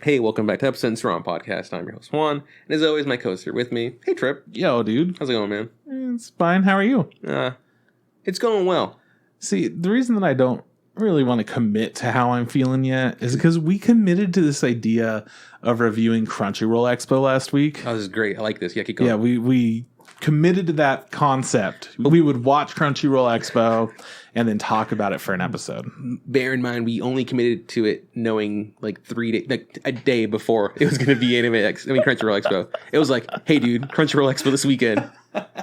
Hey, welcome back to Episode Strong Podcast. I'm your host, Juan. And as always, my co-host here with me. Hey, Trip. Yo, dude. How's it going, man? It's fine. How are you? It's going well. See, the reason that I don't really want to commit to how I'm feeling yet is because we committed to this idea of reviewing Crunchyroll Expo last week. Oh, this is great. I like this. Yeah, keep going. Yeah, we committed to that concept. We would watch Crunchyroll Expo and then talk about it for an episode. Bear in mind, we only committed to it knowing like 3 days, like a day before it was going to be Crunchyroll Expo. It was like, hey, dude, Crunchyroll Expo this weekend.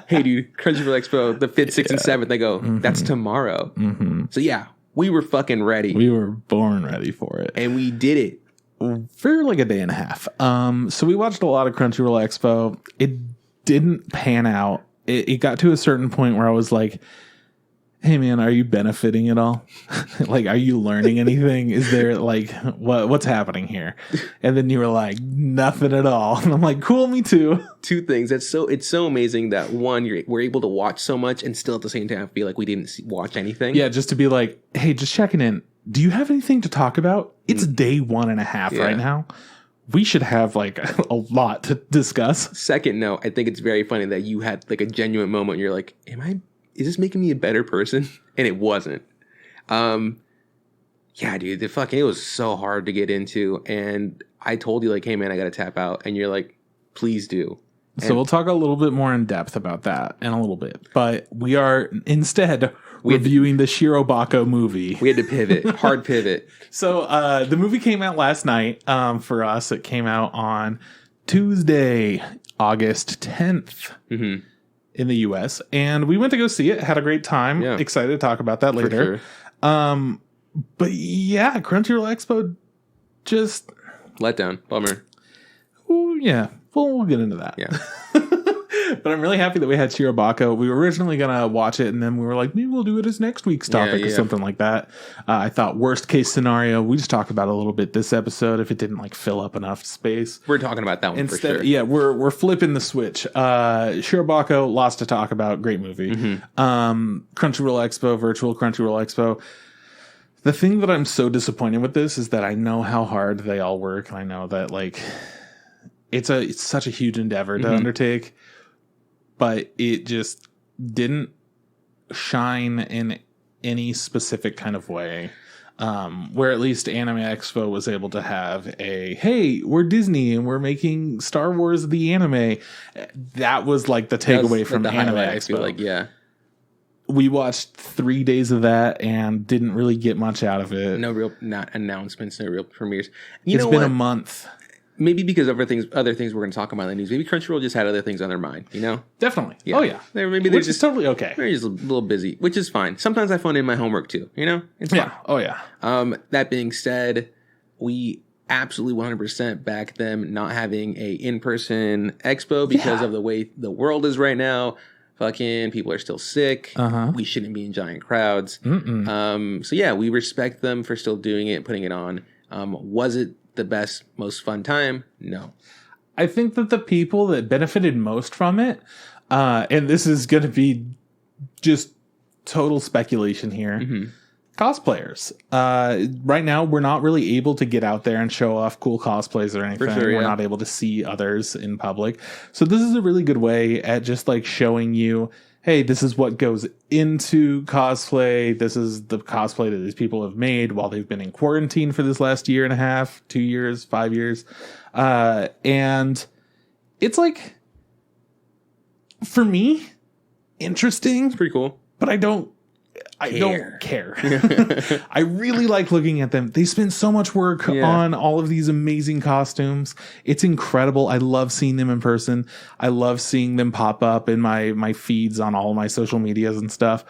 Hey, dude, Crunchyroll Expo the 5th, 6th, and 7th. They go, that's tomorrow. Mm-hmm. So yeah, we were fucking ready. We were born ready for it. And we did it. For like a day and a half. So we watched a lot of Crunchyroll Expo. It didn't pan out. It got to a certain point where I was like, hey man, are you benefiting at all? Like, are you learning anything? Is there like, what's happening here? And then you were like, nothing at all. And I'm like, cool, me too. Two things. It's so amazing that one, we're able to watch so much and still at the same time feel like we didn't watch anything. Yeah, just to be like, hey, just checking in. Do you have anything to talk about? It's day 1.5 right now. We should have like a lot to discuss. Second note, I think it's very funny that you had like a genuine moment. You're like, is this making me a better person? And it wasn't. Yeah, dude, it was so hard to get into. And I told you like, hey man, I got to tap out. And you're like, please do. So we'll talk a little bit more in depth about that in a little bit. But we are instead reviewing the Shirobako movie. We had to pivot. Hard pivot. So the movie came out last night. For us, it came out on Tuesday, August 10th in the U.S. And we went to go see it. Had a great time. Yeah. Excited to talk about that later. Sure. But yeah, Crunchyroll Expo just... let down. Bummer. Ooh, yeah. We'll get into that. Yeah. But I'm really happy that we had Shirobako. We were originally going to watch it, and then we were like, maybe we'll do it as next week's topic or something like that. I thought worst case scenario, we just talk about it a little bit this episode if it didn't like fill up enough space. We're talking about that one instead, for sure. Yeah, we're flipping the switch. Shirobako, lots to talk about. Great movie. Crunchyroll Expo, virtual Crunchyroll Expo. The thing that I'm so disappointed with this is that I know how hard they all work, and I know that like it's such a huge endeavor to undertake. But it just didn't shine in any specific kind of way. Where at least Anime Expo was able to have hey, we're Disney and we're making Star Wars the anime. That was like the takeaway from Anime Expo. I feel like, yeah. We watched 3 days of that and didn't really get much out of it. No real announcements, no real premieres. It's been a month. Maybe because of other things we're going to talk about in the news. Maybe Crunchyroll just had other things on their mind, you know? Definitely. Yeah. Oh, yeah. Which is totally okay. They're just a little busy, which is fine. Sometimes I phone in my homework, too, you know? It's fine. Oh, yeah. That being said, we absolutely 100% back them not having a in-person expo because of the way the world is right now. Fucking people are still sick. We shouldn't be in giant crowds. So, yeah, we respect them for still doing it, putting it on. Was it the best, most fun time? No. I think that the people that benefited most from it, and this is going to be just total speculation here, cosplayers. Right now, we're not really able to get out there and show off cool cosplays or anything. For sure, we're not able to see others in public. So this is a really good way at just like showing you, hey, this is what goes into cosplay. This is the cosplay that these people have made while they've been in quarantine for this last 1.5 years, 2 years, 5 years. And it's like, for me, interesting. It's pretty cool. But I don't care. I really like looking at them. They spend so much work on all of these amazing costumes. It's incredible. I love seeing them in person. I love seeing them pop up in my feeds on all my social medias and stuff.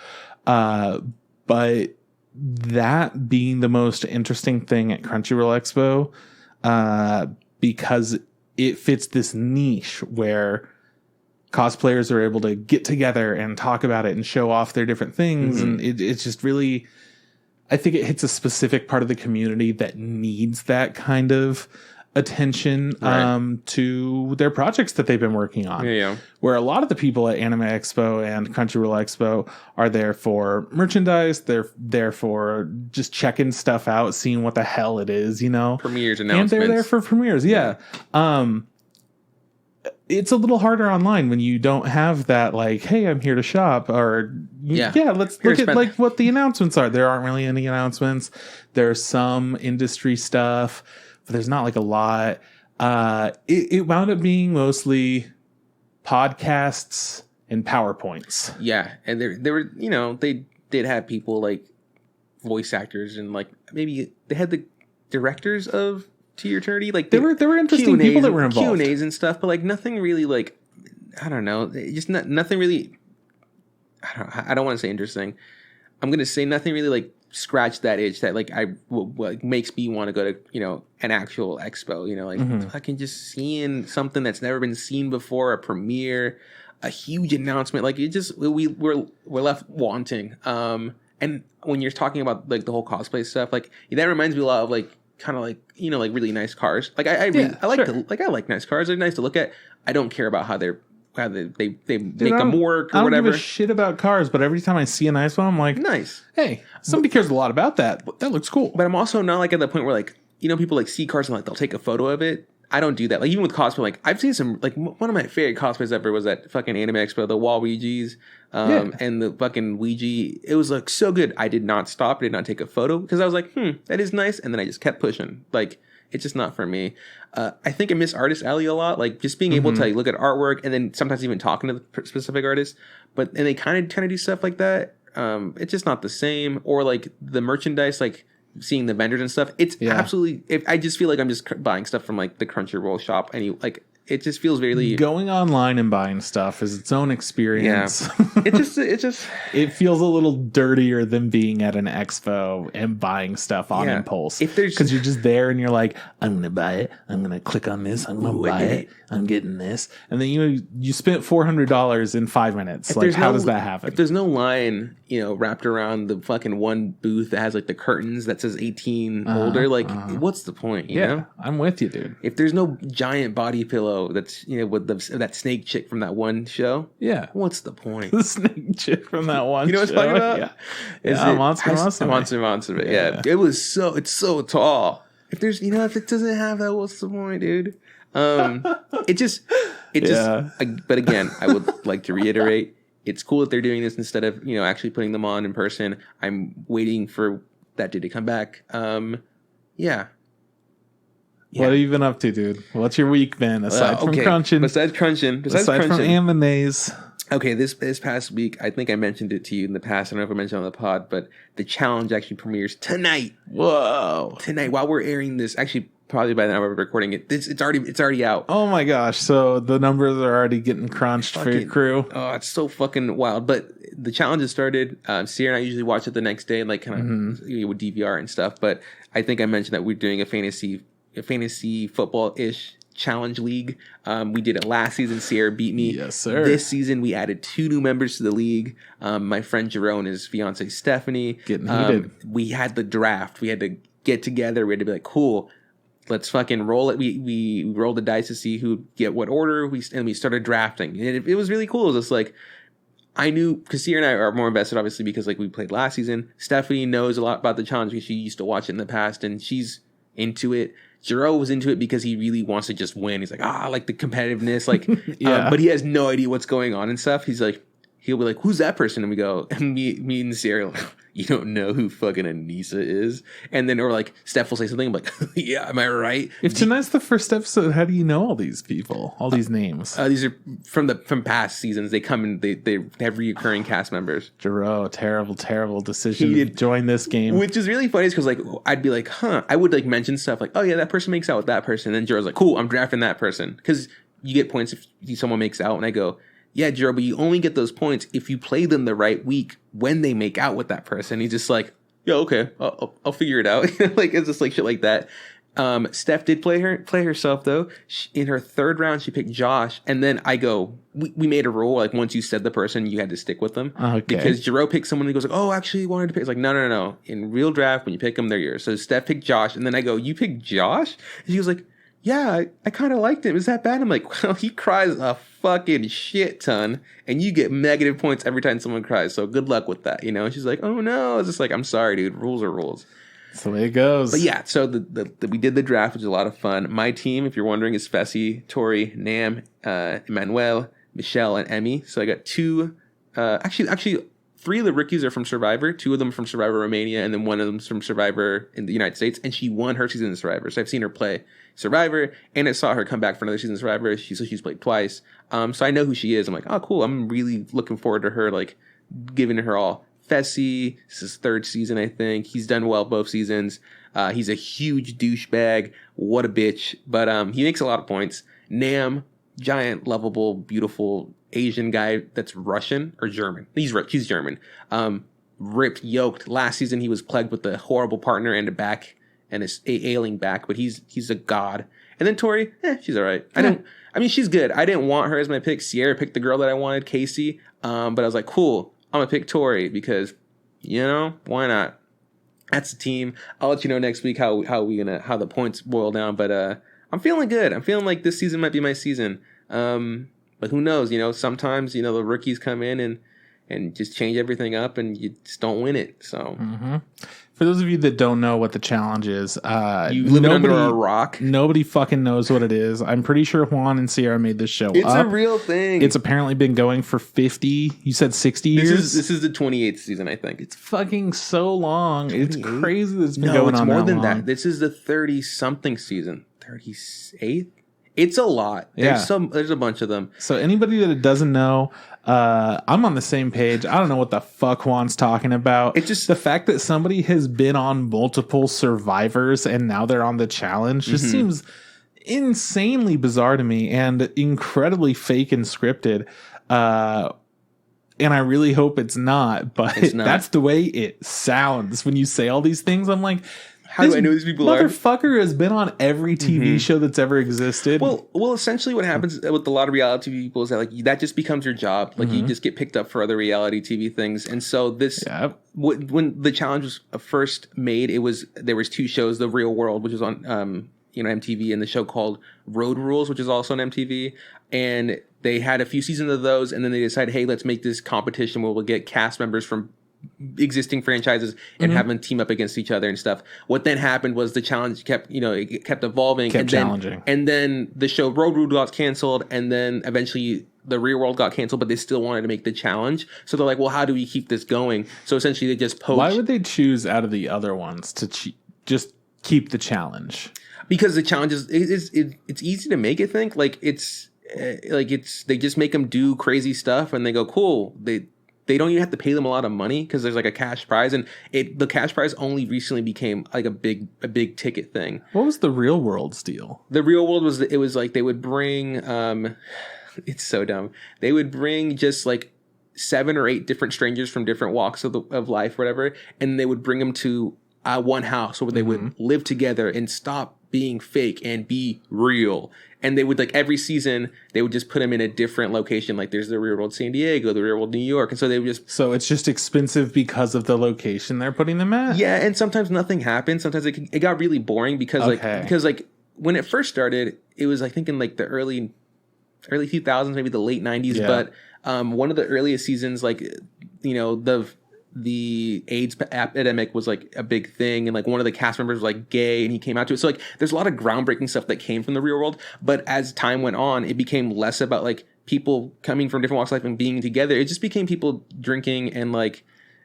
But that being the most interesting thing at Crunchyroll Expo, because it fits this niche where cosplayers are able to get together and talk about it and show off their different things. And it's just really, I think it hits a specific part of the community that needs that kind of attention to their projects that they've been working on. Yeah. Where a lot of the people at Anime Expo and Crunchyroll Expo are there for merchandise. They're there for just checking stuff out, seeing what the hell it is, you know. Premieres, announcements. And they're there for premieres, yeah. It's a little harder online when you don't have that, like, hey, I'm here to shop, or let's look at like what the announcements are. There aren't really any announcements. There's some industry stuff, but there's not like a lot. It wound up being mostly podcasts and PowerPoints. Yeah, and there were, you know, they did have people like voice actors and like maybe they had the directors of To Your Eternity. Like there were interesting people that were involved. Q&As and stuff, but like nothing really like, I don't know, just nothing really. I don't want to say interesting. I'm gonna say nothing really like scratch that itch that like like makes me want to go to, you know, an actual expo. You know, like fucking just seeing something that's never been seen before, a premiere, a huge announcement. Like it just we're left wanting. And when you're talking about like the whole cosplay stuff, like that reminds me a lot of like kind of like, you know, like really nice cars. Like I like nice cars. They're nice to look at. I don't care about how they make them work or whatever. I don't give a shit about cars, but every time I see a nice one, I'm like, nice. Hey, somebody cares a lot about that. That looks cool. But I'm also not like at the point where like, you know, people like see cars and like they'll take a photo of it. I don't do that. Like even with cosplay, like I've seen some, like one of my favorite cosplays ever was at fucking Anime Expo, the Waluigi's and the fucking Ouija. It was like so good. I did not stop, did not take a photo because I was like, that is nice. And then I just kept pushing. Like it's just not for me. I think I miss Artist Alley a lot. Like just being able to like, look at artwork and then sometimes even talking to the specific artists. And they kind of do stuff like that. It's just not the same. Or like the merchandise, like seeing the vendors and stuff. It's absolutely. I just feel like I'm just buying stuff from like the Crunchyroll shop. Like it just feels very going online and buying stuff is its own experience. Yeah. It feels a little dirtier than being at an expo and buying stuff on impulse. Because you're just there and you're like, I'm gonna buy it. I'm gonna click on this. I'm gonna buy it. I'm getting this, and then you spent $400 in 5 minutes. Like, how does that happen? If there's no line, you know, wrapped around the fucking one booth that has like the curtains that says 18 older, like what's the point? You know? I'm with you, dude. If there's no giant body pillow that's, you know, with that snake chick from that one show, what's the point? The snake chick from that one, you know what I'm talking about? Monster. Yeah, it's so tall. If it doesn't have that, what's the point, dude? But again, I would like to reiterate, it's cool that they're doing this instead of, you know, actually putting them on in person. I'm waiting for that day to come back. Yeah. What have you been up to, dude? What's your week been aside from crunching? Aside from animes. Okay, this past week, I think I mentioned it to you in the past. I don't know if I mentioned it on the pod, but the challenge actually premieres tonight. Whoa! Tonight, while we're airing this, actually, probably by the time we're recording it, it's already out. Oh my gosh! So the numbers are already getting crunched for your crew. Oh, it's so fucking wild. But the challenge has started. Sierra and I usually watch it the next day, like kind of with DVR and stuff. But I think I mentioned that we're doing a fantasy football-ish challenge league. We did it last season. Sierra beat me. Yes, sir. This season we added 2 new members to the league. My friend Jerome, his fiance Stephanie. Getting heated. We had the draft. We had to get together. We had to be like, cool, let's fucking roll it. We rolled the dice to see who'd get what order. We started drafting. And it was really cool. It was just like, I knew, because Sierra and I are more invested, obviously, because like we played last season. Stephanie knows a lot about the challenge because she used to watch it in the past, and she's into it. Jiro was into it because he really wants to just win. He's like, like the competitiveness, like, but he has no idea what's going on and stuff. He'll be like, who's that person? And we go, and me and Sierra, like, you don't know who fucking Anissa is? And then, or like, Steph will say something, I'm like, yeah, am I right? If tonight's the first episode, how do you know all these people, all these names? These are from past seasons. They come and they have reoccurring cast members. Jiro, terrible decision to join this game. Which is really funny, because like, I'd be like, I would like mention stuff like, oh yeah, that person makes out with that person. And then Jiro's like, cool, I'm drafting that person. Because you get points if someone makes out, and I go, yeah, Jiro, but you only get those points if you play them the right week when they make out with that person. He's just like, yeah, okay, I'll figure it out. Like, it's just like shit like that. Steph did play herself though. In her 3rd round, she picked Josh, and then I go, we made a rule, like once you said the person, you had to stick with them. Okay. Because Jiro picked someone, and he goes like, oh, actually, I wanted to pick. It's like, no. In real draft, when you pick them, they're yours. So Steph picked Josh, and then I go, you picked Josh? And she was like, yeah, I kind of liked him. Is that bad? I'm like, well, he cries a fucking shit ton, and you get negative points every time someone cries. So good luck with that, you know? And she's like, oh no. It's just like, I'm sorry, dude. Rules are rules. That's the way it goes. But yeah, so we did the draft, which was a lot of fun. My team, if you're wondering, is Fessy, Tori, Nam, Emmanuel, Michelle, and Emmy. So I got two. Actually, three of the rookies are from Survivor. Two of them from Survivor Romania, and then one of them's from Survivor in the United States. And she won her season of Survivor. So I've seen her play Survivor, and I saw her come back for another season of Survivor. She's played twice. So I know who she is. I'm like, oh, cool. I'm really looking forward to her, like, giving her all. Fessy, this is his third season, I think. He's done well both seasons. He's a huge douchebag. What a bitch. But he makes a lot of points. Nam, giant, lovable, beautiful Asian guy that's Russian or German. He's German. Ripped, yoked. Last season he was plagued with a horrible partner and a back and a ailing back, but he's a god. And then Tori, she's all right. I mean, she's good. I didn't want her as my pick. Sierra picked the girl that I wanted, Casey. But I was like, cool. I'm gonna pick Tori because, you know, why not? That's the team. I'll let you know next week how the points boil down. But I'm feeling good. I'm feeling like this season might be my season. But who knows? You know, sometimes, you know, the rookies come in and just change everything up, and you just don't win it. So. Mm-hmm. For those of you that don't know what the challenge is, you live under a rock. Nobody fucking knows what it is. I'm pretty sure Juan and Sierra made this show It's up. a real thing. It's apparently been going for 50. You said 60 years. This is the 28th season, I think. It's fucking so long. 28? It's crazy that it's been no, going it's on more that than long. that. This is the 30-something season. 38th. It's a lot. There's a bunch of them. So anybody that doesn't know, I'm on the same page. I don't know what the fuck Juan's talking about. It's just the fact that somebody has been on multiple Survivors and now they're on the challenge just seems insanely bizarre to me and incredibly fake and scripted. And I really hope it's not, but that's the way it sounds when you say all these things. I'm like, how do I know these people are? Motherfucker has been on every TV show that's ever existed. Well, essentially what happens with a lot of reality TV people is that, like, that just becomes your job. Like, you just get picked up for other reality TV things. And so when the challenge was first made, there was two shows, The Real World, which was on MTV, and the show called Road Rules, which is also on MTV. And they had a few seasons of those, and then they decided, hey, let's make this competition where we'll get cast members from existing franchises and have them team up against each other and stuff. What then happened was the challenge kept evolving, challenging. And then the show Road Rule got canceled, and then eventually The Real World got canceled, but they still wanted to make the challenge. So they're like, well, how do we keep this going? So essentially they just poached. Why would they choose out of the other ones to just keep the challenge? Because the challenge it's easy to make, I think. Like they just make them do crazy stuff and they go, cool. They don't even have to pay them a lot of money because there's like a cash prize, and the cash prize only recently became like a big ticket thing. What was The Real World's deal? The Real World was like they would bring it's so dumb. They would bring just like 7 or 8 different strangers from different walks of life, whatever, and they would bring them to one house where they would live together and stop being fake and be real. And they would, like, every season they would just put them in a different location. Like, there's The Real World San Diego, The Real World New York, and so they would just. So it's just expensive because of the location they're putting them at. Yeah, and sometimes nothing happens. Sometimes it got really boring because when it first started, it was, I think, in like the early 2000s, maybe the late 90s. Yeah. But one of the earliest seasons, like, you know, the AIDS epidemic was like a big thing, and like one of the cast members was like gay and he came out to it. So like there's a lot of groundbreaking stuff that came from The Real World, but as time went on, it became less about like people coming from different walks of life and being together. It just became people drinking and like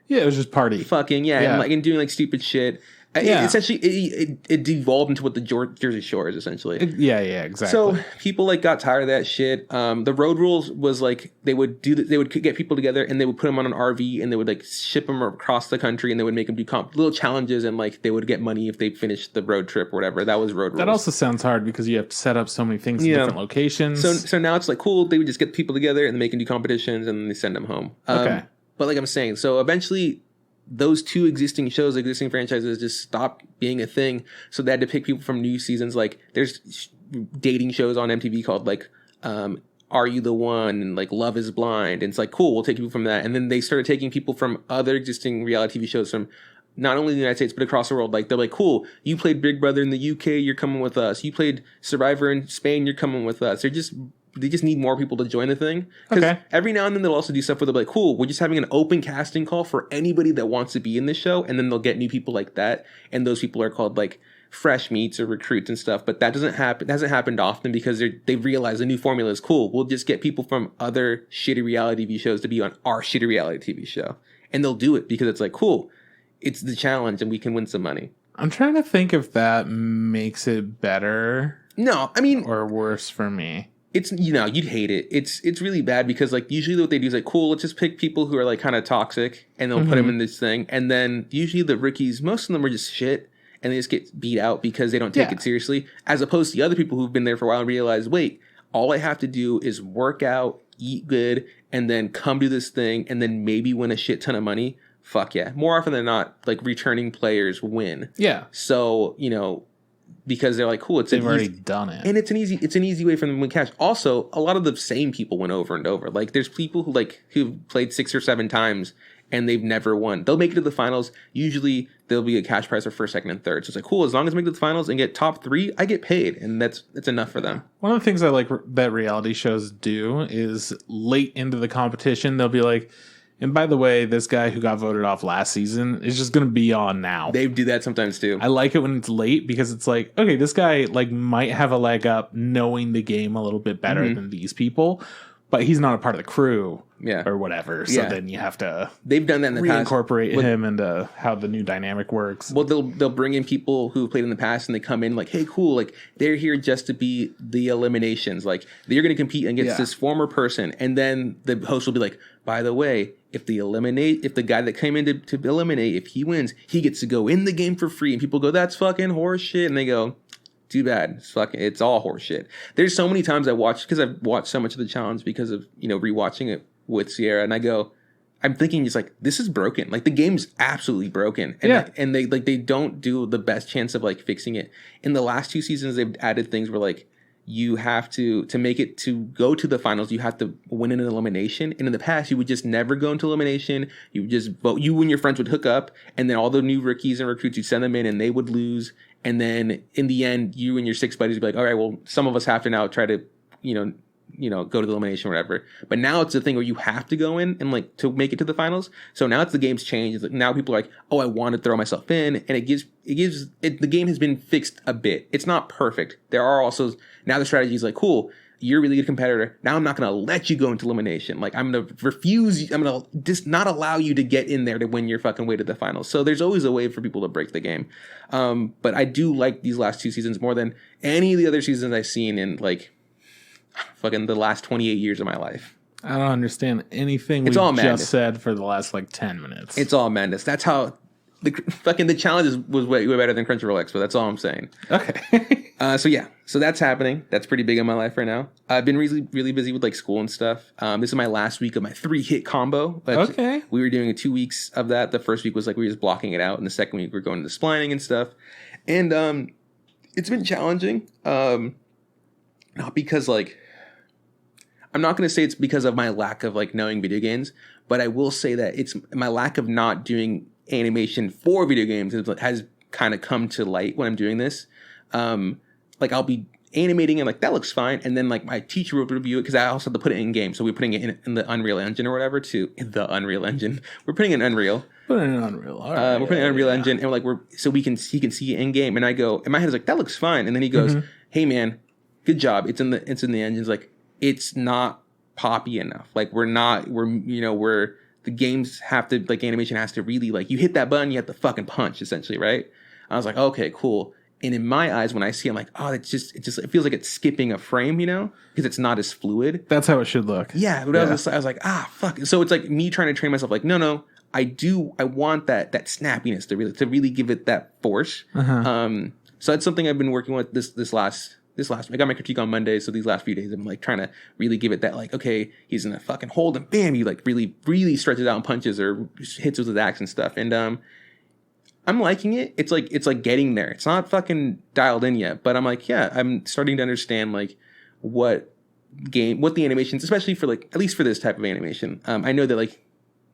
it was just party fucking and doing like stupid shit. Essentially, it devolved into what the Jersey Shore is, essentially. Exactly. So people like got tired of that shit. The Road Rules was like they would get people together and they would put them on an RV and they would like ship them across the country and they would make them do little challenges and like they would get money if they finished the road trip or whatever. That was Road Rules. That also sounds hard because you have to set up so many things in different locations. So now it's like cool. They would just get people together and they can do competitions and then they send them home. Okay. But like I'm saying, so eventually those two existing franchises just stopped being a thing. So they had to pick people from new seasons. Like there's dating shows on MTV called like Are You the One? And like Love is Blind. And it's like, cool, we'll take people from that. And then they started taking people from other existing reality TV shows from not only in the United States, but across the world. Like, they're like, cool, you played Big Brother in the UK, you're coming with us. You played Survivor in Spain, you're coming with us. They just need more people to join the thing. Because every now and then they'll also do stuff where they're like, cool, we're just having an open casting call for anybody that wants to be in this show. And then they'll get new people like that. And those people are called like fresh meats or recruits and stuff. But that doesn't happen. It hasn't happened often because they've realized the new formula is cool. We'll just get people from other shitty reality TV shows to be on our shitty reality TV show. And they'll do it because it's like, cool, it's the challenge and we can win some money. I'm trying to think if that makes it better. No, I mean, or worse for me. It's, you know, you'd hate it. It's really bad because, like, usually what they do is like, cool, let's just pick people who are like kind of toxic and they'll put them in this thing. And then usually the rookies, most of them are just shit and they just get beat out because they don't take it seriously. As opposed to the other people who've been there for a while and realize, wait, all I have to do is work out, eat good, and then come do this thing and then maybe win a shit ton of money. Fuck yeah. More often than not, like, returning players win. Yeah. So, you know, because they're like, cool, they've already done it. And it's an easy way for them to win cash. Also, a lot of the same people win over and over. Like, there's people who've played 6 or 7 times and they've never won. They'll make it to the finals. Usually there'll be a cash prize for first, second, and third. So it's like, cool, as long as I make it to the finals and get top 3, I get paid. And that's enough for them. One of the things I like that reality shows do is late into the competition, they'll be like, and by the way, this guy who got voted off last season is just going to be on now. They do that sometimes too. I like it when it's late because it's like, okay, this guy like might have a leg up knowing the game a little bit better than these people, but he's not a part of the crew or whatever. So then you have to they've done that in the past. Reincorporate him into how the new dynamic works. Well, they'll bring in people who played in the past and they come in like, hey, cool, like they're here just to be the eliminations. Like they're going to compete against this former person. And then the host will be like, by the way, if the guy that came in to eliminate, if he wins, he gets to go in the game for free. And people go, that's fucking horse shit. And they go, too bad. It's all horse shit. There's so many times I watched, because I've watched so much of the challenge because of, you know, rewatching it with Sierra. And I'm thinking just like, this is broken. Like the game's absolutely broken. And they don't do the best chance of like fixing it. In the last 2 seasons, they've added things where like, you have to make it to go to the finals, you have to win in an elimination. And in the past, you would just never go into elimination. You would just vote. You and your friends would hook up, and then all the new rookies and recruits, you'd send them in, and they would lose. And then in the end, you and your 6 buddies would be like, all right, well, some of us have to now try to, you know, go to the elimination or whatever. But now it's a thing where you have to go in and like to make it to the finals. So now the game's changed. It's like now people are like, oh, I want to throw myself in, and the game has been fixed a bit. It's not perfect. There are also now the strategy is like, cool, you're a really good competitor. Now I'm not going to let you go into elimination. Like I'm going to refuse. I'm going to just not allow you to get in there to win your fucking way to the finals. So there's always a way for people to break the game. But I do like these last 2 seasons more than any of the other seasons I've seen in like fucking the last 28 years of my life. I don't understand anything we just said for the last like 10 minutes. It's all madness. That's how the challenge was way better than Crunchyroll Expo. That's all I'm saying. Okay. So that's happening. That's pretty big in my life right now. I've been really, really busy with like school and stuff. This is my last week of my 3-hit combo. Okay. We were doing 2 weeks of that. The first week was like we were just blocking it out, and the second week we're going to splining and stuff. And it's been challenging. Not because like I'm not going to say it's because of my lack of like knowing video games, but I will say that it's my lack of not doing animation for video games has kind of come to light when I'm doing this. Like I'll be animating and like that looks fine, and then like my teacher will review it because I also have to put it in game, so we're putting it in the Unreal Engine or whatever. The Unreal Engine, we're putting it in Unreal. Put it in Unreal. All right, we're putting it in Unreal Engine, and like he can see it in game, and I go, in my head is like that looks fine, and then he goes, hey man, good job. It's in the engines. Like it's not poppy enough. Like the games have to, like, animation has to really, like, you hit that button, you have to fucking punch, essentially, right? I was like, okay, cool. And in my eyes, when I see it, I'm like, oh, it feels like it's skipping a frame, you know? Because it's not as fluid. That's how it should look. Yeah. But I was like, fuck. So it's like me trying to train myself, like, no, I want that snappiness to really give it that force. So that's something I've been working with this last I got my critique on Monday, so these last few days I'm like trying to really give it that, like, okay, he's in a fucking hold and bam, he like really, really stretches out and punches or hits with his axe and stuff. And I'm liking it. It's like getting there. It's not fucking dialed in yet, but I'm like, yeah, I'm starting to understand like what the animations, especially for like at least for this type of animation. I know that like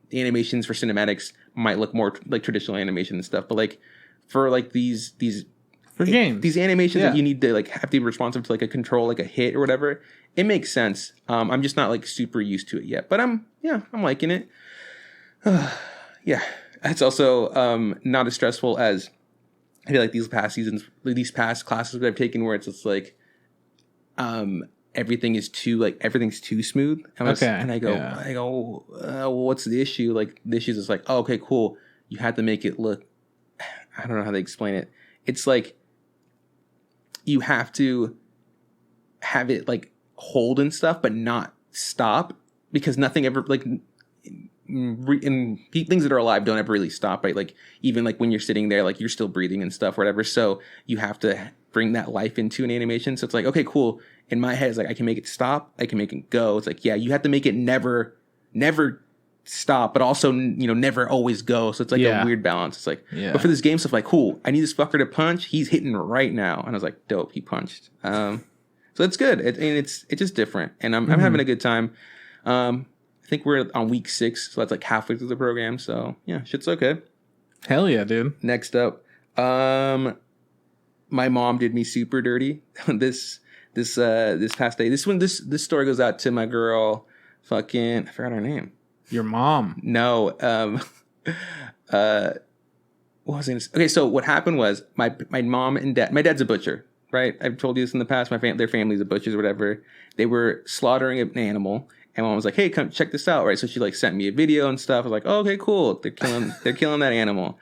the animations for cinematics might look more like traditional animation and stuff, but like for like these for games, these animations that you need to like have to be responsive to like a control, like a hit or whatever, it makes sense. I'm just not like super used to it yet, but I'm liking it. Yeah, it's also not as stressful as I feel like these past seasons, these past classes that I've taken, where it's like everything's too smooth. And I go, well, what's the issue? Like the issue is like, oh, okay, cool. You have to make it look. I don't know how to explain it. It's like you have to have it like hold and stuff, but not stop, because nothing ever like in things that are alive don't ever really stop, right? Like even like when you're sitting there, like you're still breathing and stuff, whatever. So you have to bring that life into an animation. So it's like, okay, cool. In my head, it's like I can make it stop, I can make it go. It's like, yeah, you have to make it never stop, but also, you know, never always go. So it's like a weird balance. It's like, but for this game stuff, like, cool, I need this fucker to punch. He's hitting right now, and I was like, dope, he punched. So it's good. It's just different, and I'm having a good time. I think we're on week 6, so that's like halfway through the program. So yeah, shit's okay. Hell yeah, dude. Next up, my mom did me super dirty this past day. This story goes out to my girl. Fucking, I forgot her name. Your mom? No. What was it? Okay, so what happened was my mom and dad. My dad's a butcher, right? I've told you this in the past. Their family's a butchers or whatever. They were slaughtering an animal, and mom was like, "Hey, come check this out," right? So she like sent me a video and stuff. I was like, "Oh, okay, cool. They're killing that animal."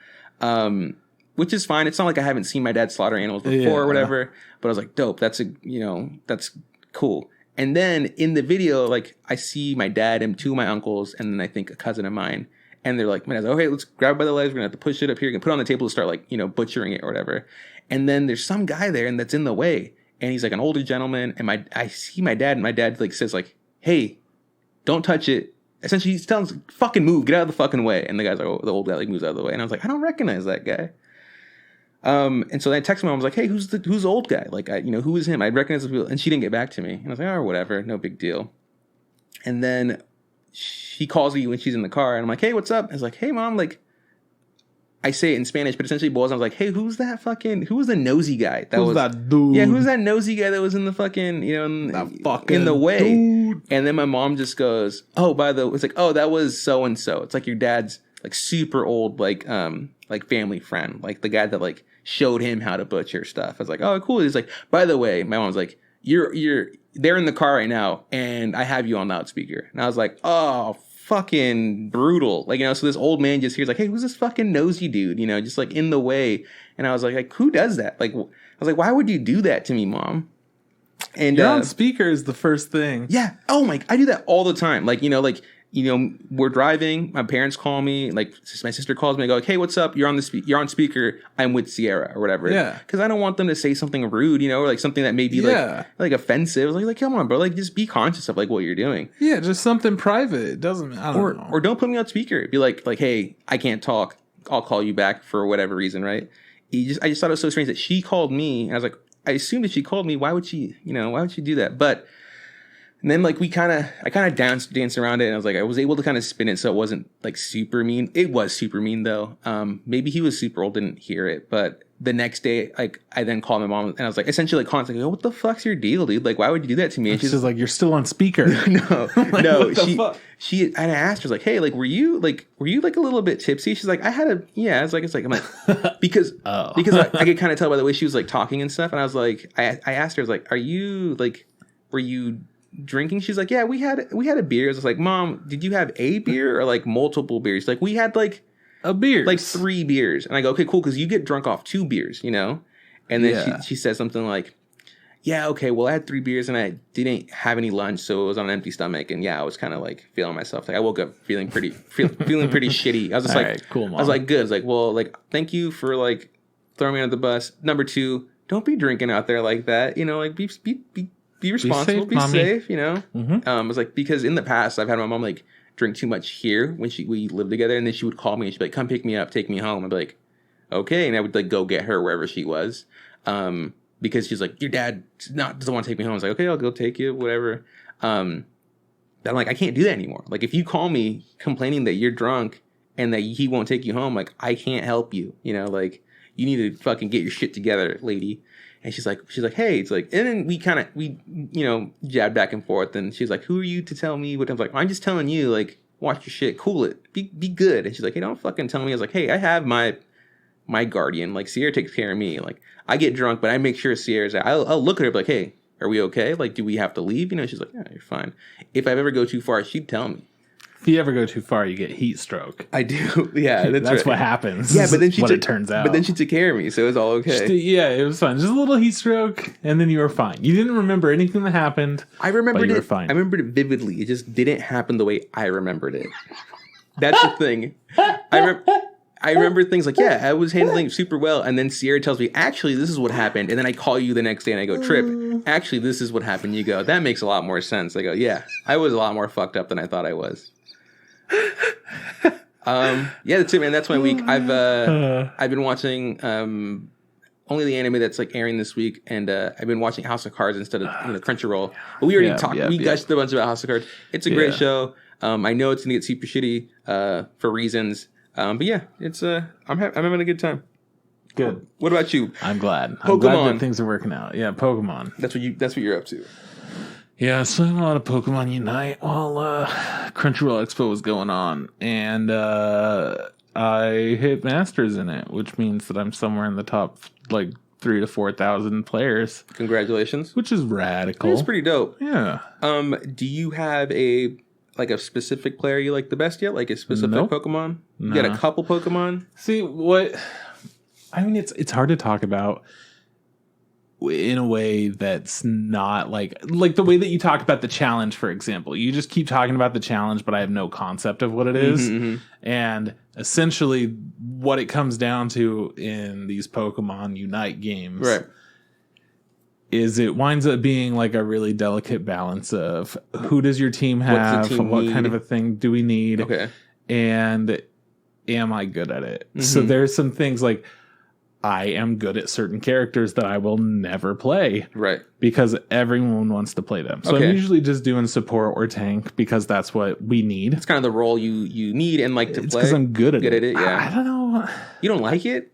Which is fine. It's not like I haven't seen my dad slaughter animals before or whatever. But I was like, dope. That's cool. And then in the video, like I see my dad and 2 of my uncles, and then I think a cousin of mine. And they're like, man, I was like, okay, let's grab it by the legs. We're gonna have to push it up here. We're gonna put it on the table to start like, you know, butchering it or whatever. And then there's some guy there and that's in the way. And he's like an older gentleman. And I see my dad, and my dad like says like, hey, don't touch it. Essentially he's telling us, fucking move, get out of the fucking way. And the guy's like, oh, the old guy like moves out of the way. And I was like, I don't recognize that guy. And so I texted my mom, I was like, hey, who's the old guy? Like, who is him? I recognize the people. And she didn't get back to me. And I was like, oh, whatever, no big deal. And then she calls me when she's in the car, and I'm like, hey, what's up? I was like, hey, mom, like, I say it in Spanish, but essentially boils down. I was like, hey, who was the nosy guy? Who's that dude? Yeah, who's that nosy guy that was in the fucking, you know, in the way? Dude. And then my mom just goes, oh, by the way, it's like, oh, that was so-and-so. It's like your dad's like super old, like family friend, like the guy that like showed him how to butcher stuff. I was like, oh, cool. He's like, by the way, my mom's like, they're in the car right now, and I have you on loudspeaker. And I was like, oh, fucking brutal. Like, you know, so this old man just hears like, hey, who's this fucking nosy dude? You know, just like in the way. And I was like, who does that? Like, I was like, why would you do that to me, mom? And you're on speaker is the first thing. Yeah. Oh my, I do that all the time. Like, you know, we're driving. My parents call me. Like my sister calls me. I go, like, hey, what's up? You're on speaker. I'm with Sierra or whatever. Yeah. Because I don't want them to say something rude, you know, or like something that may be like offensive. Like come on, bro. Like just be conscious of like what you're doing. Yeah, just something private. It doesn't. I don't know. Or don't put me on speaker. Be like, hey, I can't talk. I'll call you back for whatever reason, right? I just thought it was so strange that she called me. And I was like, I assumed that she called me. Why would she do that? But. And then like I kind of danced around it, and I was like, I was able to kind of spin it so it wasn't like super mean. It was super mean though. Maybe he was super old, didn't hear it, but the next day, like I then called my mom, and I was like, essentially like constantly, what the fuck's your deal, dude? Like, why would you do that to me? And she's like, you're still on speaker. No. And I asked her like, hey, like, were you like a little bit tipsy? She's like, it's like I'm like because I could kind of tell by the way she was like talking and stuff, and I was like, I asked her, I was like, were you drinking? She's like, yeah, we had a beer. I was like, mom, did you have a beer or like multiple beers? Like we had like a beer, like 3 beers. And I go, okay, cool, because you get drunk off 2 beers, you know. And then she says something like, yeah, okay, well I had 3 beers and I didn't have any lunch, so it was on an empty stomach. And yeah, I was kind of like feeling myself. Like I woke up feeling pretty shitty. I was just like, right, cool, mom. I was like, good. I was like, well, like thank you for like throwing me under the bus. Number 2, don't be drinking out there like that. You know, like be responsible, be safe, you know? Mm-hmm. I was like, because in the past, I've had my mom like drink too much here when we lived together, and then she would call me and she'd be like, come pick me up, take me home. I'd be like, okay. And I would like go get her wherever she was. Because she's like, your dad doesn't want to take me home. I was like, okay, I'll go take you, whatever. But I'm like, I can't do that anymore. Like, if you call me complaining that you're drunk and that he won't take you home, like, I can't help you. You know, like, you need to fucking get your shit together, lady. And she's like, hey, it's like, and then we jabbed back and forth. And she's like, who are you to tell me what? I'm like, I'm just telling you, like, watch your shit, cool it, be good. And she's like, hey, don't fucking tell me. I was like, hey, I have my guardian. Like, Sierra takes care of me. Like, I get drunk, but I make sure Sierra's out. I'll look at her like, hey, are we okay? Like, do we have to leave? You know, she's like, yeah, you're fine. If I ever go too far, she'd tell me. If you ever go too far, you get heat stroke. I do. Yeah, that's right. What happens. Yeah, but then it turns out. But then she took care of me, so it was all okay. Yeah, it was fine. Just a little heat stroke, and then you were fine. You didn't remember anything that happened. I remembered but you it. Were fine. I remembered it vividly. It just didn't happen the way I remembered it. That's the thing. I remember things like, yeah, I was handling super well, and then Sierra tells me, actually, this is what happened, and then I call you the next day and I go, Trip, actually, this is what happened. You go, that makes a lot more sense. I go, yeah, I was a lot more fucked up than I thought I was. Yeah, that's it, man. That's my week. I've been watching only the anime that's like airing this week, and I've been watching House of Cards instead of Crunchyroll. But we already talked. We gushed a bunch about House of Cards. It's a great show. I know it's gonna get super shitty for reasons. But yeah, it's I'm having a good time. Good. What about you? I'm glad. Pokemon. I'm glad that things are working out. Yeah, Pokemon. That's what you're up to. Yeah, so a lot of Pokemon Unite while Crunchyroll Expo was going on, and I hit Masters in it, which means that I'm somewhere in the top like 3,000 to 4,000 players. Congratulations. Which is radical. It's pretty dope. Yeah. Do you have a specific player you like the best yet? Like a specific Pokemon? You got a couple Pokemon? See, it's hard to talk about in a way that's not like the way that you talk about the challenge, for example. You just keep talking about the challenge, but I have no concept of what it is. Mm-hmm. And essentially what it comes down to in these Pokemon Unite games is it winds up being like a really delicate balance of who does your team have, what kind of a thing do we need, and am I good at it? Mm-hmm. So there's some things like I am good at certain characters that I will never play. Right. Because everyone wants to play them. So I'm usually just doing support or tank because that's what we need. It's kind of the role you need and like to play. Because I'm good at it. Yeah. I don't know. You don't like it?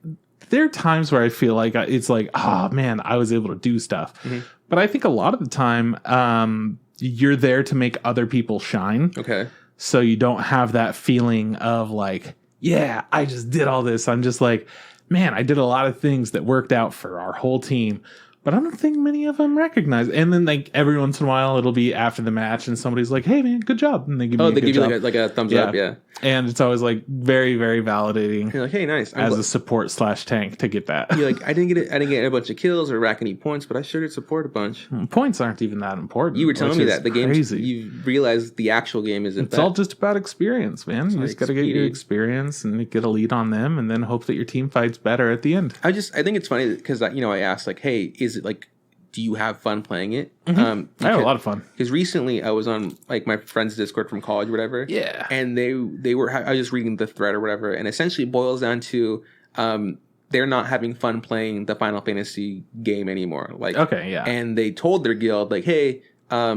There are times where I feel like it's like, oh man, I was able to do stuff. Mm-hmm. But I think a lot of the time, you're there to make other people shine. Okay. So you don't have that feeling of like, yeah, I just did all this. I'm just like, man, I did a lot of things that worked out for our whole team, but I don't think many of them recognize. And then like every once in a while, it'll be after the match and somebody's like, hey man, good job. And they give me a good job. Like a thumbs up. Yeah. And it's always like very, very validating. You're like, hey, nice. As a support / tank to get that. You're like, I didn't get a bunch of kills or rack any points, but I sure did support a bunch. Points aren't even that important. You were telling me that the game, you realize the actual game isn't. It's all just about experience, man. You just got to get your experience and get a lead on them, and then hope that your team fights better at the end. I think it's funny because I asked like, hey, is it like, do you have fun playing it? Mm-hmm. I have a lot of fun. Because recently I was on like my friend's Discord from college or whatever. Yeah. And they were, I was just reading the thread or whatever. And essentially it boils down to they're not having fun playing the Final Fantasy game anymore. Like, okay, yeah. And they told their guild like, hey, I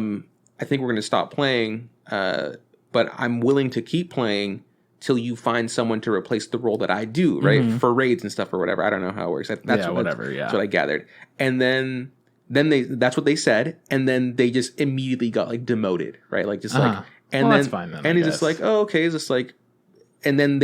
think we're going to stop playing. But I'm willing to keep playing till you find someone to replace the role that I do, right? Mm-hmm. For raids and stuff or whatever. I don't know how it works. That's what I gathered. And then that's what they said, and then they just immediately got like demoted, right? Like just like, and then that's fine then, and it's just like, oh, okay, it's just like, and then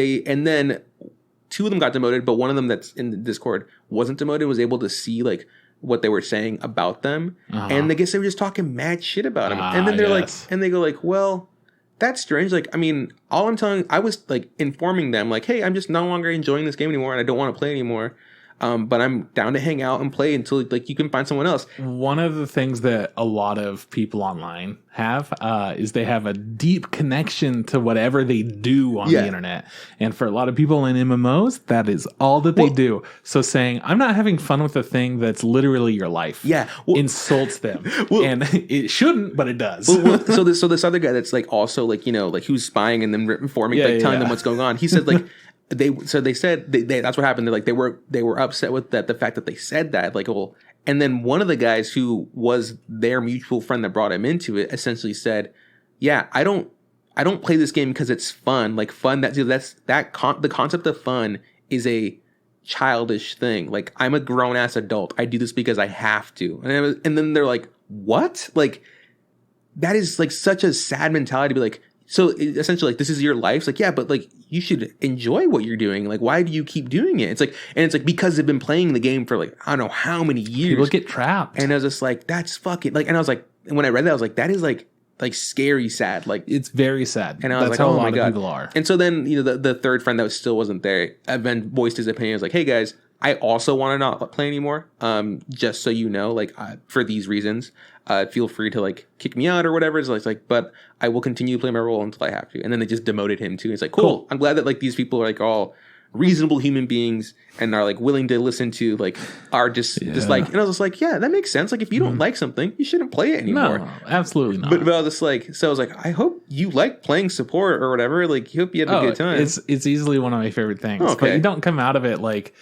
two of them got demoted, but one of them that's in the Discord wasn't demoted, was able to see like what they were saying about them, and I guess they were just talking mad shit about them, and then they're like, and they go like, well, that's strange. Like, I mean, all I'm telling, I was like informing them like, hey, I'm just no longer enjoying this game anymore, and I don't want to play anymore. But I'm down to hang out and play until like you can find someone else. One of the things that a lot of people online have is they have a deep connection to whatever they do on the internet. And for a lot of people in MMOs, that is all that they do. So saying, I'm not having fun with a thing that's literally your life insults them. And it shouldn't, but it does. So this other guy that's like also like, like who's spying and then informing, telling them what's going on. He said like, they said that's what happened. They're like they were upset with the fact that they said that, like, well, and then one of the guys who was their mutual friend that brought him into it essentially said, yeah, I don't play this game because it's fun. Like fun, the concept of fun is a childish thing. Like I'm a grown ass adult. I do this because I have to. And then they're like, what? Like that is like such a sad mentality to be like, so essentially like this is your life. It's like, yeah, but like you should enjoy what you're doing. Like why do you keep doing it? It's like because they've been playing the game for like I don't know how many years. People get trapped. And I was just like, that's fucking like, and I was like, when I read that, I was like, that is like scary sad. Like it's very sad. And I was That's like, how oh a lot my of God. people are. And so then, you know, the third friend that still wasn't there, then voiced his opinion. I was like, hey guys, I also want to not play anymore. Just so you know, like for these reasons, feel free to like kick me out or whatever. It's like, but I will continue to play my role until I have to. And then they just demoted him too. It's like, cool. I'm glad that like these people are like all reasonable human beings and are like willing to listen to like are just like, and I was just like, yeah, that makes sense. Like if you don't like something, you shouldn't play it anymore. No, absolutely not. But I was just like, so I was like, I hope you like playing support or whatever. Like, hope you had a good time. It's easily one of my favorite things. Okay. But you don't come out of it like,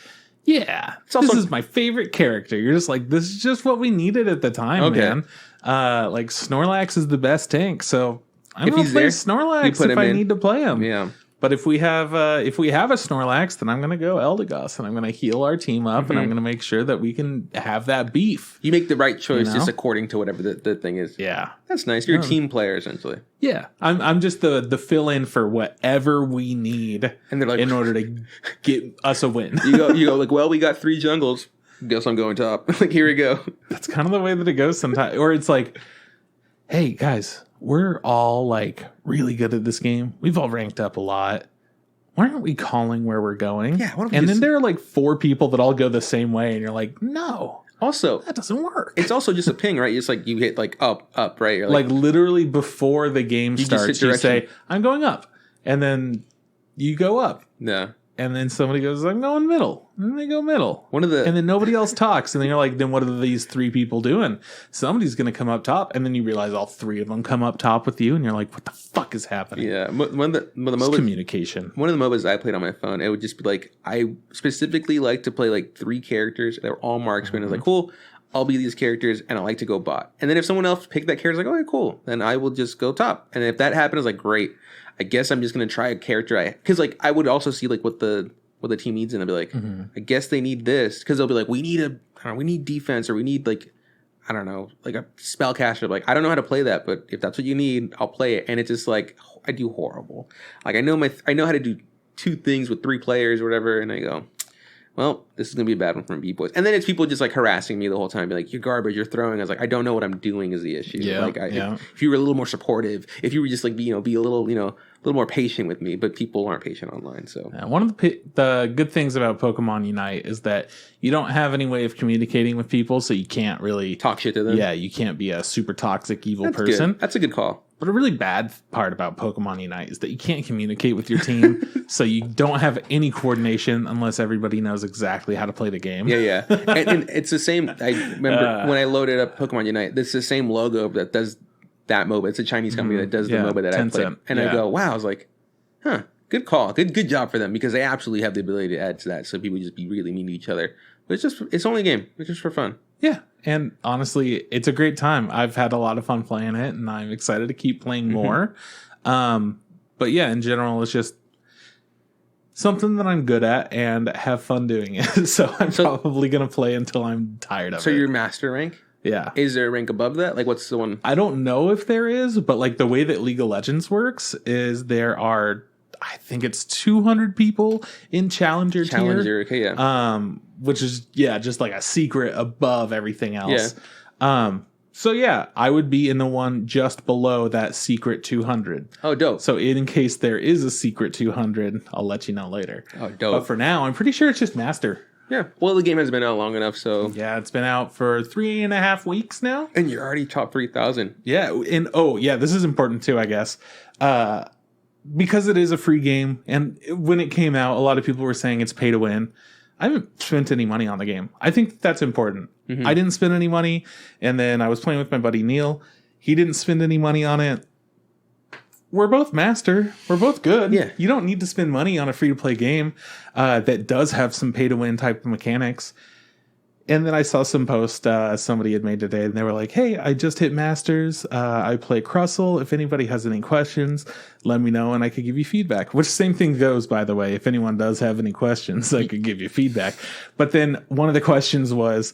yeah, this is my favorite character. You're just like, this is just what we needed at the time, man. Like Snorlax is the best tank, so I'm gonna play Snorlax if I need to play him. Yeah. But if we have a Snorlax, then I'm gonna go Eldegoss and I'm gonna heal our team up and I'm gonna make sure that we can have that beef. You make the right choice just according to whatever the thing is. Yeah, that's nice. You're a team player essentially. Yeah, I'm just the fill in for whatever we need, and they're like, in order to get us a win. you go like, well, we got 3 jungles. Guess I'm going top. Like here we go. That's kind of the way that it goes sometimes. Or it's like, hey guys, we're all like really good at this game. We've all ranked up a lot. Why aren't we calling where we're going? Yeah. And then there are like 4 people that all go the same way, and you're like, no. Also, that doesn't work. It's also just a ping, right? It's like you hit like up, right? You're like literally before the game starts, you say, I'm going up. And then you go up. Yeah. And then somebody goes, I'm going middle. And then they go middle. And then nobody else talks. And then you're like, then what are these 3 people doing? Somebody's going to come up top. And then you realize all 3 of them come up top with you. And you're like, what the fuck is happening? Yeah. One of the MOBAs, communication. One of the MOBAs I played on my phone, it would just be like, I specifically like to play like 3 characters. They're all marksmen. It's like, cool. I'll be these characters and I like to go bot. And then if someone else picked that character, it's like, okay, cool. Then I will just go top. And if that happens, like, great. I guess I'm just going to try a character. Because like I would also see like what the team needs, and I'll be like, I guess they need this, because they'll be like, we need defense, or we need like, I don't know, like a spellcaster. Like I don't know how to play that, but if that's what you need, I'll play it. And it's just like I do horrible. Like I know how to do 2 things with 3 players or whatever, and I go, well, this is gonna be a bad one from B-Boys. And then it's people just like harassing me the whole time, be like, you're garbage, you're throwing. I was like, I don't know what I'm doing is the issue. Yeah, like if you were a little more supportive, if you were just like be a little, a little more patient with me, but people aren't patient online. So one of the good things about Pokemon Unite is that you don't have any way of communicating with people, so you can't really talk shit to them. Yeah, you can't be a super toxic evil person. That's a good call. But a really bad part about Pokemon Unite is that you can't communicate with your team, so you don't have any coordination unless everybody knows exactly how to play the game. Yeah. and it's the same. I remember when I loaded up Pokemon Unite, it's the same logo that does that MOBA. It's a Chinese company that does the MOBA that I played. And I go, wow, I was like, huh, good call. Good job for them, because they absolutely have the ability to add to that. So people just be really mean to each other. But it's only a game. It's just for fun. Yeah. And honestly, it's a great time. I've had a lot of fun playing it, and I'm excited to keep playing more. But yeah, in general, it's just something that I'm good at and have fun doing it. So I'm probably going to play until I'm tired of it. So your master rank? Yeah. Is there a rank above that? Like, what's the one? I don't know if there is, but like the way that League of Legends works is there are, I think it's 200 people in Challenger tier. Okay, yeah. Which is, just like a secret above everything else. Yeah. So yeah, I would be in the one just below that secret 200. Oh, dope. So in case there is a secret 200, I'll let you know later. Oh, dope. But for now, I'm pretty sure it's just master. Yeah. Well, the game has been out long enough, so. Yeah, it's been out for 3.5 weeks now. And you're already top 3,000. Yeah. And this is important too, I guess. Because it is a free game. And when it came out, a lot of people were saying it's pay to win. I haven't spent any money on the game. I think that's important. Mm-hmm. I didn't spend any money. And then I was playing with my buddy Neil. He didn't spend any money on it. We're both master. We're both good. Yeah. You don't need to spend money on a free-to-play game that does have some pay-to-win type of mechanics. And then I saw some post somebody had made today, and they were like, hey, I just hit Masters. I play Crustle. If anybody has any questions, let me know, and I could give you feedback. Which same thing goes, by the way. If anyone does have any questions, I could give you feedback. But then one of the questions was,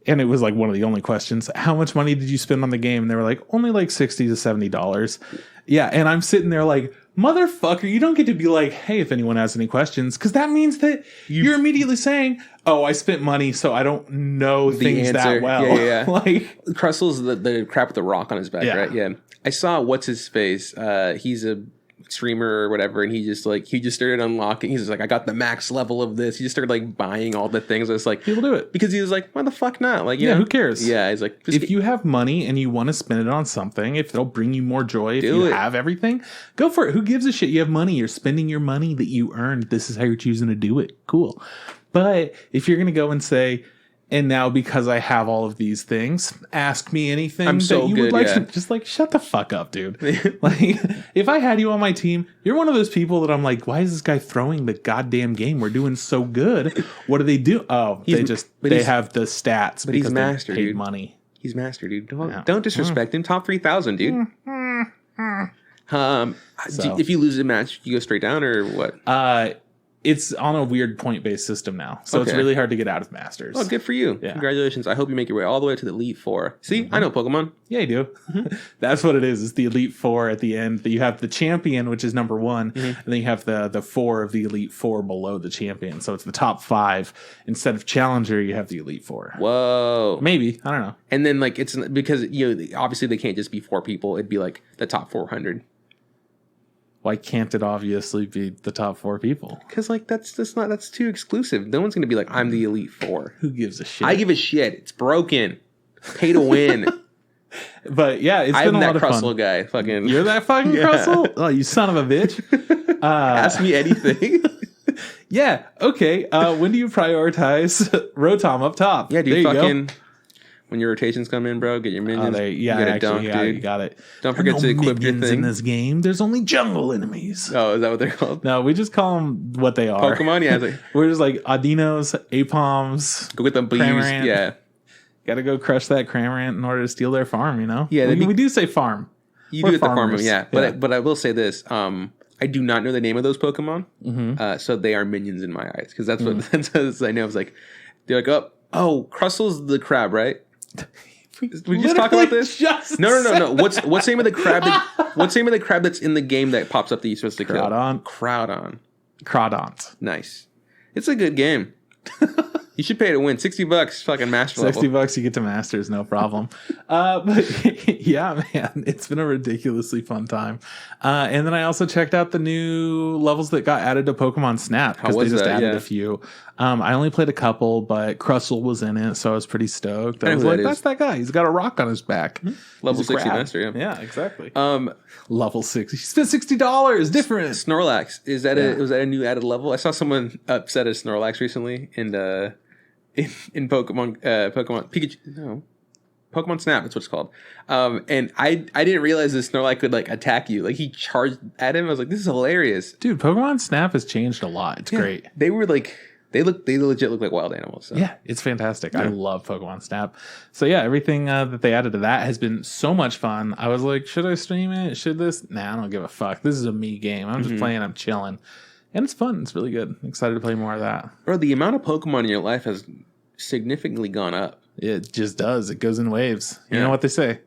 and it was like one of the only questions, how much money did you spend on the game? And they were like, only like $60 to $70. Yeah, and I'm sitting there like, motherfucker, you don't get to be like, hey, if anyone has any questions, because that means that you're immediately saying, oh, I spent money, so I don't know things that well. Yeah. Like, Crustle's the crap with the rock on his back, right? Yeah. I saw what's his face. He's a streamer or whatever, and he just started unlocking. He's just like, I got the max level of this. He just started like buying all the things. I was like, people do it because he was like, why the fuck not? Like, who cares? Yeah, he's like, if you have money and you want to spend it on something, if it'll bring you more joy, if you have everything, go for it. Who gives a shit? You have money. You're spending your money that you earned. This is how you're choosing to do it. Cool. But if you're gonna go and say, and now because I have all of these things, ask me anything that you would like to. Just like, shut the fuck up, dude. Like, if I had you on my team, you're one of those people that I'm like, why is this guy throwing the goddamn game? We're doing so good. What do they do? Oh, they have the stats. But he's master, dude. Money. He's master, dude. Don't disrespect him. Top 3,000, dude. If you lose a match, you go straight down or what? It's on a weird point-based system now. So it's really hard to get out of Masters. Oh, good for you. Yeah. Congratulations. I hope you make your way all the way to the Elite Four. See, I know Pokemon. Yeah, you do. That's what it is. It's the Elite Four at the end. You have the champion, which is number 1. And then you have the 4 of the Elite Four below the champion. So it's the top 5. Instead of Challenger, you have the Elite Four. Whoa. Maybe. I don't know. And then, like, it's because, obviously they can't just be 4 people. It'd be like the top 400. Why can't it obviously be the top 4 people? Because that's too exclusive. No one's gonna be like, I'm the Elite Four. Who gives a shit? I give a shit. It's broken. Pay to win. But yeah, it's been a lot of fun. I'm that Crustle guy. Fucking. You're that fucking Crustle? Oh, you son of a bitch. Ask me anything. Yeah. Okay. When do you prioritize Rotom up top? Yeah, dude. Fucking. When your rotations come in, bro, get your minions. You got it. Don't forget to equip your thing. In this game, there's only jungle enemies. Oh, is that what they're called? No, we just call them what they are. Pokemon, yeah. We're just like Audinos, Apoms. Go get them bees, yeah. Got to go crush that Cramorant in order to steal their farm, Yeah, we do say farm. You do at the farm, yeah. But I will say this. I do not know the name of those Pokemon. So they are minions in my eyes. Because that's what I know. I was like, they're like, oh, Crustle's the crab, right? We just talk about this? No. What's the name of the crab? What's the name of the crab that's in the game that pops up that you're supposed to kill? Crawdont. Nice. It's a good game. You should pay to win. $60, fucking master level. $60, you get to Masters, no problem. But yeah, man, it's been a ridiculously fun time. And then I also checked out the new levels that got added to Pokemon Snap because they just added a few. I only played a couple, but Crustle was in it, so I was pretty stoked. I was like, that's that guy. He's got a rock on his back. Level 60 master, yeah. Yeah, exactly. Level 60. He spent $60. Different. Snorlax. Was that a new added level? I saw someone upset at Snorlax recently in Pokemon Pikachu. No. Pokemon Snap, that's what it's called. And I didn't realize this Snorlax could like attack you. Like he charged at him. I was like, this is hilarious. Dude, Pokemon Snap has changed a lot. It's great. They were like they legit look like wild animals. So. Yeah, it's fantastic. Yeah. I love Pokemon Snap. So yeah, everything that they added to that has been so much fun. I was like, should I stream it? Should this? Nah, I don't give a fuck. This is a me game. I'm just playing, I'm chilling. And it's fun. It's really good. I'm excited to play more of that. Bro, the amount of Pokemon in your life has significantly gone up. It just does. It goes in waves. You know what they say?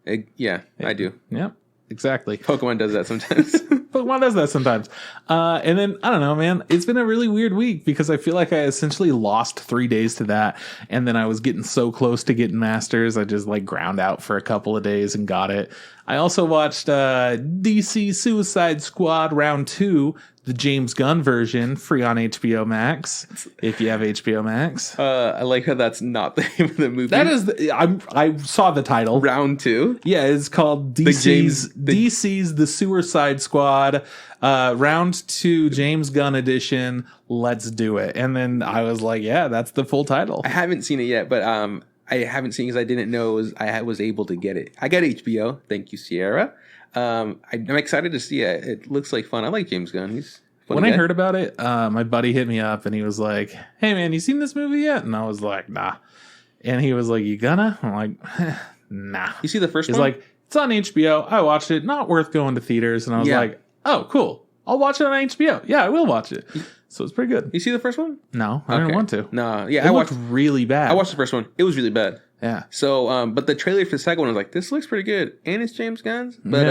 I do. Yep, exactly. Pokemon does that sometimes. Pokemon does that sometimes. And then, I don't know, man. It's been a really weird week because I feel like I essentially lost 3 days to that. And then I was getting so close to getting Masters. I just like ground out for a couple of days and got it. I also watched DC Suicide Squad Round 2, the James Gunn version, free on HBO Max, if you have HBO Max. I like how that's not the name of the movie. That is, I saw the title. Round 2? Yeah, it's called DC's The Suicide Squad, Round 2, James Gunn edition. Let's do it. And then I was like, yeah, that's the full title. I haven't seen it yet, but I haven't seen because I didn't know I was able to get it. I got HBO. Thank you, Sierra. I'm excited to see it. It looks like fun. I like James Gunn. When I heard about it, my buddy hit me up and he was like, "Hey man, you seen this movie yet?" And I was like, "Nah." And he was like, "You gonna?" I'm like, "Nah." You see the first one? He's like, "It's on HBO. I watched it. Not worth going to theaters." And I was like, "Oh, cool. I'll watch it on HBO. Yeah, I will watch it." So it's pretty good. You see the first one? No, I didn't want to. No, yeah, I watched really bad. I watched the first one. It was really bad. Yeah. So, but the trailer for the second one was like, this looks pretty good, and it's James Gunn's. But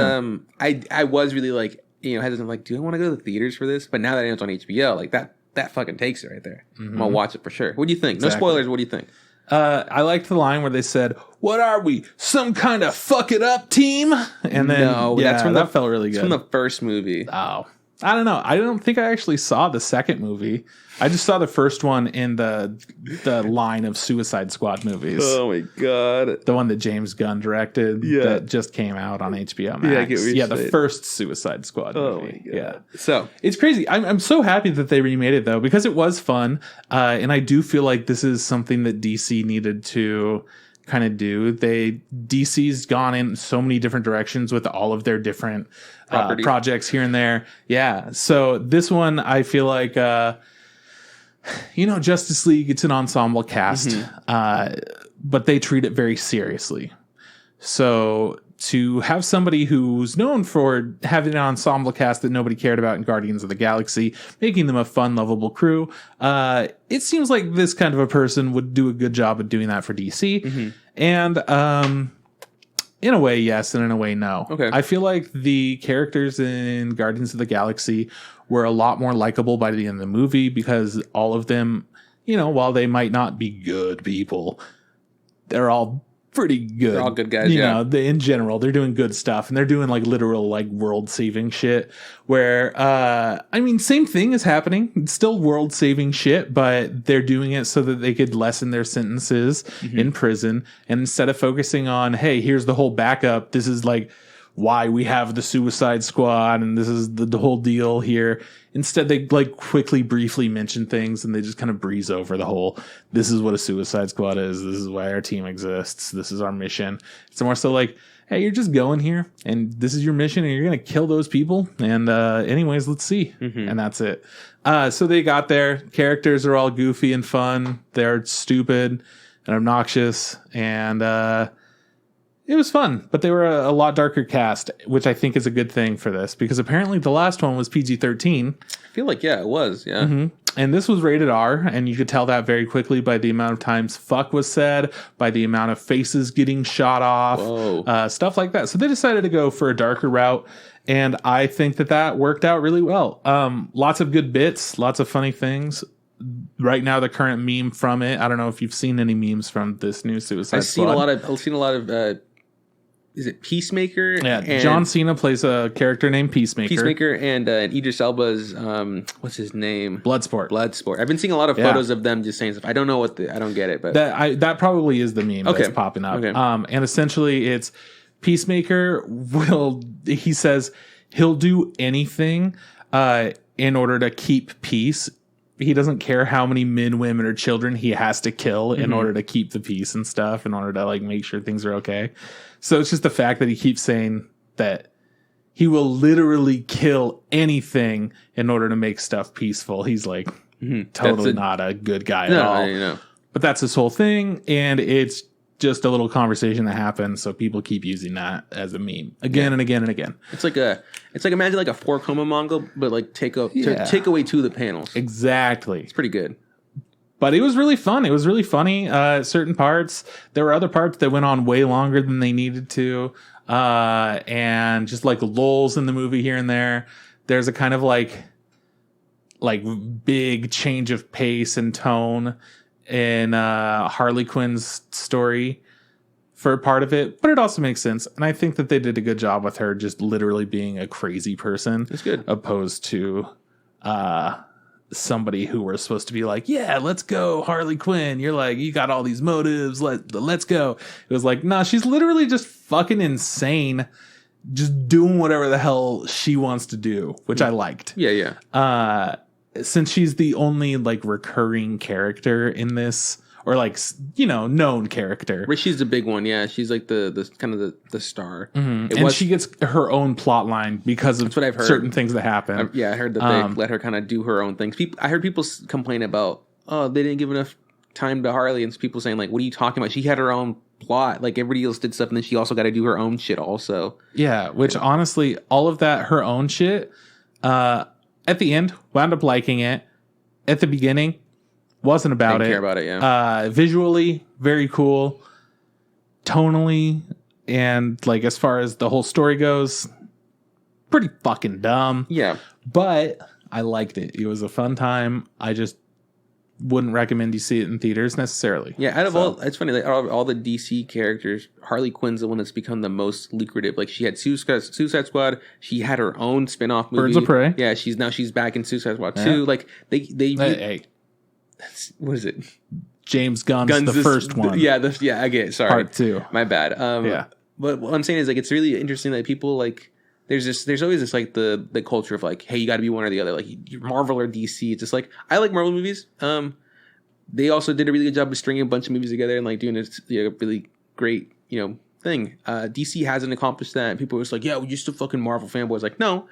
I was really like, hesitant, like, do I want to go to the theaters for this? But now that it's on HBO, like that fucking takes it right there. I'm gonna watch it for sure. What do you think? Exactly. No spoilers. What do you think? I liked the line where they said, "What are we? Some kind of fuck it up team?" And then that felt really good. From the first movie. Oh, I don't know. I don't think I actually saw the second movie. I just saw the first one in the line of Suicide Squad movies. Oh my god, the one that James Gunn directed that just came out on HBO Max. The first Suicide Squad movie. My god. So it's crazy. I'm so happy that they remade it though, because it was fun, and I do feel like this is something that DC needed to kind of do. DC's gone in so many different directions with all of their different projects here and there. Yeah. So this one, I feel like, Justice League, it's an ensemble cast, but they treat it very seriously. So to have somebody who's known for having an ensemble cast that nobody cared about in Guardians of the Galaxy, making them a fun, lovable crew, it seems like this kind of a person would do a good job of doing that for DC. And in a way, yes, and in a way, no. Okay. I feel like the characters in Guardians of the Galaxy were a lot more likable by the end of the movie, because all of them, while they might not be good people, they're all pretty good. They're all good guys, in general, they're doing good stuff, and they're doing like literal like world-saving shit where, same thing is happening. It's still world-saving shit, but they're doing it so that they could lessen their sentences in prison. And instead of focusing on, hey, here's the whole backup, this is like why we have the Suicide Squad, and this is the whole deal here. Instead, they like quickly, briefly mention things, and they just kind of breeze over the whole, this is what a Suicide Squad is. This is why our team exists. This is our mission. It's more so like, hey, you're just going here, and this is your mission, and you're going to kill those people. And anyways, let's see. And that's it. So they got there. Characters are all goofy and fun. They're stupid and obnoxious, and it was fun, but they were a lot darker cast, which I think is a good thing for this, because apparently the last one was PG-13. I feel like, it was, yeah. And this was rated R, and you could tell that very quickly by the amount of times fuck was said, by the amount of faces getting shot off, stuff like that. So they decided to go for a darker route, and I think that worked out really well. Lots of good bits, lots of funny things. Right now, the current meme from it, I don't know if you've seen any memes from this new Suicide Squad. I've seen a lot of is it Peacemaker? Yeah, John Cena plays a character named Peacemaker. And Idris Elba's what's his name? Bloodsport. I've been seeing a lot of photos of them just saying stuff. I don't know I don't get it, but that probably is the meme that's popping up. Okay. And essentially, it's Peacemaker he says he'll do anything in order to keep peace. He doesn't care how many men, women, or children he has to kill in order to keep the peace and stuff, in order to like make sure things are okay. So it's just the fact that he keeps saying that he will literally kill anything in order to make stuff peaceful. He's like totally not a good guy at all. But that's his whole thing, and it's just a little conversation that happens, so people keep using that as a meme again and again and again. It's like imagine like a 4-coma manga, but like take away two of the panels. Exactly. It's pretty good. But it was really fun. It was really funny. Certain parts. There were other parts that went on way longer than they needed to. And just like lulls in the movie here and there. There's a kind of like big change of pace and tone in Harley Quinn's story for a part of it. But it also makes sense. And I think that they did a good job with her just literally being a crazy person. That's good. Opposed to somebody who were supposed to be like, yeah, let's go, Harley Quinn. You're like, you got all these motives. Let's go. It was like, nah, she's literally just fucking insane, just doing whatever the hell she wants to do, which I liked. Yeah. Since she's the only like recurring character in this, or like, known character. She's the big one. Yeah, she's like the kind of the star. And she gets her own plot line because of what I've heard. certain things that happen. I heard that they let her kind of do her own things. I heard people complain about, oh, they didn't give enough time to Harley, and people saying like, what are you talking about? She had her own plot. Like everybody else did stuff, and then she also got to do her own shit also. Yeah, which honestly, all of that, her own shit, at the end, wound up liking it. At the beginning, wasn't about Didn't it. care about it, yeah. Visually, very cool. Tonally, and like as far as the whole story goes, pretty fucking dumb. Yeah. But I liked it. It was a fun time. I just wouldn't recommend you see it in theaters necessarily. Yeah, out of all, it's funny, like all the DC characters, Harley Quinn's the one that's become the most lucrative. Like she had Suicide Squad, she had her own spin-off movie. Birds of Prey. Yeah, she's back in Suicide Squad 2. Like Hey, what is it? James Gunn's the first one. Yeah, I get it. Sorry. Part 2. My bad. Yeah. But what I'm saying is like it's really interesting that people like there's always this like the culture of like, hey, you got to be one or the other. Like you're Marvel or DC. It's just like I like Marvel movies. They also did a really good job of stringing a bunch of movies together and like doing a really great thing. DC hasn't accomplished that. And people are just like, yeah, we're just a fucking Marvel fanboys. Like, no,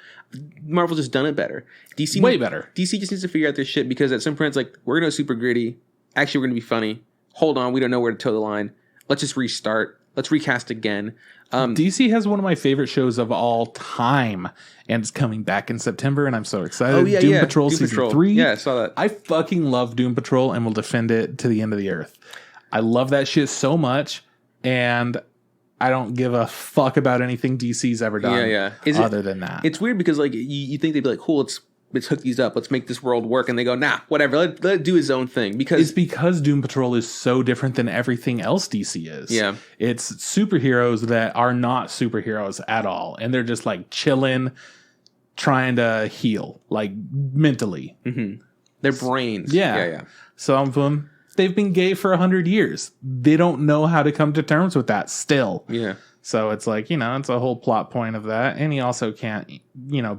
Marvel's just done it better. DC way better. DC just needs to figure out their shit because at some point it's like we're gonna super gritty. Actually, we're gonna be funny. Hold on, we don't know where to toe the line. Let's just restart. Let's recast again. DC has one of my favorite shows of all time, and it's coming back in September, and I'm so excited. Oh, yeah, Doom Patrol Doom Season Patrol. 3. Yeah, I saw that. I fucking love Doom Patrol and will defend it to the end of the earth. I love that shit so much, and I don't give a fuck about anything DC's ever done other than that. It's weird because like you think they'd be like, cool, let's hook these up. Let's make this world work. And they go, nah, whatever. Let it do his own thing. It's because Doom Patrol is so different than everything else DC is. Yeah. It's superheroes that are not superheroes at all. And they're just like chilling, trying to heal, like mentally. Mm-hmm. Their brains. Yeah. Some of them, they've been gay for 100 years. They don't know how to come to terms with that still. Yeah. So it's like, it's a whole plot point of that. And he also can't,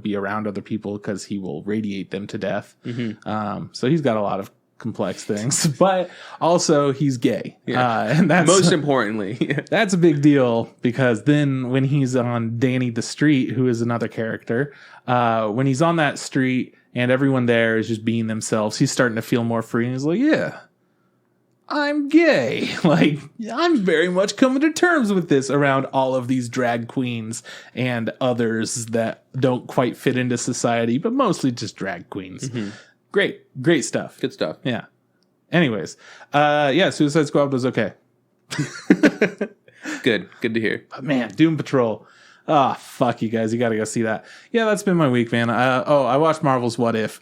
be around other people because he will radiate them to death. Mm-hmm. So he's got a lot of complex things, but also he's gay. Yeah. And that's most importantly, that's a big deal because then when he's on Danny the Street, who is another character, when he's on that street and everyone there is just being themselves, he's starting to feel more free. And he's like, yeah, I'm gay. Like, I'm very much coming to terms with this around all of these drag queens and others that don't quite fit into society, but mostly just drag queens. Mm-hmm. Great stuff. Good stuff. Yeah. Anyways, Suicide Squad was okay. Good to hear. But man, Doom Patrol. Ah, fuck you guys. You got to go see that. Yeah, that's been my week, man. I watched Marvel's What If.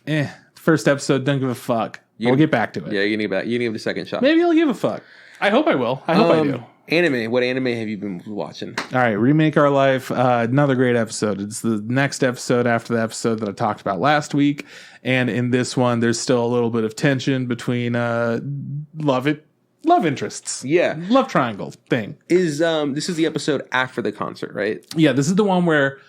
First episode, don't give a fuck. We'll get back to it. Yeah, you need to give it a second shot. Maybe I'll give a fuck. I hope I will. I hope I do. Anime. What anime have you been watching? All right, Remake Our Life. Another great episode. It's the next episode after the episode that I talked about last week. And in this one, there's still a little bit of tension between love interests. Yeah. Love triangle thing. This is the episode after the concert, right? Yeah, this is the one where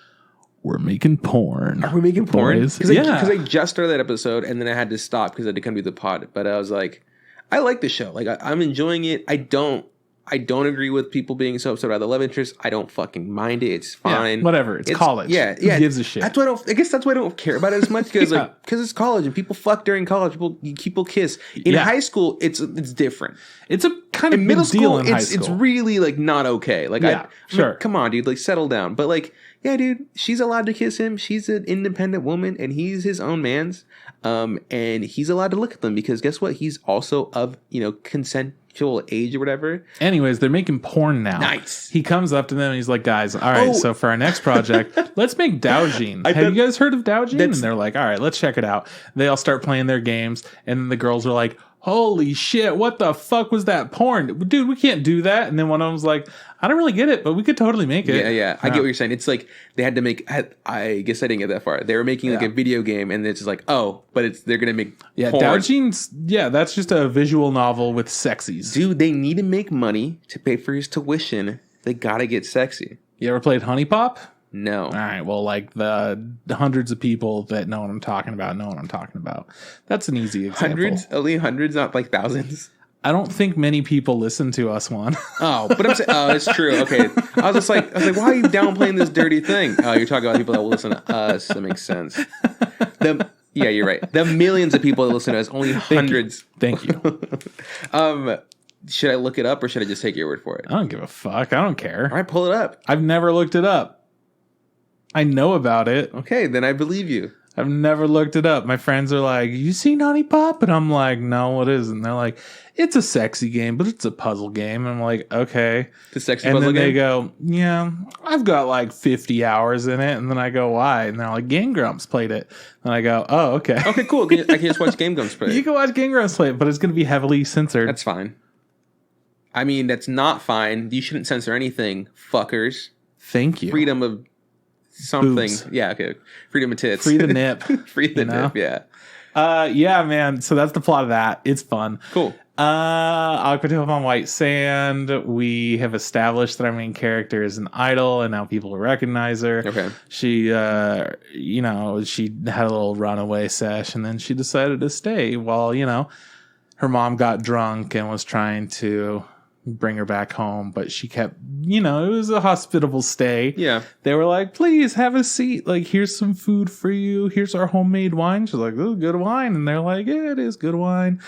we're making porn. Are we making porn? Because Yeah. I just started that episode and then I had to stop because I had to come do the pod. But I was like, I like the show. Like I'm enjoying it. I don't agree with people being so upset about the love interest. I don't fucking mind it. It's fine. Yeah, whatever. It's college. Yeah. Who gives a shit? That's why I guess that's why I don't care about it as much because because it's college and people fuck during college. People kiss. In high school, it's different. It's a kind of in middle school. In high school. It's really like not okay. Like sure. Like, come on, dude. Like settle down. But like, yeah, dude, she's allowed to kiss him. She's an independent woman, and he's his own man's. And he's allowed to look at them because guess what? He's also of consensual age or whatever. Anyways, they're making porn now. Nice. He comes up to them and he's like, guys, all right, so for our next project, let's make Doujin. Have you guys heard of Doujin? And they're like, all right, let's check it out. They all start playing their games, and then the girls are like, holy shit, what the fuck was that porn? Dude, we can't do that. And then one of them's like, I don't really get it, but we could totally make it. Yeah. I get what you're saying. It's like they had to make, I guess I didn't get that far. They were making like a video game and it's just like, but they're going to make porn. Doujin's, that's just a visual novel with sexies. Dude, they need to make money to pay for his tuition. They got to get sexy. You ever played Honey Pop? No. All right. Well, like the hundreds of people that know what I'm talking about know what I'm talking about. That's an easy example. Only hundreds, not like thousands. I don't think many people listen to us, Juan. Oh, but I'm saying, oh, it's true. Okay. I was like, why are you downplaying this dirty thing? Oh, you're talking about people that will listen to us. That makes sense. Yeah, you're right. The millions of people that listen to us, only hundreds. Thank you. Should I look it up or should I just take your word for it? I don't give a fuck. I don't care. All right, pull it up. I've never looked it up. I know about it. Okay, then I believe you. I've never looked it up. My friends are like, you see Naughty Pop? And I'm like, no, what is it? And they're like, it's a sexy game, but it's a puzzle game. And I'm like, okay. The sexy and puzzle then game? they go, yeah, I've got like 50 hours in it. And then I go, why? And they're like, Game Grumps played it. And I go, oh, okay. Okay, cool. I can just watch Game Grumps play it. You can watch Game Grumps play it, but it's going to be heavily censored. That's fine. I mean, that's not fine. You shouldn't censor anything, fuckers. Thank you. Freedom of something. Boobs. Yeah, okay. Freedom of tits. Free the nip. Free the nip, yeah. Yeah, man. So that's the plot of that. It's fun. Cool. Aquatope on White Sand. We have established that our main character is an idol, and now people recognize her. Okay. She, she had a little runaway sesh, and then she decided to stay while, her mom got drunk and was trying to bring her back home, but she kept, it was a hospitable stay. Yeah. They were like, please have a seat. Like, here's some food for you. Here's our homemade wine. She's like, this is good wine. And they're like, yeah, it is good wine.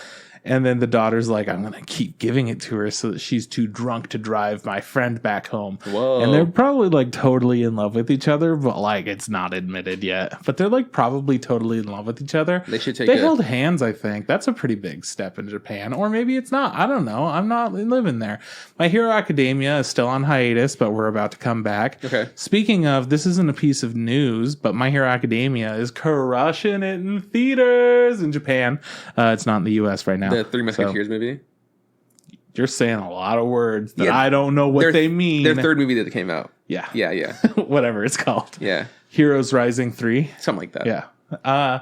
And then the daughter's like, I'm going to keep giving it to her so that she's too drunk to drive my friend back home. Whoa. And they're probably like totally in love with each other, but like it's not admitted yet. But they're like probably totally in love with each other. They held hands, I think. That's a pretty big step in Japan. Or maybe it's not. I don't know. I'm not living there. My Hero Academia is still on hiatus, but we're about to come back. Okay. Speaking of, this isn't a piece of news, but My Hero Academia is crushing it in theaters in Japan. It's not in the US right now. The Three Musketeers movie? You're saying a lot of words that I don't know what they mean. Their third movie that came out. Yeah. Yeah. Whatever it's called. Yeah. Heroes Rising 3. Something like that. Yeah.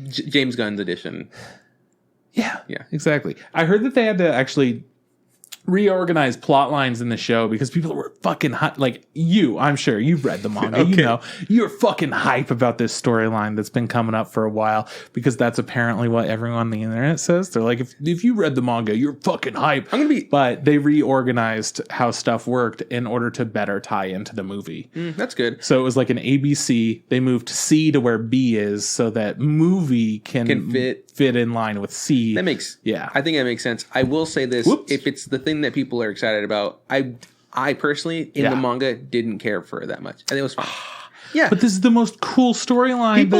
James Gunn's edition. Yeah. Exactly. I heard that they had to actually reorganize plot lines in the show because people were fucking hype. Like I'm sure you've read the manga. Okay. You're fucking hype about this storyline that's been coming up for a while because that's apparently what everyone on the internet says. They're like, if you read the manga, you're fucking hype. But they reorganized how stuff worked in order to better tie into the movie. That's good. So it was like an ABC. They moved C to where B is so that movie can fit in line with C. I think that makes sense. I will say this. Whoops. If it's the thing that people are excited about, I personally in the manga didn't care for it that much. I think it was fine. Yeah. But this is the most cool storyline.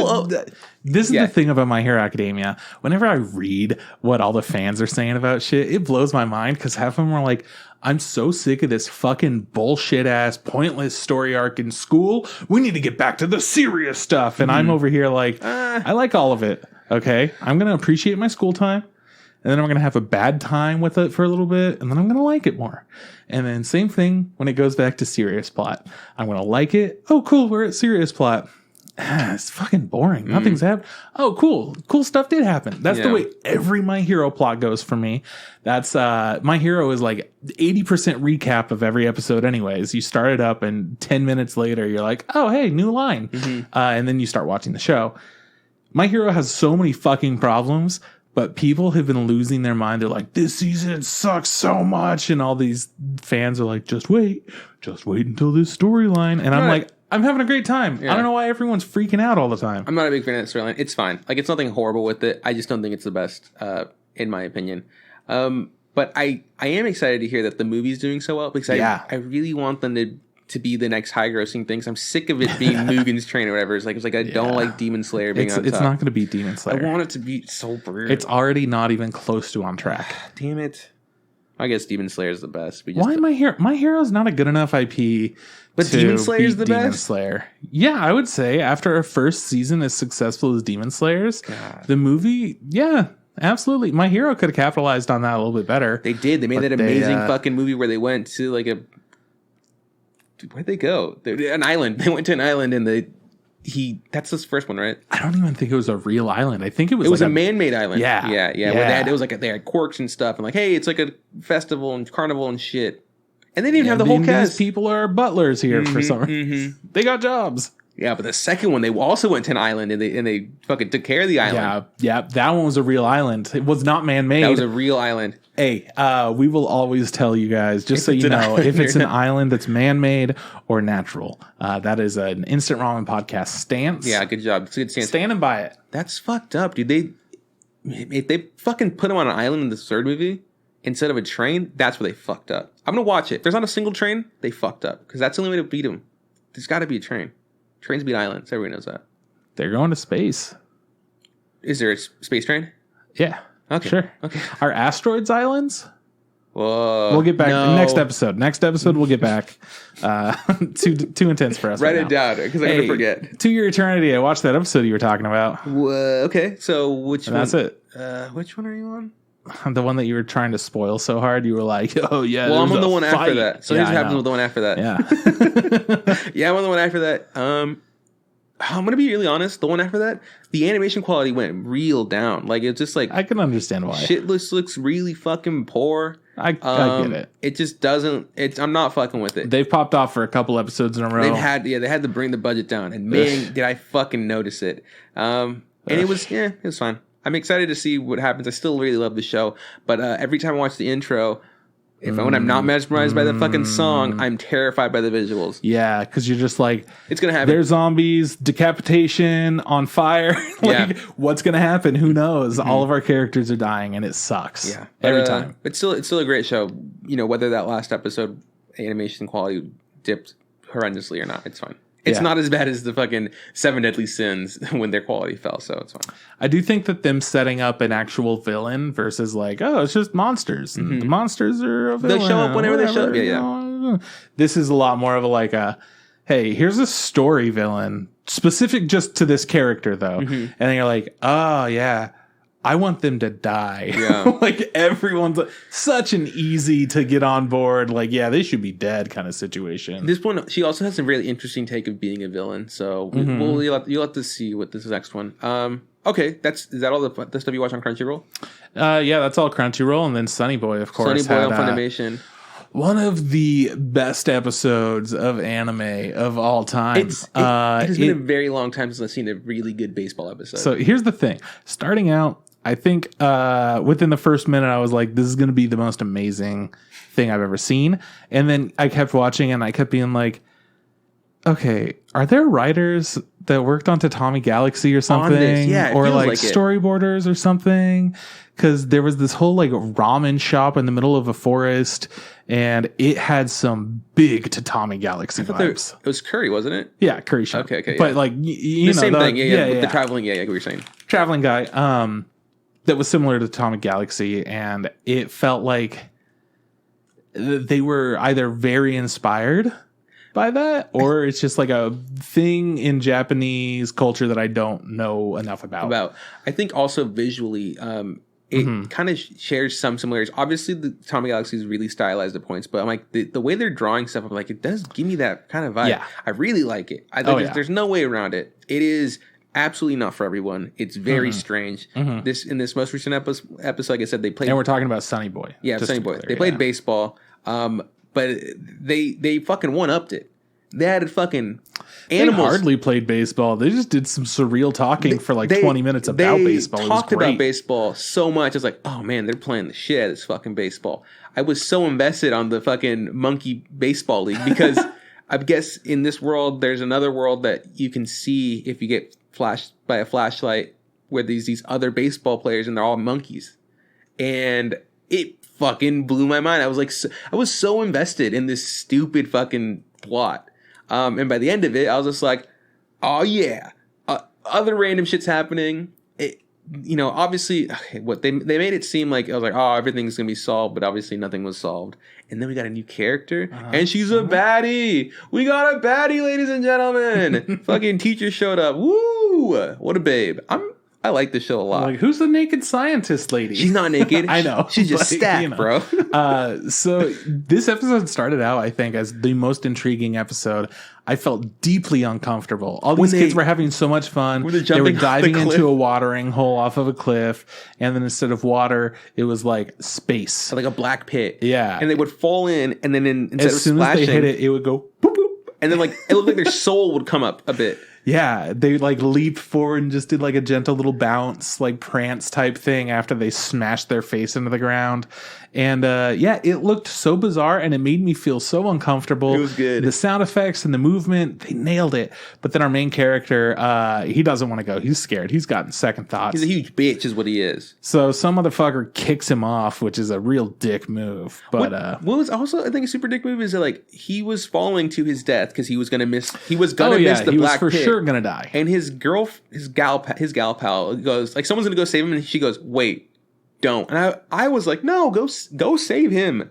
This is the thing about My Hero Academia. Whenever I read what all the fans are saying about shit, it blows my mind because half of them are like, I'm so sick of this fucking bullshit ass pointless story arc in school. We need to get back to the serious stuff. And I'm over here like, I like all of it. Okay. I'm going to appreciate my school time. And then I'm going to have a bad time with it for a little bit. And then I'm going to like it more. And then same thing when it goes back to serious plot. I'm going to like it. Oh, cool. We're at serious plot. It's fucking boring. Nothing's happened. Oh, cool. Cool stuff did happen. That's the way every My Hero plot goes for me. That's My Hero is like 80% recap of every episode anyways. You start it up and 10 minutes later, you're like, oh, hey, new line. And then you start watching the show. My Hero has so many fucking problems, but people have been losing their mind. They're like, this season sucks so much. And all these fans are like, just wait until this storyline. And I'm like, I'm having a great time. I don't know why everyone's freaking out all the time. I'm not a big fan of that storyline. It's fine. Like, it's nothing horrible with it. I just don't think it's the best, in my opinion. But I am excited to hear that the movie's doing so well because I really want them to be the next high grossing things. I'm sick of it being Mugen's Train or whatever. It's like I don't like Demon Slayer being on top. It's not going to be Demon Slayer. I want it to be so brutal. It's already not even close to on track. Damn it. I guess Demon Slayer is the best. Why My Hero? My Hero is not a good enough IP. But Demon Slayer is the Demon best? Slayer. Yeah, I would say after a first season as successful as Demon Slayer's, the movie, absolutely. My Hero could have capitalized on that a little bit better. They did. They made that amazing fucking movie where they went to like a... Where'd they go? An island. They went to an island and that's his first one, right? I don't even think it was a real island. I think it was a man-made island. Yeah. Where they had quirks and stuff and like, hey, it's like a festival and carnival and shit. And they didn't even have the whole cast. These people are butlers here for some reason. They got jobs. Yeah, but the second one, they also went to an island and they fucking took care of the island. Yeah, that one was a real island. It was not man-made. That was a real island. Hey, we will always tell you guys, just so you know, if it's an island that's man-made or natural. That is an Instant Ramen podcast stance. Yeah, good job. It's a good stance. Standing by it. That's fucked up, dude. If they fucking put him on an island in the third movie instead of a train, that's where they fucked up. I'm going to watch it. If there's not a single train, they fucked up. Because that's the only way to beat him. There's got to be a train. Trains beat islands. Everybody knows that. They're going to space. Is there a space train? Yeah. Okay. Sure. Okay. Are asteroids islands? Whoa. We'll get back next episode. Next episode, we'll get back. Too intense for us. Write it down because I'm going to forget. To Your Eternity. I watched that episode you were talking about. Okay. So which one? That's it. Which one are you on? The one that you were trying to spoil so hard. You were like, oh, yeah. Well, I'm on the one after that. So here's what happens with the one after that. Yeah. Yeah, I'm on the one after that. I'm going to be really honest. The one after that, the animation quality went real down. Like, it's just like... I can understand why. Shit looks really fucking poor. I get it. It just doesn't... I'm not fucking with it. They've popped off for a couple episodes in a row. They had to bring the budget down. And man, did I fucking notice it. And it was fine. I'm excited to see what happens. I still really love the show. But every time I watch the intro... when I'm not mesmerized by the fucking song, I'm terrified by the visuals. Yeah, because you're just like, it's gonna happen. There's zombies, decapitation, on fire. What's gonna happen? Who knows? All of our characters are dying, and it sucks. Yeah, every time. But it's still a great show. You know, whether that last episode animation quality dipped horrendously or not, it's fine. It's not as bad as the fucking 7 Deadly Sins when their quality fell, so it's fine. I do think that them setting up an actual villain versus like, oh, it's just monsters. And the monsters are a villain. They'll show up whenever they show up. Yeah. This is a lot more of a like a, hey, here's a story villain specific just to this character though. And then you're like, oh yeah, I want them to die. Yeah. Like everyone's like, such an easy to get on board. Like, yeah, they should be dead kind of situation. This one, she also has a really interesting take of being a villain. So you'll have to see what this next one. Okay, is that all the stuff you watch on Crunchyroll? Yeah, that's all Crunchyroll, and then Sunny Boy, of course. Sunny Boy on Funimation. One of the best episodes of anime of all time. It has been a very long time since I've seen a really good baseball episode. So here's the thing. Starting out, I think within the first minute, I was like, this is going to be the most amazing thing I've ever seen. And then I kept watching and I kept being like, okay, are there writers that worked on Tatami Galaxy or something? Yeah, or like storyboarders or something? Because there was this whole like ramen shop in the middle of a forest and it had some big Tatami Galaxy vibes. It was Curry, wasn't it? Yeah, Curry shop. Okay. But like, you know, same thing. Yeah. The traveling, what you're saying. Traveling guy. That was similar to Atomic Galaxy, and it felt like they were either very inspired by that, or it's just like a thing in Japanese culture that I don't know enough about. I think also visually, it kind of shares some similarities. Obviously, the Atomic Galaxy is really stylized at points, but I'm like the way they're drawing stuff, I'm like, it does give me that kind of vibe. Yeah. I really like it. There's no way around it. It is absolutely not for everyone. It's very strange. In this most recent episode, like I said, they played. And we're talking about Sunny Boy. Yeah, Sunny Boy. They played baseball, but they fucking one-upped it. They had fucking animals. They hardly played baseball. They just did some surreal talking for like 20 minutes about baseball. They talked about baseball so much. It's like, oh man, they're playing the shit out of this fucking baseball. I was so invested on the fucking monkey baseball league because I guess in this world, there's another world that you can see if you get flashed by a flashlight where these other baseball players and they're all monkeys. And it fucking blew my mind. I was so invested in this stupid fucking plot. And by the end of it, I was just like, oh yeah, other random shit's happening. Obviously, what they made it seem like, I was like, oh, everything's going to be solved, but obviously nothing was solved. And then we got a new character, and she's a baddie. We got a baddie, ladies and gentlemen. Fucking teacher showed up. Woo! What a babe. I like this show a lot. Like, who's the naked scientist lady? She's not naked. I know. She's just stacked, bro. So this episode started out, I think, as the most intriguing episode. I felt deeply uncomfortable. All these kids were having so much fun. They were diving into a watering hole off of a cliff. And then instead of water, it was like space. Like a black pit. Yeah. And they would fall in, and then instead of splashing, as they hit it, it would go boop, boop. And then like it looked like their soul would come up a bit. Yeah, they like leaped forward and just did like a gentle little bounce, like prance type thing after they smashed their face into the ground. And yeah, it looked so bizarre and it made me feel so uncomfortable. It was good. The sound effects and the movement, they nailed it. But then our main character, he doesn't want to go. He's scared. He's gotten second thoughts. He's a huge bitch is what he is. So some motherfucker kicks him off, which is a real dick move. But what was also I think a super dick move is that like he was falling to his death because he was gonna miss the black for pit. Sure gonna die. And his gal pal goes like someone's gonna go save him and she goes wait don't, and I was like no go save him.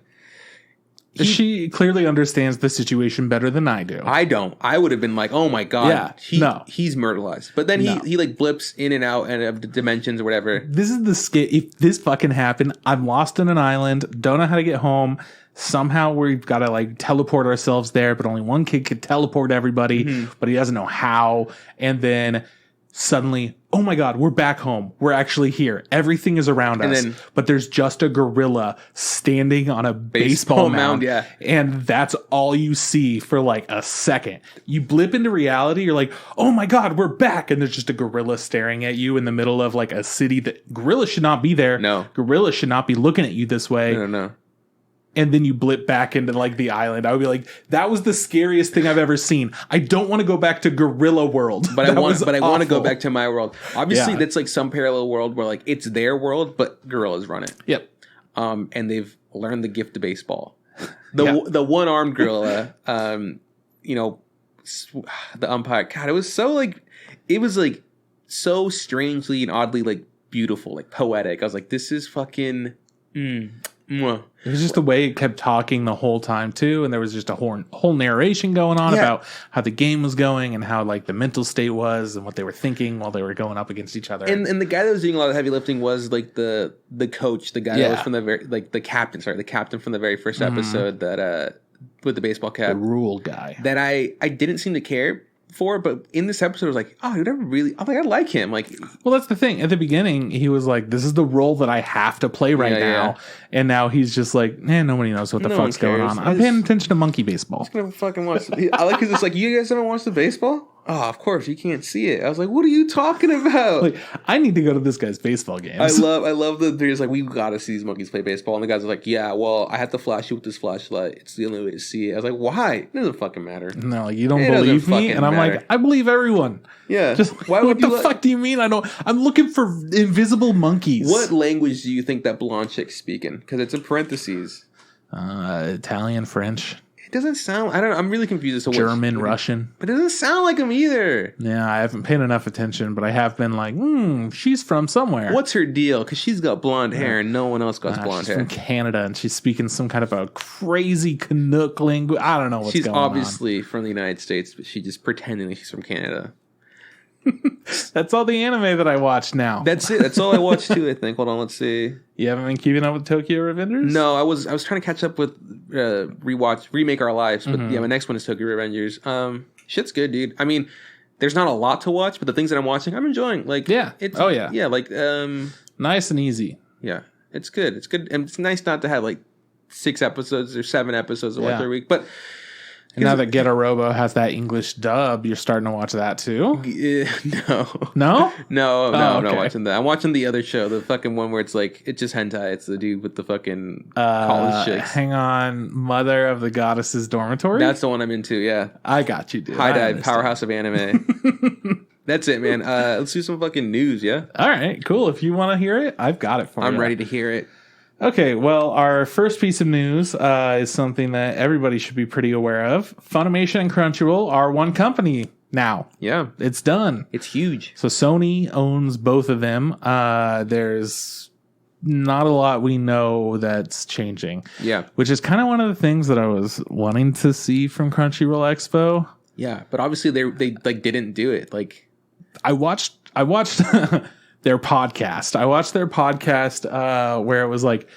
She clearly understands the situation better than I do. I don't. I would have been like, oh my god, he's myrtleized. But then he like blips in and out and of the dimensions or whatever. This is the skit. If this fucking happened, I'm lost on an island, don't know how to get home. Somehow we've got to like teleport ourselves there, but only one kid could teleport everybody, but he doesn't know how. And then suddenly, oh my god, we're back home. We're actually here. Everything is around us. But there's just a gorilla standing on a baseball mound. Yeah. And that's all you see for like a second. You blip into reality. You're like, oh my god, we're back. And there's just a gorilla staring at you in the middle of like a city that gorillas should not be there. No. Gorillas should not be looking at you this way. No. And then you blip back into like the island. I would be like, that was the scariest thing I've ever seen. I don't want to go back to Gorilla World. But I want to go back to my world. Obviously, that's like some parallel world where like it's their world, but gorillas run it. Yep. And they've learned the gift of baseball. The one-armed gorilla, you know, the umpire. God, it was so strangely and oddly like beautiful, like poetic. I was like, this is fucking. It was just the way it kept talking the whole time too, and there was just a whole narration going on about how the game was going and how like the mental state was and what they were thinking while they were going up against each other. And the guy that was doing a lot of heavy lifting was like the coach, the guy that was from the captain from the very first episode that with the baseball cap, the rule guy that I didn't seem to care for, but in this episode I was like, oh, dude, I like him. Like, well, that's the thing. At the beginning, he was like, "This is the role that I have to play right now," and now he's just like, nobody knows what the fuck's going on. I'm paying attention to monkey baseball. I'm gonna fucking watch. I like because it's like, you guys haven't watched the baseball. Oh, of course, you can't see it. I was like, what are you talking about? Like, I need to go to this guy's baseball games. I love that there's like, we gotta see these monkeys play baseball. And the guys are like, yeah, well, I have to flash you with this flashlight. It's the only way to see it. I was like, why? It doesn't fucking matter. No, like, you don't believe me? And I'm like, I believe everyone. Yeah. Just why would what the fuck do you mean? I'm looking for invisible monkeys. What language do you think that blonde chick's speaking? Because it's in parentheses. Italian, French. It doesn't sound. I don't know. I'm really confused as to what German, Russian. But it doesn't sound like him either. Yeah, I haven't paid enough attention, but I have been like, she's from somewhere. What's her deal? Because she's got blonde hair and no one else got blonde hair. She's from Canada and she's speaking some kind of a crazy Canuck language. I don't know what's going on. She's obviously from the United States, but she's just pretending that she's from Canada. That's all the anime that I watch now. That's it. That's all I watched too, I think. Hold on, let's see. You haven't been keeping up with Tokyo Revengers? No, I was trying to catch up with Remake Our Lives, but yeah, my next one is Tokyo Revengers. Shit's good, dude. I mean, there's not a lot to watch, but the things that I'm watching, I'm enjoying. Like, it's like nice and easy. Yeah, it's good. It's good, and it's nice not to have like 6 episodes or 7 episodes to watch every week, but. And now that Getter Robo has that English dub, you're starting to watch that too? No? No? I'm not watching that. I'm watching the other show, the fucking one where it's like, it's just hentai. It's the dude with the fucking college chicks. Hang on. Mother of the Goddesses Dormitory? That's the one I'm into, yeah. I got you, dude. High Dive, powerhouse of anime. That's it, man. Let's do some fucking news, yeah? All right, cool. If you want to hear it, I've got it for you. I'm ready to hear it. Okay, well, our first piece of news is something that everybody should be pretty aware of. Funimation and Crunchyroll are one company now. Yeah. It's done. It's huge. So Sony owns both of them. There's not a lot we know that's changing. Yeah. Which is kind of one of the things that I was wanting to see from Crunchyroll Expo. Yeah, but obviously they like didn't do it. Like I watched their podcast. I watched their podcast where it was like,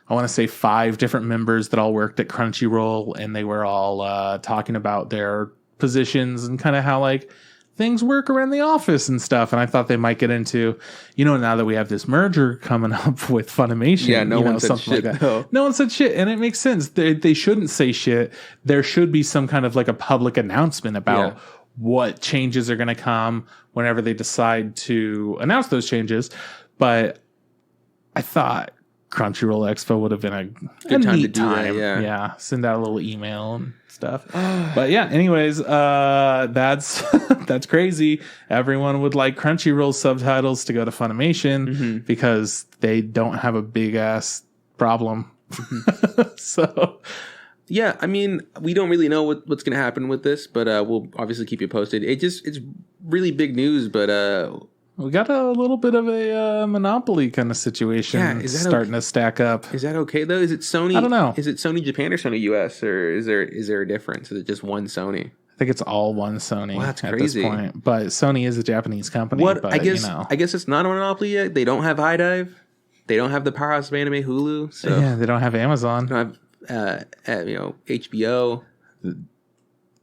I want to say 5 different members that all worked at Crunchyroll, and they were all talking about their positions and kind of how like things work around the office and stuff. And I thought they might get into, now that we have this merger coming up with Funimation. Yeah, no one said shit. Like that. No one said shit, and it makes sense. They shouldn't say shit. There should be some kind of like a public announcement about what changes are going to come whenever they decide to announce those changes. But I thought Crunchyroll Expo would have been a Good time to neat do that, yeah. Yeah. Send out a little email and stuff. But yeah, anyways, that's that's crazy. Everyone would like Crunchyroll subtitles to go to Funimation because they don't have a big ass problem. So yeah, I mean, we don't really know what's going to happen with this, but we'll obviously keep you posted. It's really big news, but we got a little bit of a monopoly kind of situation starting to stack up. Is that okay though? Is it Sony? I don't know. Is it Sony Japan or Sony US, or is there a difference? Is it just one Sony? I think it's all one Sony That's at crazy. this point. But Sony is a Japanese company. What but, I guess it's not a monopoly yet. They don't have High Dive. They don't have the powerhouse of anime Hulu. So yeah, they don't have Amazon. They don't have HBO.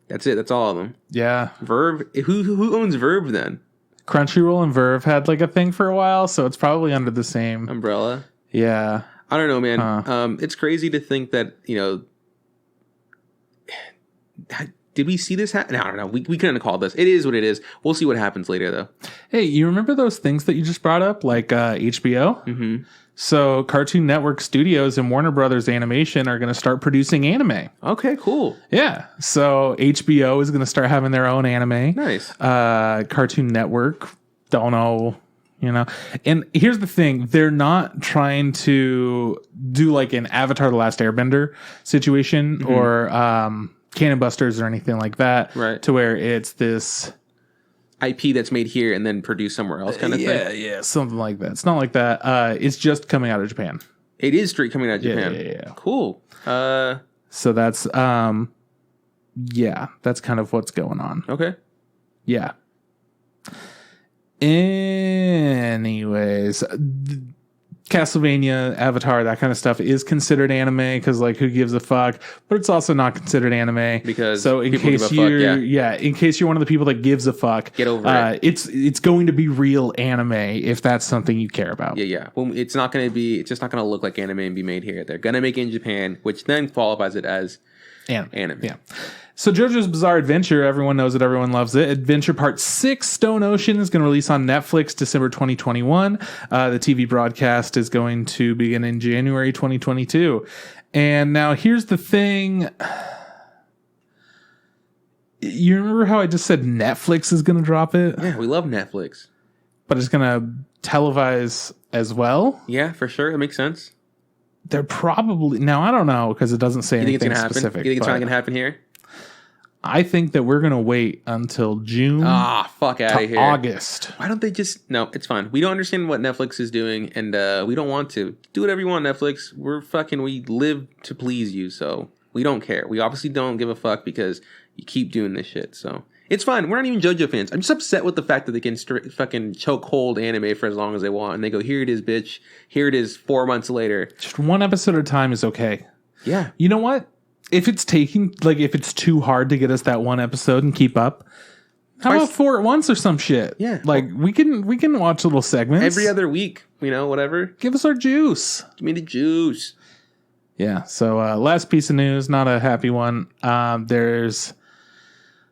That's it. That's all of them. Yeah. Verve. Who owns Verve then? Crunchyroll and Verve had like a thing for a while, so it's probably under the same umbrella. Yeah. I don't know, man. It's crazy to think that, did we see this happen? No, I don't know. We couldn't call this. It is what it is. We'll see what happens later, though. Hey, you remember those things that you just brought up, like HBO? Mm-hmm. So Cartoon Network Studios and Warner Brothers Animation are going to start producing anime. Okay, cool. Yeah. So HBO is going to start having their own anime. Nice. Cartoon Network, don't know. And here's the thing. They're not trying to do like an Avatar The Last Airbender situation or Cannon Busters or anything like that. Right. To where it's this IP that's made here and then produced somewhere else kind of thing. Yeah, something like that. It's not like that. It's just coming out of Japan. It is straight coming out of Japan. Yeah. Cool. So that's, that's kind of what's going on. Okay. Yeah. Anyways, Castlevania, Avatar, that kind of stuff is considered anime because, like, who gives a fuck? But it's also not considered anime because so in case in case you're one of the people that gives a fuck, get over it. It's going to be real anime if that's something you care about. Yeah. Well, it's just not going to look like anime and be made here. They're going to make it in Japan, which then qualifies it as anime. Yeah. So JoJo's Bizarre Adventure, everyone knows it, everyone loves it. Adventure Part 6, Stone Ocean, is going to release on Netflix December 2021. The TV broadcast is going to begin in January 2022. And now here's the thing. You remember how I just said Netflix is going to drop it? Yeah, we love Netflix. But it's going to televise as well? Yeah, for sure. It makes sense. They're probably... Now, I don't know because it doesn't say anything specific. You think it's not going to happen here? I think that we're going to wait until June. Fuck out of here. August. Why don't they just... No, it's fine. We don't understand what Netflix is doing, and we don't want to. Do whatever you want, Netflix. We live to please you, so we don't care. We obviously don't give a fuck because you keep doing this shit, so... It's fine. We're not even JoJo fans. I'm just upset with the fact that they can fucking choke hold anime for as long as they want, and they go, here it is, bitch. Here it is 4 months later. Just one episode at a time is okay. Yeah. You know what? If it's if it's too hard to get us that one episode and keep up, how about 4 at once or some shit? Yeah. Like we can watch little segments every other week, whatever. Give us our juice. Give me the juice. Yeah. So last piece of news, not a happy one. There's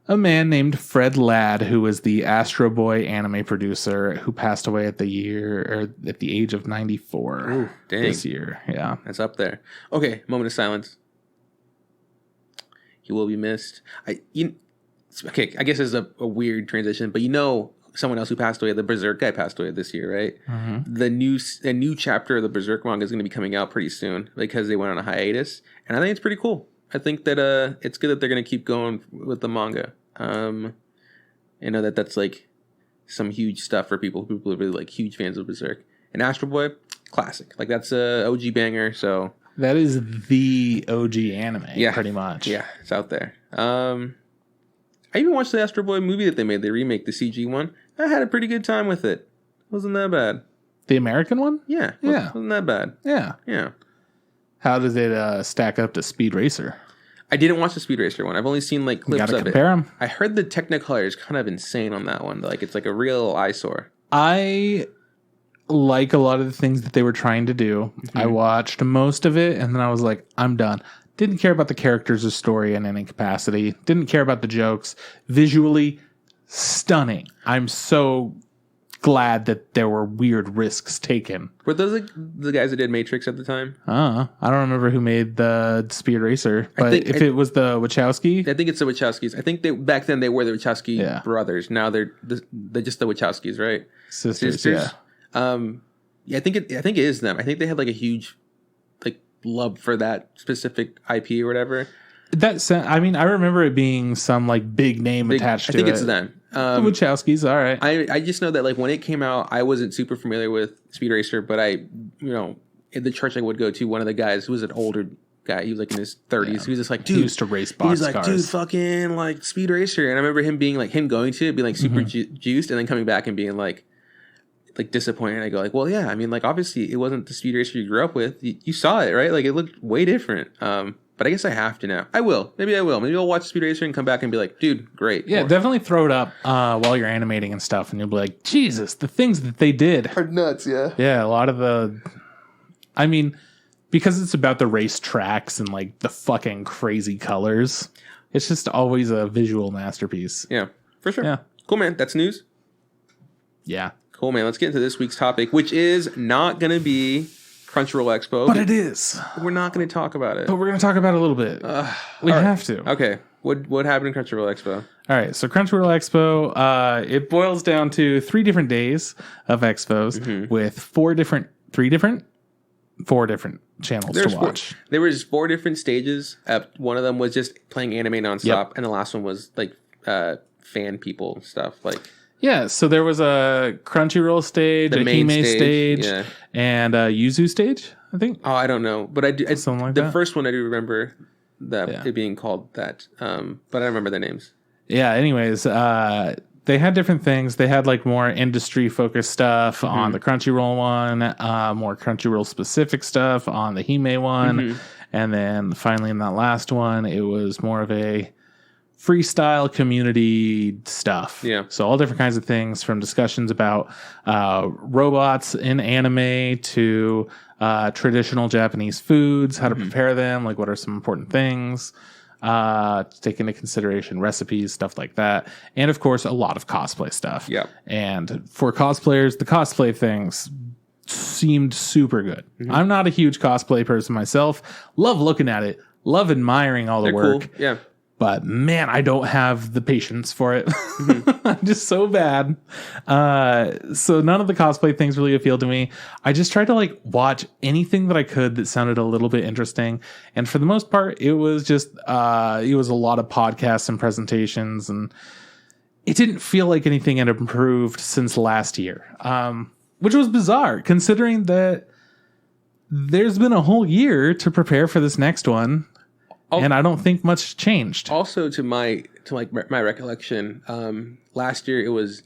a man named Fred Ladd who was the Astro Boy anime producer who passed away at the age of 94. Ooh, dang. This year. Yeah. That's up there. Okay, moment of silence. He will be missed. I guess it's a weird transition, but someone else who passed away, the Berserk guy passed away this year, right? Mm-hmm. The new chapter of the Berserk manga is going to be coming out pretty soon because they went on a hiatus, and I think it's pretty cool. I think that it's good that they're going to keep going with the manga. I know that's like some huge stuff for people are really like huge fans of Berserk. And Astro Boy, classic. Like that's a OG banger, so... That is the OG anime, pretty much. Yeah, it's out there. I even watched the Astro Boy movie that they made. They remake the CG one. I had a pretty good time with it. Wasn't that bad. The American one? Yeah. Wasn't that bad. Yeah. Yeah. How does it stack up to Speed Racer? I didn't watch the Speed Racer one. I've only seen like clips of it. Compare them. I heard the Technicolor is kind of insane on that one. Like it's like a real eyesore. I like a lot of the things that they were trying to do. Mm-hmm. I watched most of it and then I was like, I'm done. Didn't care about the characters or story in any capacity. Didn't care about the jokes. Visually, stunning. I'm so glad that there were weird risks taken. Were those the guys that did Matrix at the time? I don't remember who made the Speed Racer, but it was the Wachowski. I think it's the Wachowskis. I think back then they were the Wachowski brothers. Now they're just the Wachowskis, right? Sisters. Yeah. I think it is them. I think they had like a huge like love for that specific IP or whatever. I remember it being some like big name attached to it. I think it's them. The Wachowskis, all right. I just know that like when it came out, I wasn't super familiar with Speed Racer, but in the church I would go to, one of the guys who was an older guy, he was like in his 30s. Yeah. He was just like, dude, he used to race box cars. He was like, dude, fucking like Speed Racer. And I remember him being like, him going to it, being like super juiced, and then coming back and being like disappointed. And I go like, well, yeah, I mean, like obviously it wasn't the Speed Racer you grew up with. You saw it, right? Like it looked way different. But I guess I have to now. I will. Maybe I will. Maybe I'll watch Speed Racer and come back and be like, dude, great. Yeah, definitely throw it up while you're animating and stuff. And you'll be like, Jesus, the things that they did are nuts, yeah. Yeah, a lot of because it's about the race tracks and like the fucking crazy colors. It's just always a visual masterpiece. Yeah, for sure. Yeah. Cool, man. That's news. Yeah. Cool, man. Let's get into this week's topic, which is not going to be Crunchyroll Expo. But it is. We're not going to talk about it. But we're going to talk about it a little bit. We have to. Okay. What happened in Crunchyroll Expo? All right. So Crunchyroll Expo, it boils down to 3 different days of expos with 4 different channels to watch. There was 4 different stages. One of them was just playing anime nonstop, and the last one was like fan people stuff. Like yeah, so there was a Crunchyroll stage, a Hime stage, and a Yuzu stage, I think. Oh, I don't know, but I do. Something like that. The first one I do remember it being called that, but I don't remember their names. Yeah. Anyways, they had different things. They had like more industry focused stuff on the Crunchyroll one, more Crunchyroll specific stuff on the Hime one, and then finally in that last one, it was more of a freestyle community stuff. Yeah. So all different kinds of things, from discussions about robots in anime to traditional Japanese foods, how to prepare them, like what are some important things to take into consideration, recipes, stuff like that. And of course, a lot of cosplay stuff. Yeah. And for cosplayers, the cosplay things seemed super good. I'm not a huge cosplay person myself. Love looking at it. Love admiring all the work. Cool. Yeah. But man, I don't have the patience for it. I'm just so bad. So none of the cosplay things really appealed to me. I just tried to like watch anything that I could that sounded a little bit interesting. And for the most part, it was just, it was a lot of podcasts and presentations, and it didn't feel like anything had improved since last year. Which was bizarre considering that there's been a whole year to prepare for this next one. And I don't think much changed. Also, to my recollection, last year it was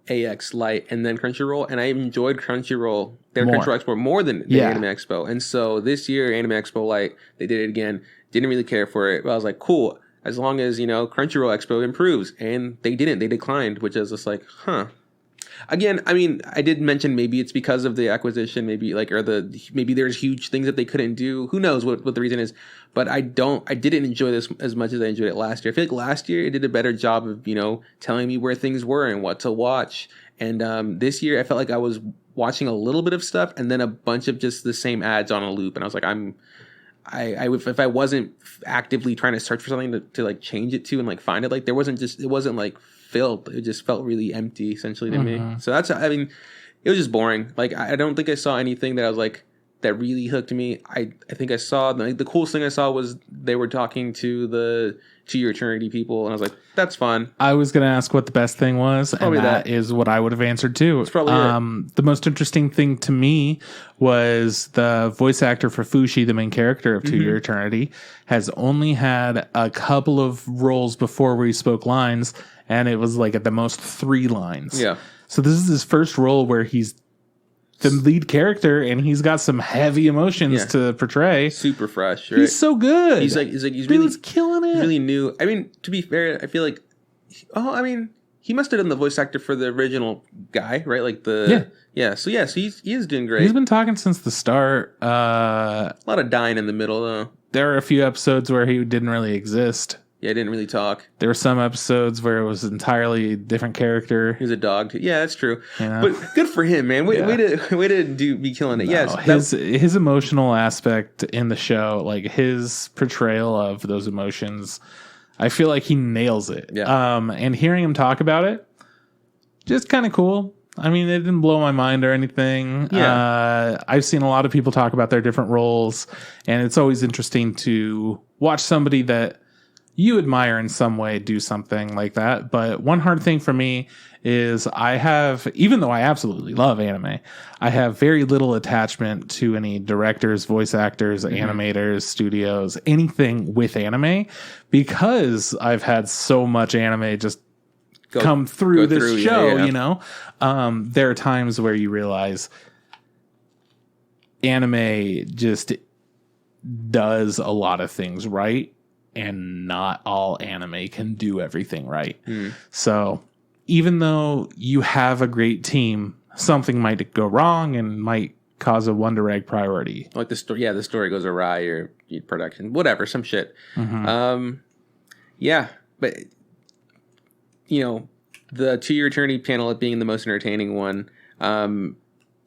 AX Lite and then Crunchyroll, and I enjoyed Crunchyroll Expo more than the Anime Expo. And so this year, Anime Expo Lite, they did it again. Didn't really care for it, but I was like, cool. As long as Crunchyroll Expo improves, and they didn't. They declined, which is just like, huh. Again, I mean, I did mention maybe it's because of the acquisition, maybe there's huge things that they couldn't do. Who knows what the reason is? But I didn't enjoy this as much as I enjoyed it last year. I feel like last year it did a better job of telling me where things were and what to watch. And this year I felt like I was watching a little bit of stuff and then a bunch of just the same ads on a loop. And I was like, if I wasn't actively trying to search for something to like change it to and like find it, like it wasn't like filled. It just felt really empty essentially to me. So it was just boring. Like I don't think I saw anything that I was like that really hooked me. I think I saw the coolest thing I saw was they were talking to the To Your Eternity people, and I was like, that's fun. I was going to ask what the best thing was, and that is what I would have answered too. It's probably the most interesting thing to me was the voice actor for Fushi, the main character of To Your Eternity, has only had a couple of roles before where he spoke lines, and it was like at the most 3 lines. Yeah. So this is his first role where he's the lead character, and he's got some heavy emotions to portray. Super fresh, right? He's so good. He's really killing it. He's really new. I mean, to be fair, I feel like, he must have done the voice actor for the original guy, right? Like so he is doing great. He's been talking since the start. A lot of dying in the middle, though. There are a few episodes where he didn't really exist. Yeah, it didn't really talk. There were some episodes where it was entirely different character. He was a dog too. Yeah, that's true. You know? But good for him, man. Way to be killing it. No, Yes, his emotional aspect in the show, like his portrayal of those emotions, I feel like he nails it. Yeah. And hearing him talk about it, just kind of cool. I mean, it didn't blow my mind or anything. Yeah. I've seen a lot of people talk about their different roles, and it's always interesting to watch somebody that you admire in some way do something like that. But one hard thing for me is even though I absolutely love anime, I have very little attachment to any directors, voice actors, animators, studios, anything with anime, because I've had so much anime just come through this show, you know? There are times where you realize anime just does a lot of things right, and not all anime can do everything right. So even though you have a great team, something might go wrong and might cause a one direct priority. Like the story goes awry, or production, whatever, some shit. Yeah, but the To Your Eternity panel being the most entertaining one,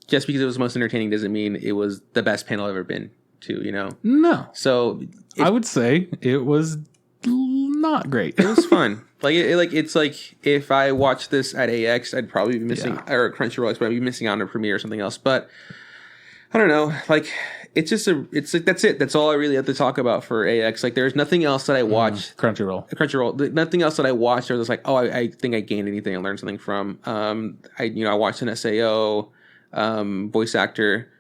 just because it was the most entertaining doesn't mean it was the best panel I've ever been to, No. So I would say it was not great. It was fun. It's like if I watched this at AX, I'd probably be missing, or Crunchyroll, I'd be missing out on a premiere or something else. But I don't know. Like, it's just it's like, that's it. That's all I really have to talk about for AX. Like, there's nothing else that I watched. Crunchyroll. Nothing else that I watched or was like, oh, I think I gained anything, I learned something from. I watched an SAO voice actor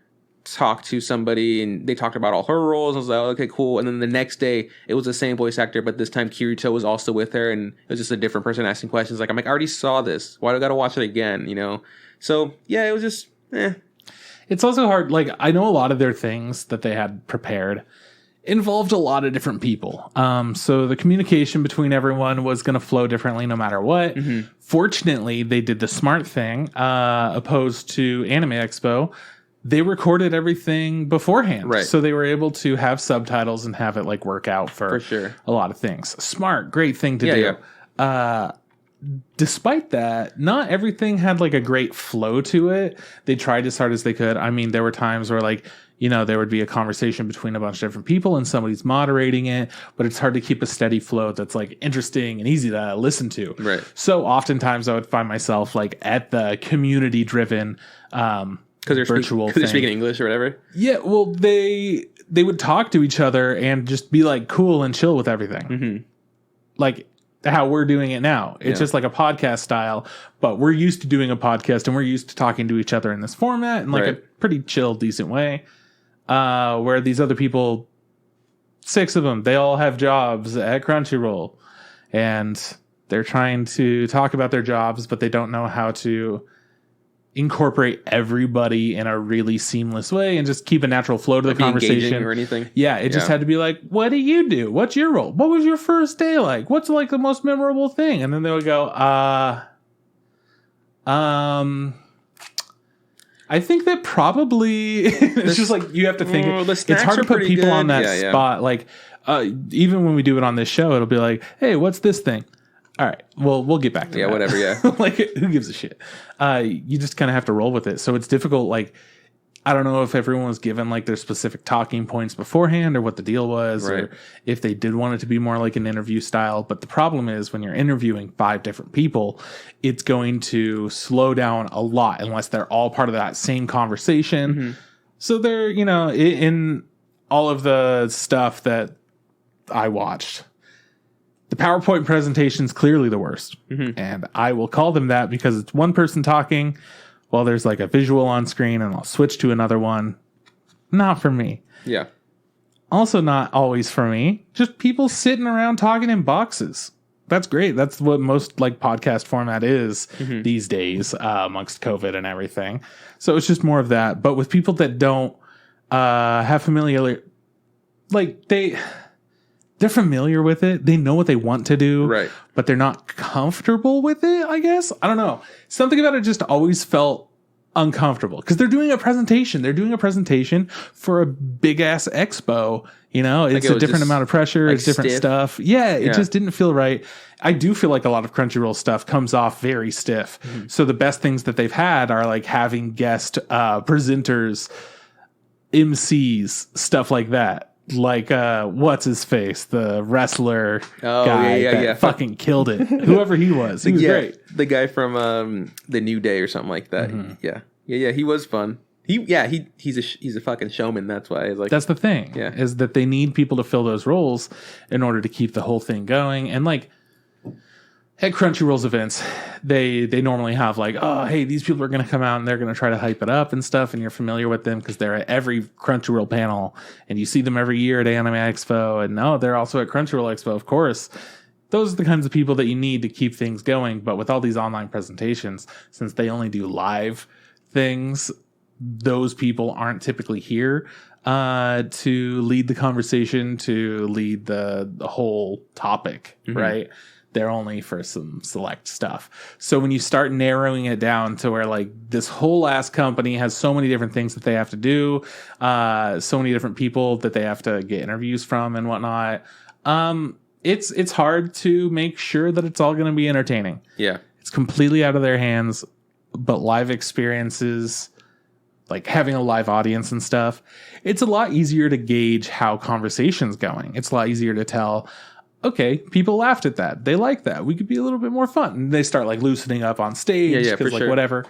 talk to somebody, and they talked about all her roles. I was like, oh, okay, cool. And then the next day, it was the same voice actor, but this time Kirito was also with her, and it was just a different person asking questions. Like, I'm like, I already saw this. Why do I got to watch it again? So yeah, it was just It's also hard. Like, I know a lot of their things that they had prepared involved a lot of different people. So the communication between everyone was going to flow differently no matter what. Fortunately, they did the smart thing, opposed to Anime Expo. They recorded everything beforehand. Right. So they were able to have subtitles and have it like work out for sure. a lot of things. Smart, great thing to do. Yeah. Despite that, not everything had like a great flow to it. They tried as hard as they could. I mean, there were times where there would be a conversation between a bunch of different people and somebody's moderating it, but it's hard to keep a steady flow that's like interesting and easy to listen to. Right. So oftentimes I would find myself like at the community driven, because they're speaking English or whatever. Yeah, well, they would talk to each other and just be like cool and chill with everything. Like how we're doing it now. It's just like a podcast style, but we're used to doing a podcast and we're used to talking to each other in this format in like a pretty chill, decent way. Where these other people, 6 of them, they all have jobs at Crunchyroll, and they're trying to talk about their jobs, but they don't know how to incorporate everybody in a really seamless way and just keep a natural flow to the conversation or anything. Yeah, it just had to be like, what do you do? What's your role? What was your first day like? What's like the most memorable thing? And then they would go, I think that probably it's just like you have to think. It's hard to put people on that spot. Like, even when we do it on this show, it'll be like, hey, what's this thing? All right, well, we'll get back to that. Whatever, yeah. Like, who gives a shit? You just kind of have to roll with it. So it's difficult. Like, I don't know if everyone was given like their specific talking points beforehand or what the deal was, or if they did want it to be more like an interview style. But the problem is when you're interviewing 5 different people, it's going to slow down a lot unless they're all part of that same conversation. So they're, in all of the stuff that I watched, the PowerPoint presentation is clearly the worst. And I will call them that because it's one person talking while there's like a visual on screen, and I'll switch to another one. Not for me. Yeah. Also not always for me. Just people sitting around talking in boxes. That's great. That's what most like podcast format is these days, amongst COVID and everything. So it's just more of that. But with people that don't have familiarity, like they're familiar with it. They know what they want to do, right? But they're not comfortable with it, I guess. I don't know. Something about it just always felt uncomfortable because they're doing a presentation. They're doing a presentation for a big ass expo. You know, it's a different amount of pressure. It's different stuff. Yeah, it just didn't feel right. I do feel like a lot of Crunchyroll stuff comes off very stiff. Mm-hmm. So the best things that they've had are like having guest presenters, MCs, stuff like that. Like what's his face, the wrestler guy that fucking killed it. Whoever he was great. The guy from the New Day or something like that. Mm-hmm. Yeah. He was fun. He's a fucking showman. That's why. Like, that's the thing. Yeah, is that they need people to fill those roles in order to keep the whole thing going. And like at Crunchyroll's events, they normally have like, oh, hey, these people are going to come out and they're going to try to hype it up and stuff, and you're familiar with them because they're at every Crunchyroll panel, and you see them every year at Anime Expo, and no, they're also at Crunchyroll Expo, of course. Those are the kinds of people that you need to keep things going. But with all these online presentations, since they only do live things, those people aren't typically here to lead the conversation, to lead the whole topic, mm-hmm. right? They're only for some select stuff. So when you start narrowing it down to where like this whole ass company has so many different things that they have to do, so many different people that they have to get interviews from and whatnot, it's hard to make sure that it's all going to be entertaining. Yeah. It's completely out of their hands, but live experiences, like having a live audience and stuff, it's a lot easier to gauge how conversation's going. It's a lot easier to tell, okay, people laughed at that. They like that. We could be a little bit more fun. And they start like loosening up on stage because like whatever.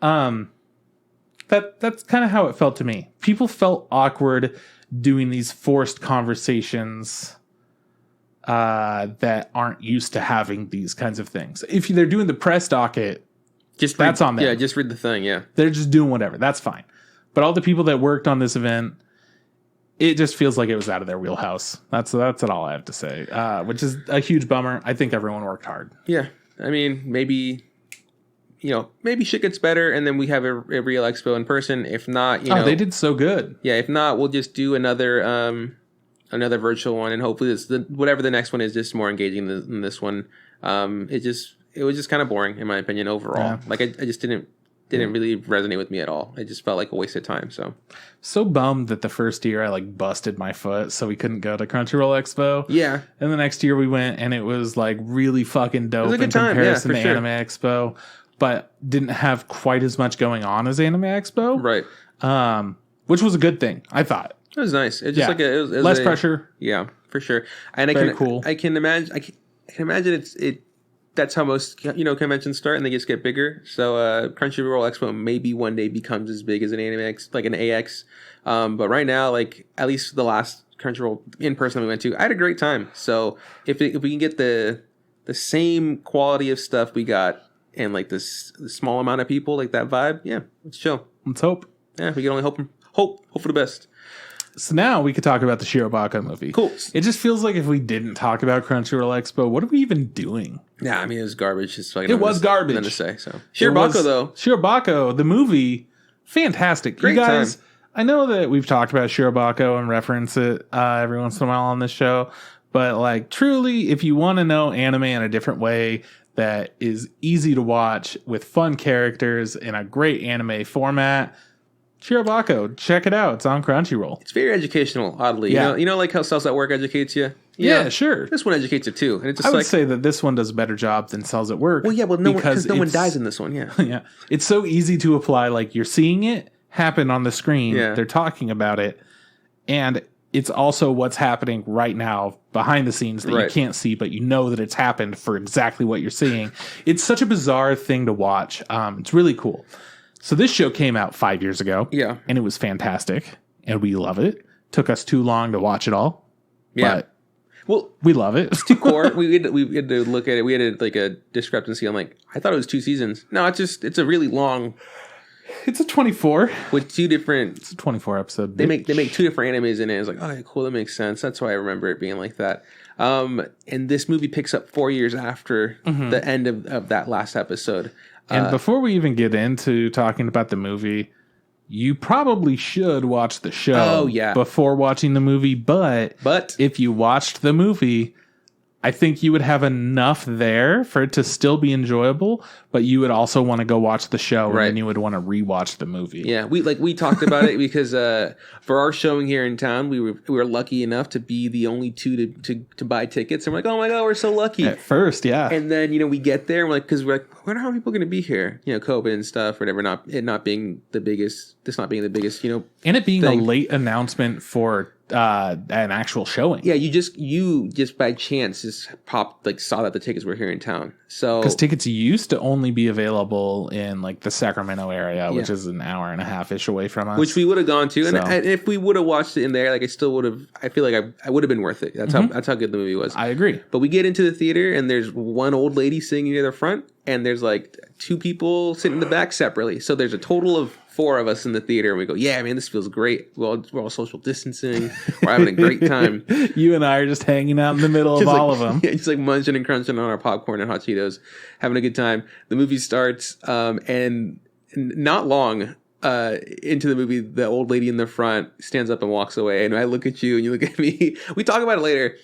That's kind of how it felt to me. People felt awkward doing these forced conversations that aren't used to having these kinds of things. If they're doing the press docket, that's on them. Yeah, just read the thing, yeah. They're just doing whatever. That's fine. But all the people that worked on this event, it just feels like it was out of their wheelhouse. That's all I have to say, which is a huge bummer. I think everyone worked hard. Yeah. I mean, maybe shit gets better and then we have a real expo in person. If not, they did so good. Yeah, if not, we'll just do another virtual one, and hopefully whatever the next one is just more engaging than this one. It was just kind of boring in my opinion overall. Yeah. Like I just didn't really resonate with me at all. It just felt like a waste of time. So bummed that the first year I like busted my foot so we couldn't go to Crunchyroll Expo. Yeah. And the next year we went and it was like really fucking dope in comparison to Anime Expo, but didn't have quite as much going on as Anime Expo. Right. Which was a good thing, I thought. It was nice. It just it was less pressure. Yeah, for sure. And cool. I can imagine that's how most conventions start, and they just get bigger. So Crunchyroll Expo maybe one day becomes as big as an like an AX. But right now, like at least the last Crunchyroll in person we went to, I had a great time. So if we can get the same quality of stuff we got and like this small amount of people, like that vibe, yeah, let's chill. Let's hope. Yeah, we can only hope for the best. So now we could talk about the Shirobako movie. Cool. It just feels like if we didn't talk about Crunchyroll Expo, what are we even doing? Yeah, I mean, it was garbage. It was garbage. Nothing to say. So Shirobako, the movie, fantastic. Great you guys, time. I know that we've talked about Shirobako and reference it every once in a while on this show, but like truly, if you want to know anime in a different way that is easy to watch with fun characters in a great anime format, Shirobako, check it out. It's on Crunchyroll. It's very educational, oddly. Yeah. You know like how Cells at Work educates you? Yeah, sure. This one educates you too. And it's just I would say that this one does a better job than Cells at Work. Well, yeah, because no one dies in this one, yeah. Yeah. It's so easy to apply. Like, you're seeing it happen on the screen. Yeah. They're talking about it. And it's also what's happening right now behind the scenes that you can't see, but you know that it's happened for exactly what you're seeing. It's such a bizarre thing to watch. It's really cool. So this show came out 5 years ago. Yeah. And it was fantastic. And we love it. Took us too long to watch it all. Yeah. But we love it. It's too core. We had to look at it. We had like a discrepancy. I'm like, I thought it was 2 seasons. No, it's a really long. It's a 24. With 2 different. It's a 24 episode. They make 2 different animes in it. It's like, okay, cool. That makes sense. That's why I remember it being like that. And this movie picks up 4 years after the end of that last episode. And before we even get into talking about the movie, you probably should watch the show before watching the movie. But if you watched the movie, I think you would have enough there for it to still be enjoyable, but you would also want to go watch the show, and then you would want to rewatch the movie. Yeah, we talked about it because for our showing here in town, we were lucky enough to be the only two to buy tickets, and we're like, oh my god, we're so lucky. At first, yeah, and then we get there, and we're like, because we're like, I wonder how many people are going to be here, COVID and stuff, whatever. Not being the biggest, and it being thing. a late announcement for an actual showing. Yeah, you just by chance just saw that the tickets were here in town. So because tickets used to only be available in like the Sacramento area, which is an hour and a half ish away from us, which we would have gone to, and if we would have watched it in there, like I still would have. I feel like I would have been worth it. That's how good the movie was. I agree. But we get into the theater, and there's one old lady sitting near the front, and there's like two people sitting in the back separately. So there's a total of 4 of us in the theater, and we go, yeah, man, this feels great. We're all social distancing. We're having a great time. You and I are just hanging out in the middle of all of them. Yeah, just like munching and crunching on our popcorn and hot Cheetos, having a good time. The movie starts, and not long into the movie, the old lady in the front stands up and walks away, and I look at you, and you look at me. We talk about it later.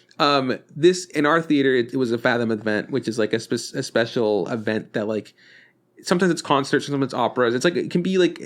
This, in our theater, it was a Fathom event, which is like a special event that like, sometimes it's concerts, sometimes it's operas. It's like, it can be like,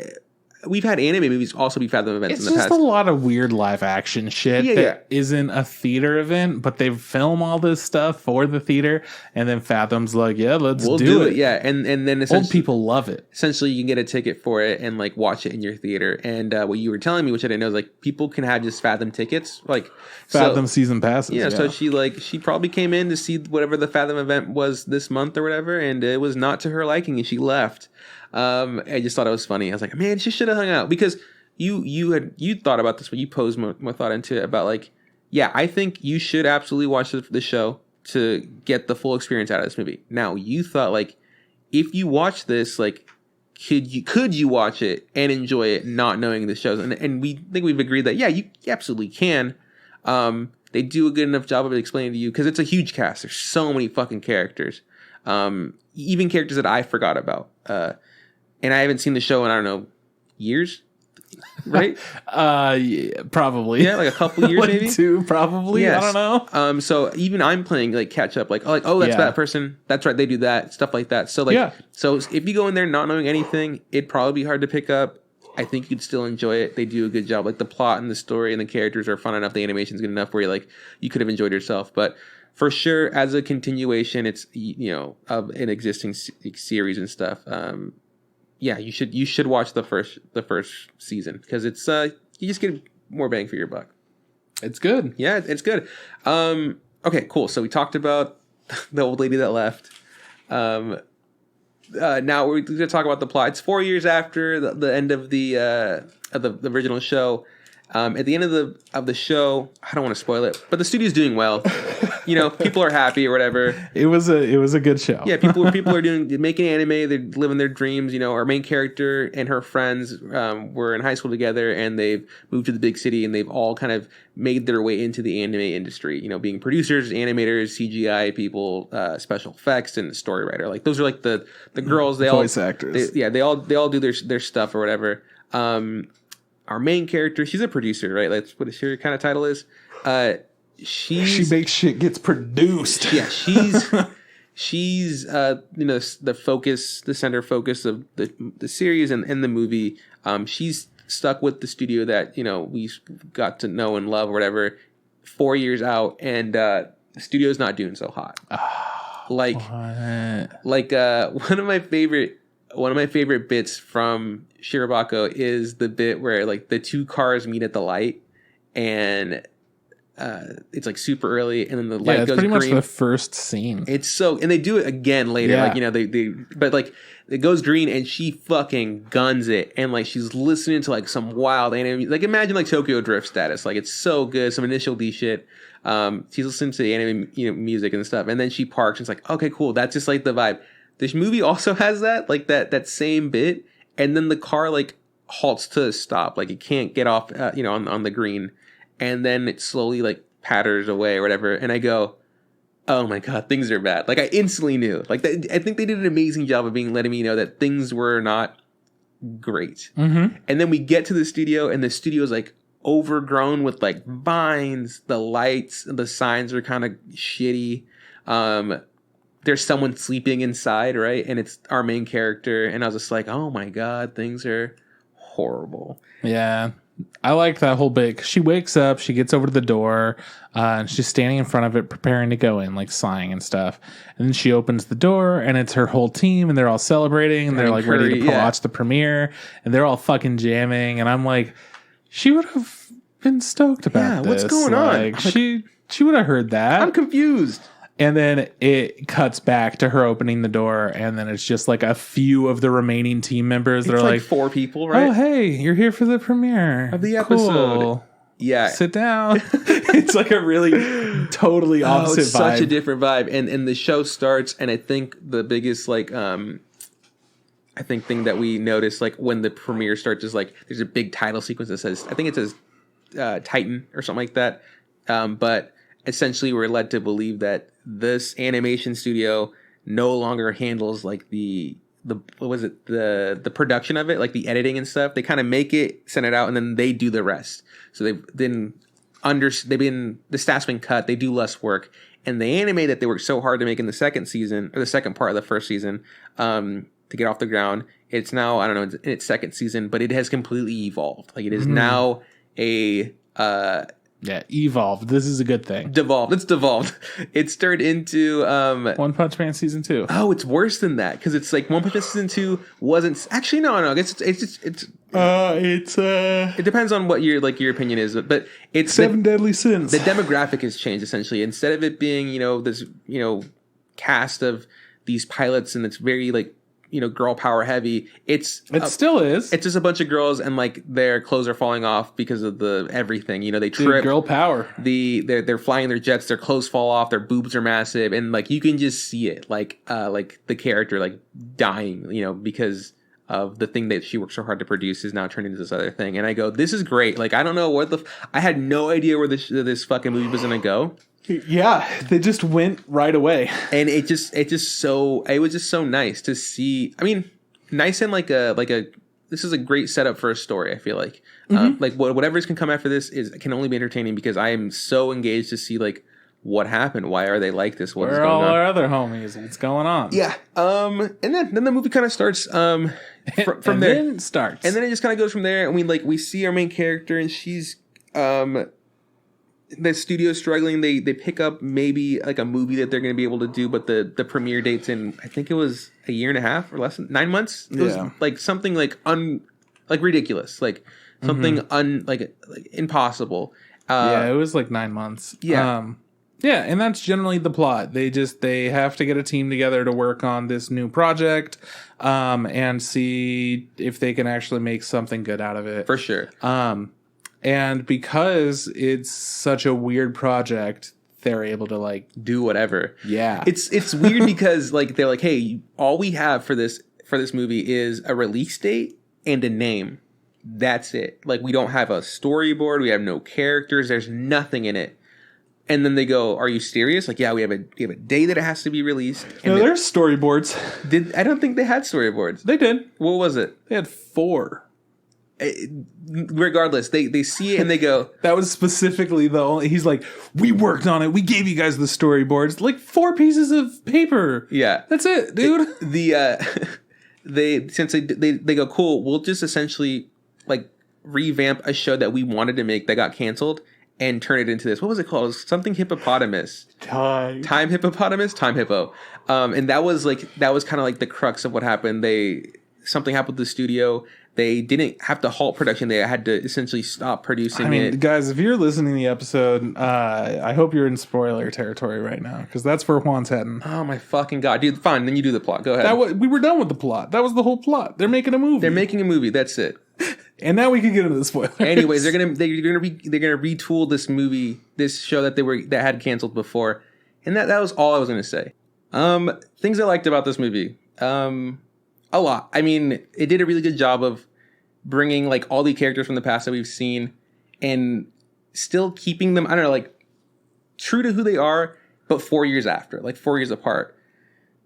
we've had anime movies also be Fathom events in the past. It's just a lot of weird live action shit that isn't a theater event, but they film all this stuff for the theater, and then Fathom's like, yeah, we'll do it. Yeah, and then old people love it. Essentially, you can get a ticket for it and like watch it in your theater. And what you were telling me, which I didn't know, is like people can have just Fathom tickets, like Fathom season passes. Yeah, so she probably came in to see whatever the Fathom event was this month or whatever, and it was not to her liking, and she left. I just thought it was funny. I was like, man, she should have hung out, because you thought about this, but you posed more thought into it about like, yeah, I think you should absolutely watch the show to get the full experience out of this movie. Now, you thought like, if you watch this, like, could you watch it and enjoy it not knowing the shows? And we think we've agreed that, yeah, you absolutely can. They do a good enough job of explaining to you, because it's a huge cast. There's so many fucking characters. Even characters that I forgot about. And I haven't seen the show in, I don't know, years, right? Yeah, probably. Yeah, like a couple years, maybe 2, probably. Yes. I don't know. So even I'm playing like catch up, like oh, that's that person. That's right, they do that stuff like that. So like, so if you go in there not knowing anything, it'd probably be hard to pick up. I think you'd still enjoy it. They do a good job. Like the plot and the story and the characters are fun enough. The animation's good enough where you could have enjoyed yourself. But for sure, as a continuation, it's of an existing series and stuff. Yeah, you should watch the first season, because it's you just get more bang for your buck. It's good. Yeah, it's good. Okay, cool. So we talked about the old lady that left. Now we're going to talk about the plot. It's 4 years after the end of the original show. At the end of the show, I don't want to spoil it, but the studio's doing well. People are happy or whatever. It was a good show. Yeah, people are making anime. They're living their dreams. Our main character and her friends were in high school together, and they've moved to the big city, and they've all kind of made their way into the anime industry. Being producers, animators, CGI people, special effects, and the story writer. Like those are like the girls. They voice actors. They all do their stuff or whatever. Our main character, she's a producer, right? That's what her kind of title is. She makes shit gets produced. Yeah, she's the center focus of the series and the movie. She's stuck with the studio that we got to know and love or whatever 4 years out, and the studio's not doing so hot. One of my favorite bits from Shirobako is the bit where like the two cars meet at the light, and it's like super early, and then the light goes green. Pretty much the first scene. It's and they do it again later. Yeah. But like it goes green, and she fucking guns it, and like she's listening to like some wild anime. Like imagine like Tokyo Drift status. Like it's so good. Some Initial D shit. She's listening to the anime, music and stuff, and then she parks. And it's like, okay, cool. That's just like the vibe. This movie also has that same bit, and then the car like halts to a stop, like it can't get off, on the green, and then it slowly like patters away or whatever. And I go, oh my god, things are bad. Like I instantly knew. Like I think they did an amazing job of letting me know that things were not great. Mm-hmm. And then we get to the studio, and the studio is like overgrown with like vines. The lights and the signs are kind of shitty. there's someone sleeping inside, right? And it's our main character. And I was just like, oh my God, things are horrible. Yeah. I liked that whole bit. 'Cause she wakes up, she gets over to the door, and she's standing in front of it, preparing to go in, like sighing and stuff. And then she opens the door, and it's her whole team, and they're all celebrating, and they're like ready to watch the premiere, and they're all fucking jamming. And I'm like, she would have been stoked about this. What's going on? Like, she would have heard that. I'm confused. And then it cuts back to her opening the door, and then it's just like a few of the remaining team members that are like 4 people, right? Oh, hey, you're here for the premiere of the episode. Cool. Yeah. Sit down. It's like a really totally opposite it's vibe. Such a different vibe. And the show starts, and I think the biggest thing that we noticed, like when the premiere starts, is like there's a big title sequence that says, I think it says Titan or something like that. But essentially we're led to believe that this animation studio no longer handles like the production of it, like the editing and stuff. They kind of make it, send it out, and then they do the rest. So the staff's been cut. They do less work, and the anime that they worked so hard to make in the second season, or the second part of the first season, to get off the ground. It's now, I don't know, in its second season, but it has completely evolved. Like it is now evolved. This is a good thing. Devolved. It's devolved. It's turned into One Punch Man season 2. Oh, it's worse than that because it's like One Punch Man season 2 wasn't actually no. It depends on what your opinion is, but it's Seven Deadly Sins. The demographic has changed essentially. Instead of it being this cast of these pilots and it's very girl power heavy. It still is. It's just a bunch of girls and like their clothes are falling off because of the everything. They trip. Girl power. They're flying their jets. Their clothes fall off. Their boobs are massive, and like you can just see it, like the character like dying. Because of the thing that she worked so hard to produce is now turning into this other thing. And I go, this is great. Like I don't know what I had no idea where this fucking movie was gonna go. Yeah, they just went right away, and it was just so nice to see. I mean, nice and like a this is a great setup for a story. I feel like whatever's can come after this can only be entertaining because I am so engaged to see like what happened. Why are they like this? What is going on? Where are all our other homies? What's going on? Yeah. And then the movie kind of starts from there. Then it starts, and then it just kind of goes from there. And we see our main character, and she's the studio's struggling. They pick up maybe like a movie that they're going to be able to do, but the premiere date's in, I think it was a year and a half or less than 9 months. It was like something like ridiculous, like something like impossible. It was like 9 months. Yeah. And that's generally the plot. They have to get a team together to work on this new project, and see if they can actually make something good out of it. For sure. And because it's such a weird project, they're able to like do whatever. Yeah. It's weird because like they're like, hey, all we have for this movie is a release date and a name. That's it. Like we don't have a storyboard, we have no characters, there's nothing in it. And then they go, "Are you serious?" Like, yeah, we have a day that it has to be released. And there's storyboards. I don't think they had storyboards. They did. What was it? They had 4. Regardless, they see it and they go, that was specifically the only. He's like, we worked on it. We gave you guys the storyboards, like 4 pieces of paper. Yeah, that's it, dude. They go, cool. We'll just essentially like revamp a show that we wanted to make that got canceled and turn it into this. What was it called? It was something hippopotamus. Time hippopotamus. Time hippo. And that was kind of like the crux of what happened. Something happened with the studio. They didn't have to halt production. They had to essentially stop producing it. Guys, if you're listening to the episode, I hope you're in spoiler territory right now because that's where Juan's heading. Oh my fucking god, dude! Fine, then you do the plot. Go ahead. We were done with the plot. That was the whole plot. They're making a movie. That's it. And now we can get into the spoilers. Anyways, they're gonna retool this movie, this show that had canceled before, and that was all I was gonna say. Things I liked about this movie. A lot. I mean, it did a really good job of bringing like all the characters from the past that we've seen and still keeping them, I don't know, like true to who they are, but 4 years after, like 4 years apart.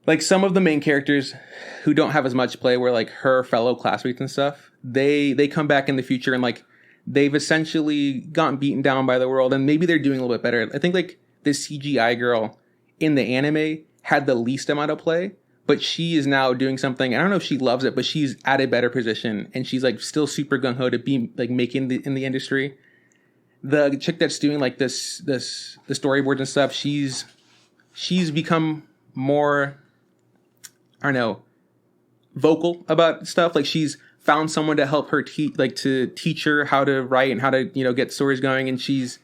Like some of the main characters who don't have as much play were like her fellow classmates and stuff. They come back in the future and like they've essentially gotten beaten down by the world and maybe they're doing a little bit better. I think like this CGI girl in the anime had the least amount of play, but she is now doing something. I don't know if she loves it, but she's at a better position, and she's like still super gung ho to be like making in the industry. The chick that's doing like the storyboards and stuff, she's become more, I don't know, vocal about stuff. Like she's found someone to help her to teach her how to write and how to get stories going, and she's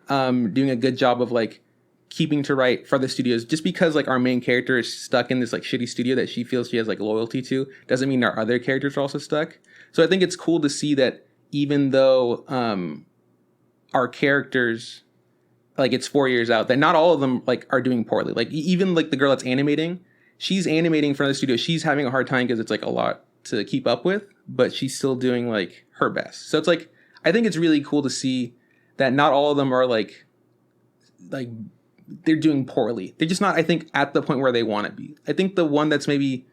doing a good job of like keeping to write for the studios. Just because like our main character is stuck in this like shitty studio that she feels she has like loyalty to doesn't mean our other characters are also stuck. So I think it's cool to see that even though our characters, like it's 4 years out, that not all of them like are doing poorly. Like even like the girl that's animating, she's animating for the studio. She's having a hard time because it's like a lot to keep up with, but she's still doing like her best. So it's like, I think it's really cool to see that not all of them are like they're doing poorly. They're just not, I think, at the point where they want to be. I think the one that's maybe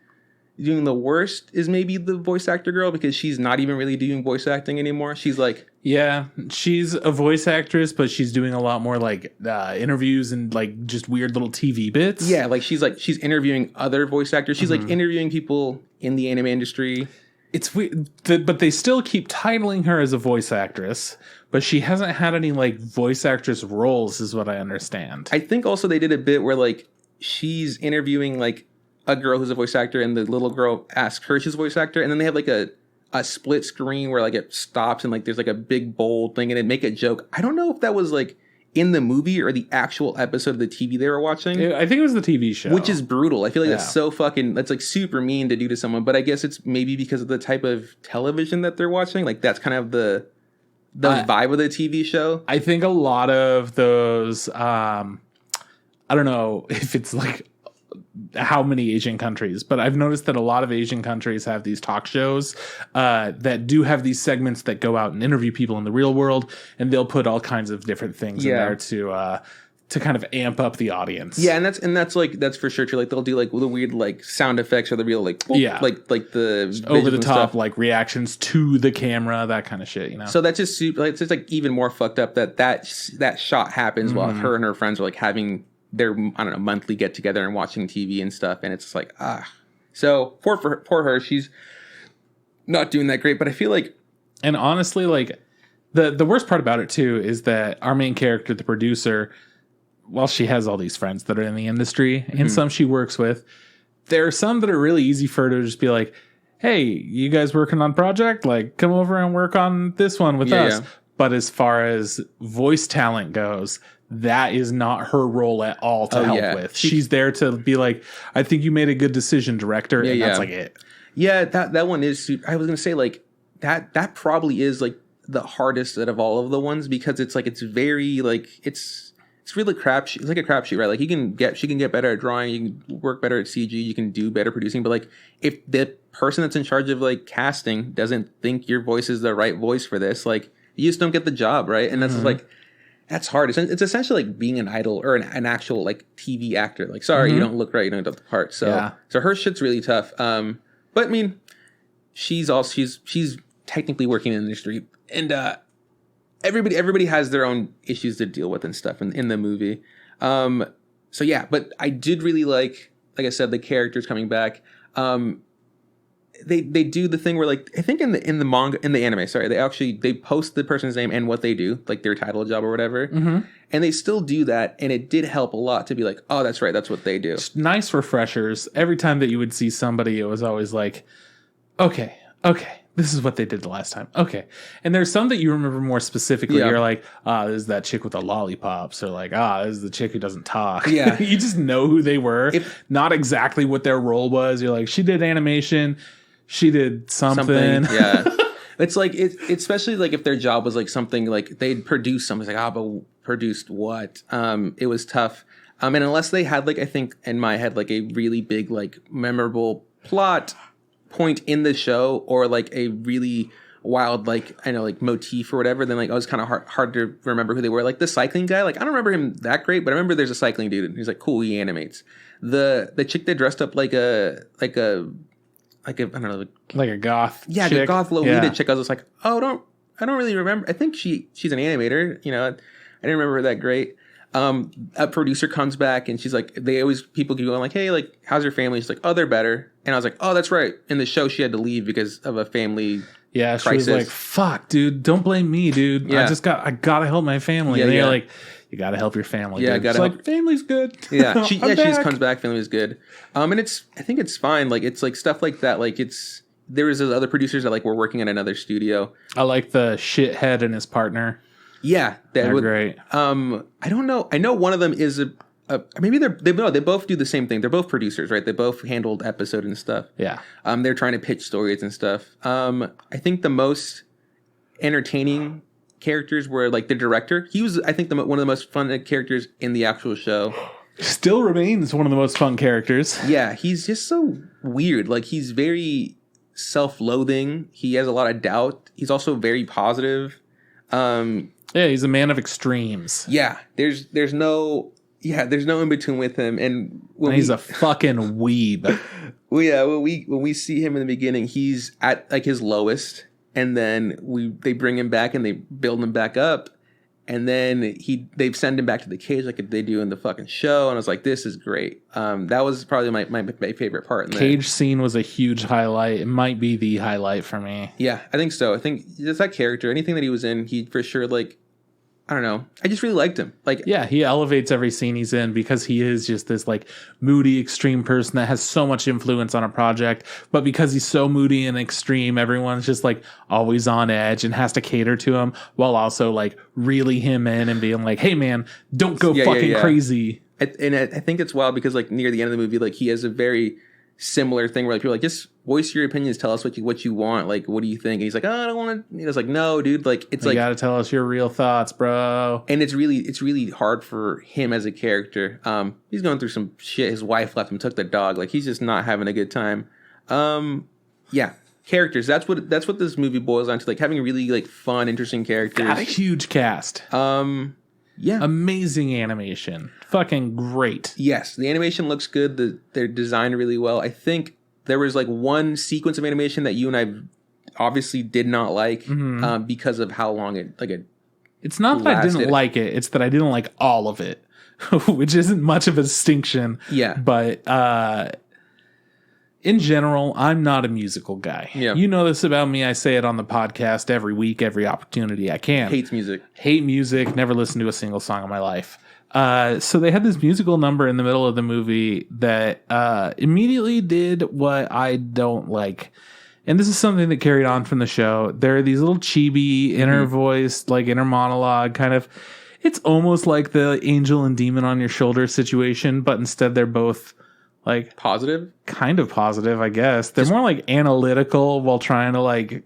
doing the worst is maybe the voice actor girl, because she's not even really doing voice acting anymore. She's like, yeah, she's a voice actress, but she's doing a lot more like interviews and like just weird little TV bits. Yeah, like she's interviewing other voice actors. She's like interviewing people in the anime industry. It's weird, but they still keep titling her as a voice actress, but she hasn't had any like voice actress roles, is what I understand. I think also they did a bit where like she's interviewing like a girl who's a voice actor, and the little girl asks her she's a voice actor, and then they have like a split screen where like it stops and like there's like a big bold thing and it make a joke. I don't know if that was like in the movie or the actual episode of the TV they were watching. I think it was the TV show. Which is brutal. I feel like that's so that's like super mean to do to someone, but I guess it's maybe because of the type of television that they're watching. Like that's kind of the vibe of the TV show. I think a lot of those, I don't know if it's like how many Asian countries, but I've noticed that a lot of Asian countries have these talk shows that do have these segments that go out and interview people in the real world, and they'll put all kinds of different things in there to kind of amp up the audience. Yeah, and that's for sure true. Like they'll do like the weird like sound effects or the real like like the over the top like reactions to the camera, that kind of shit, you know. So that's just super, like, it's just like even more fucked up that shot happens while her and her friends are like having their, I don't know, monthly get together and watching TV and stuff, and it's just like So poor her, she's not doing that great. But I feel like, and honestly, like the worst part about it too is that our main character, the producer, while she has all these friends that are in the industry and some she works with, there are some that are really easy for her to just be like, hey, you guys working on project? Like, come over and work on this one with us. Yeah. But as far as voice talent goes, that is not her role at all to help with. She's there to be like, I think you made a good decision, director. And that's like it. Yeah, that one is super. I was going to say like that probably is like the hardest out of all of the ones, because it's like, it's very like, it's really crapshoot. It's like a crapshoot, right? Like she can get better at drawing, you can work better at CG, you can do better producing. But like if the person that's in charge of like casting doesn't think your voice is the right voice for this, like you just don't get the job, right? And that's like, that's hard. It's essentially like being an idol or an actual like TV actor. Like, sorry, you don't look right, you don't get the part. So so her shit's really tough. But I mean, she's technically working in the industry, and everybody has their own issues to deal with and stuff in the movie. So yeah, but I did really like I said, the characters coming back. They do the thing where like, I think in the manga, in the anime, sorry, they post the person's name and what they do, like their title, job or whatever. And they still do that, and it did help a lot to be like, oh, that's right, that's what they do. Just nice refreshers. Every time that you would see somebody, it was always like, okay, this is what they did the last time. Okay. And there's some that you remember more specifically. You're like, this is that chick with the lollipops, or like, this is the chick who doesn't talk. Yeah. You just know who they were, not exactly what their role was. You're like, she did animation, she did something. Yeah. It's like, especially like if their job was like something like they'd produce something, it's like, but produced what? It was tough. And unless they had like, I think in my head, like a really big, like memorable plot point in the show, or like a really wild, like, I know, like motif or whatever, then like it was kind of hard to remember who they were. Like the cycling guy, like I don't remember him that great, but I remember there's a cycling dude and he's like, cool, he animates. The chick that dressed up like a I don't know, like a goth, chick. The goth Lolita chick. I was just like, I don't really remember. I think she's an animator. You know, I didn't remember her that great. a producer comes back and she's like, people keep going like, hey, like, how's your family? She's like, oh, they're better. And I was like, oh, that's right. In the show, she had to leave because of a family crisis. She was like, fuck, dude, don't blame me, dude. Yeah. I gotta help my family. And they're like, you gotta help your family. Yeah, dude. Like, family's good. Yeah, she just comes back, family's good. And I think it's fine. Like, it's like stuff like that. Like, there was those other producers that like were working at another studio. I like the shithead and his partner. Yeah, they're great. I don't know. I know one of them is maybe they both do the same thing. They're both producers, right? They both handled episode and stuff. Yeah. They're trying to pitch stories and stuff. I think the most entertaining characters were like the director. He was, I think, one of the most fun characters in the actual show. Still remains one of the most fun characters. Yeah, he's just so weird. Like, he's very self-loathing. He has a lot of doubt. He's also very positive. Yeah, he's a man of extremes. Yeah, there's no in between with him. And he's a fucking weeb. Well, yeah, when we see him in the beginning, he's at like his lowest, and then they bring him back and they build him back up, and then they send him back to the cage like they do in the fucking show. And I was like, this is great. That was probably my favorite part. Cage scene was a huge highlight. It might be the highlight for me. Yeah, I think so. I think just that character, anything that he was in, he for sure, like, I don't know. I just really liked him. Like, yeah, he elevates every scene he's in because he is just this like moody, extreme person that has so much influence on a project. But because he's so moody and extreme, everyone's just like always on edge and has to cater to him while also like reeling him in and being like, "Hey, man, don't go fucking crazy." And I think it's wild because like near the end of the movie, like he has a very similar thing where like people are like, just voice your opinions, tell us what you want, like what do you think? And he's like, oh, I don't want to. He's like, no, dude, like it's like, you gotta tell us your real thoughts, bro. And it's really hard for him as a character. He's going through some shit. His wife left him, took the dog. Like, he's just not having a good time. Yeah, characters. That's what this movie boils down to. Like, having really like fun, interesting characters. Got a huge cast. Yeah, amazing animation. Fucking great. Yes, the animation looks good. They're designed really well. I think there was like one sequence of animation that you and I obviously did not like because of how long it It's not that I didn't like it. It's that I didn't like all of it, which isn't much of a distinction. Yeah, but in general, I'm not a musical guy. Yeah. You know this about me. I say it on the podcast every week, every opportunity I can. Hates music. Hate music. Never listened to a single song in my life. So they had this musical number in the middle of the movie that immediately did what I don't like. And this is something that carried on from the show. There are these little chibi inner voice, like inner monologue kind of. It's almost like the angel and demon on your shoulder situation, but instead they're both like positive, kind of positive, I guess. They're more like analytical while trying to like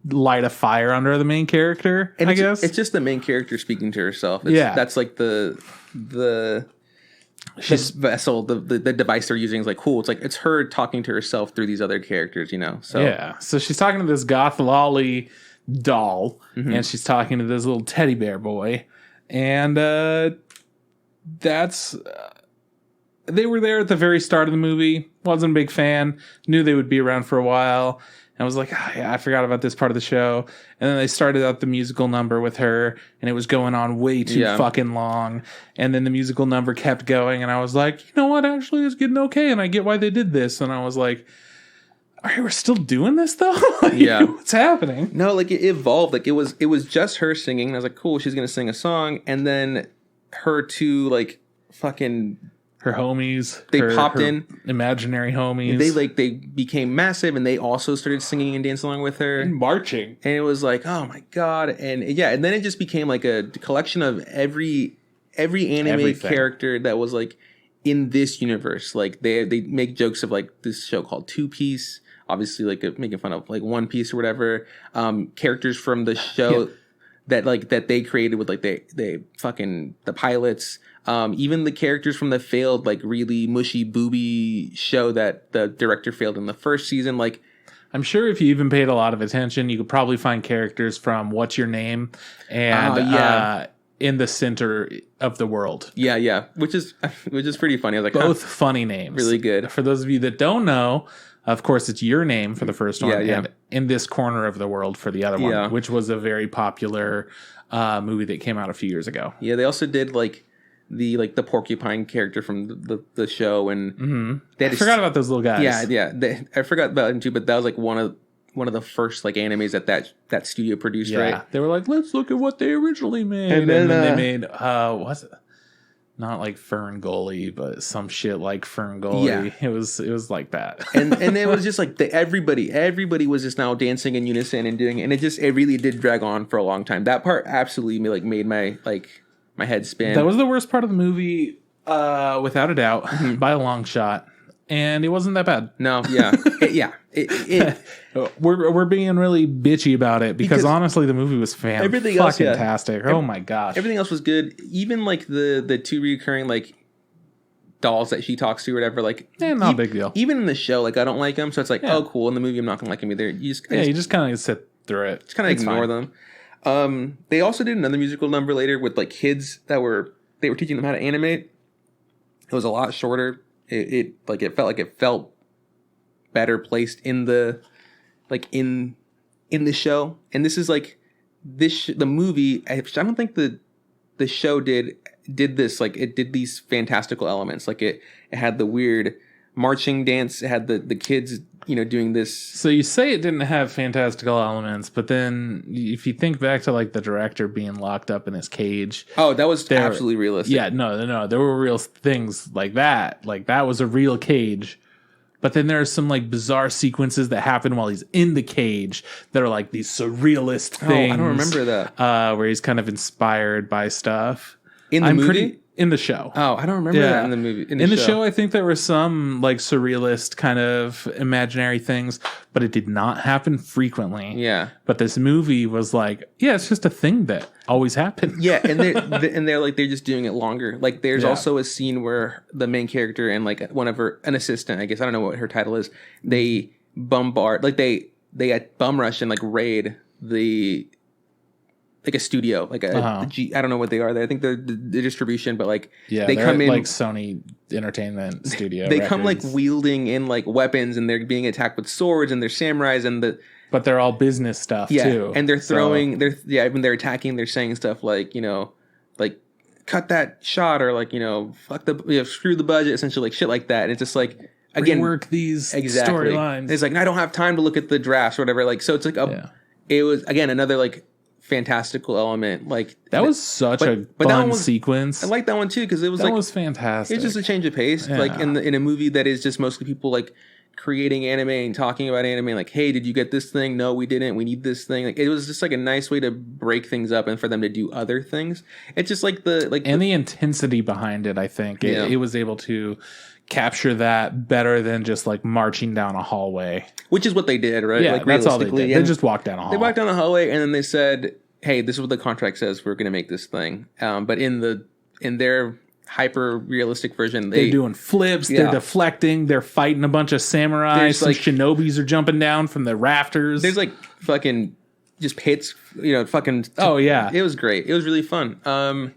light a fire under the main character. And I guess it's just the main character speaking to herself. That's like the vessel, the device they're using is like cool. It's like it's her talking to herself through these other characters, you know. So yeah, so she's talking to this goth lolly doll, and she's talking to this little teddy bear boy, and that's. They were there at the very start of the movie. Wasn't a big fan. Knew they would be around for a while. And I was like, oh, yeah, I forgot about this part of the show. And then they started out the musical number with her, and it was going on way too fucking long. And then the musical number kept going, and I was like, you know what? Actually, it's getting okay, and I get why they did this. And I was like, all right, we're still doing this though? Like, yeah, what's happening? No, like it evolved. Like it was just her singing. And I was like, cool, she's gonna sing a song, and then her two like fucking. Her homies. They popped in. Imaginary homies. They became massive, and they also started singing and dancing along with her. And marching. And it was like, oh my God. And yeah, and then it just became like a collection of every anime character that was like in this universe. Like they make jokes of like this show called Two Piece. Obviously like making fun of like One Piece or whatever. Characters from the show that they created with like they fucking the pilots. Even the characters from the failed, like really mushy booby show that the director failed in the first season. Like, I'm sure if you even paid a lot of attention, you could probably find characters from What's Your Name and In the Center of the World. Yeah, which is pretty funny. I was like, both funny names, really good. For those of you that don't know, of course, it's Your Name for the first one, and In This Corner of the World for the other one, which was a very popular movie that came out a few years ago. Yeah, they also did like. the porcupine character from the show, and I forgot about those little guys. I forgot about them too. But that was like one of the first like animes that studio produced, right? They were like, let's look at what they originally made, And then they made was it not like Ferngully, but some shit like Ferngully. Yeah. It was like that, and it was just like everybody was just now dancing in unison and doing it, and it really did drag on for a long time. That part absolutely made my head spin. That was the worst part of the movie, without a doubt, by a long shot. And it wasn't that bad. No, yeah. We're being really bitchy about it because honestly, the movie was fantastic. Oh my gosh, everything else was good. Even like the two recurring like dolls that she talks to or whatever. Like, not a big deal. Even in the show, like I don't like them, so it's like, oh cool. In the movie, I'm not gonna like them either. You just kind of sit through it. Just kind of ignore them. They also did another musical number later with like kids they were teaching them how to animate. It was a lot shorter. It felt better placed in the show. And this is like the movie. I don't think the show did this, like it did these fantastical elements. Like it had the weird marching dance. It had the kids, doing this. So you say it didn't have fantastical elements, but then if you think back to like the director being locked up in his cage. Oh, that was absolutely realistic. Yeah, no. There were real things like that. Like that was a real cage. But then there are some like bizarre sequences that happen while he's in the cage that are like these surrealist things. Oh, I don't remember that. Where he's kind of inspired by stuff. In the movie? In the show. Oh, I don't remember that in the movie. In the show, I think there were some like surrealist kind of imaginary things, but it did not happen frequently. Yeah. But this movie was like, it's just a thing that always happens. Yeah, and they're like they're just doing it longer. Like there's also a scene where the main character and like an assistant, I guess I don't know what her title is, they bombard, like they bum rush and like raid like a studio, like I don't know what they are. I think they're the distribution, but like they come in like Sony Entertainment Studio. They come like wielding in like weapons, and they're being attacked with swords, and they're samurais, but they're all business stuff too. And they're throwing, when they're attacking, they're saying stuff like like cut that shot, or like fuck screw the budget, essentially like shit like that. And it's just like again rework these storylines. It's like I don't have time to look at the drafts or whatever. Like so, it's like it was again another like fantastical element. Like that was such a fun sequence. I like that one too because it was was fantastic. It's just a change of pace. Like in a movie that is just mostly people like creating anime and talking about anime. Like, hey, did you get this thing? No, we didn't. We need this thing. Like it was just like a nice way to break things up and for them to do other things. It's just like the intensity behind it. I think it was able to capture that better than just like marching down a hallway, which is what they did, right? Yeah, like, that's all they did. They just walked down a hallway. They walked down a hallway, and then they said, "Hey, this is what the contract says. We're going to make this thing." But in their hyper realistic version, they're doing flips. They're deflecting. They're fighting a bunch of samurais. Some shinobis are jumping down from the rafters. There's like fucking just pits. Fucking. Oh yeah, it was great. It was really fun. And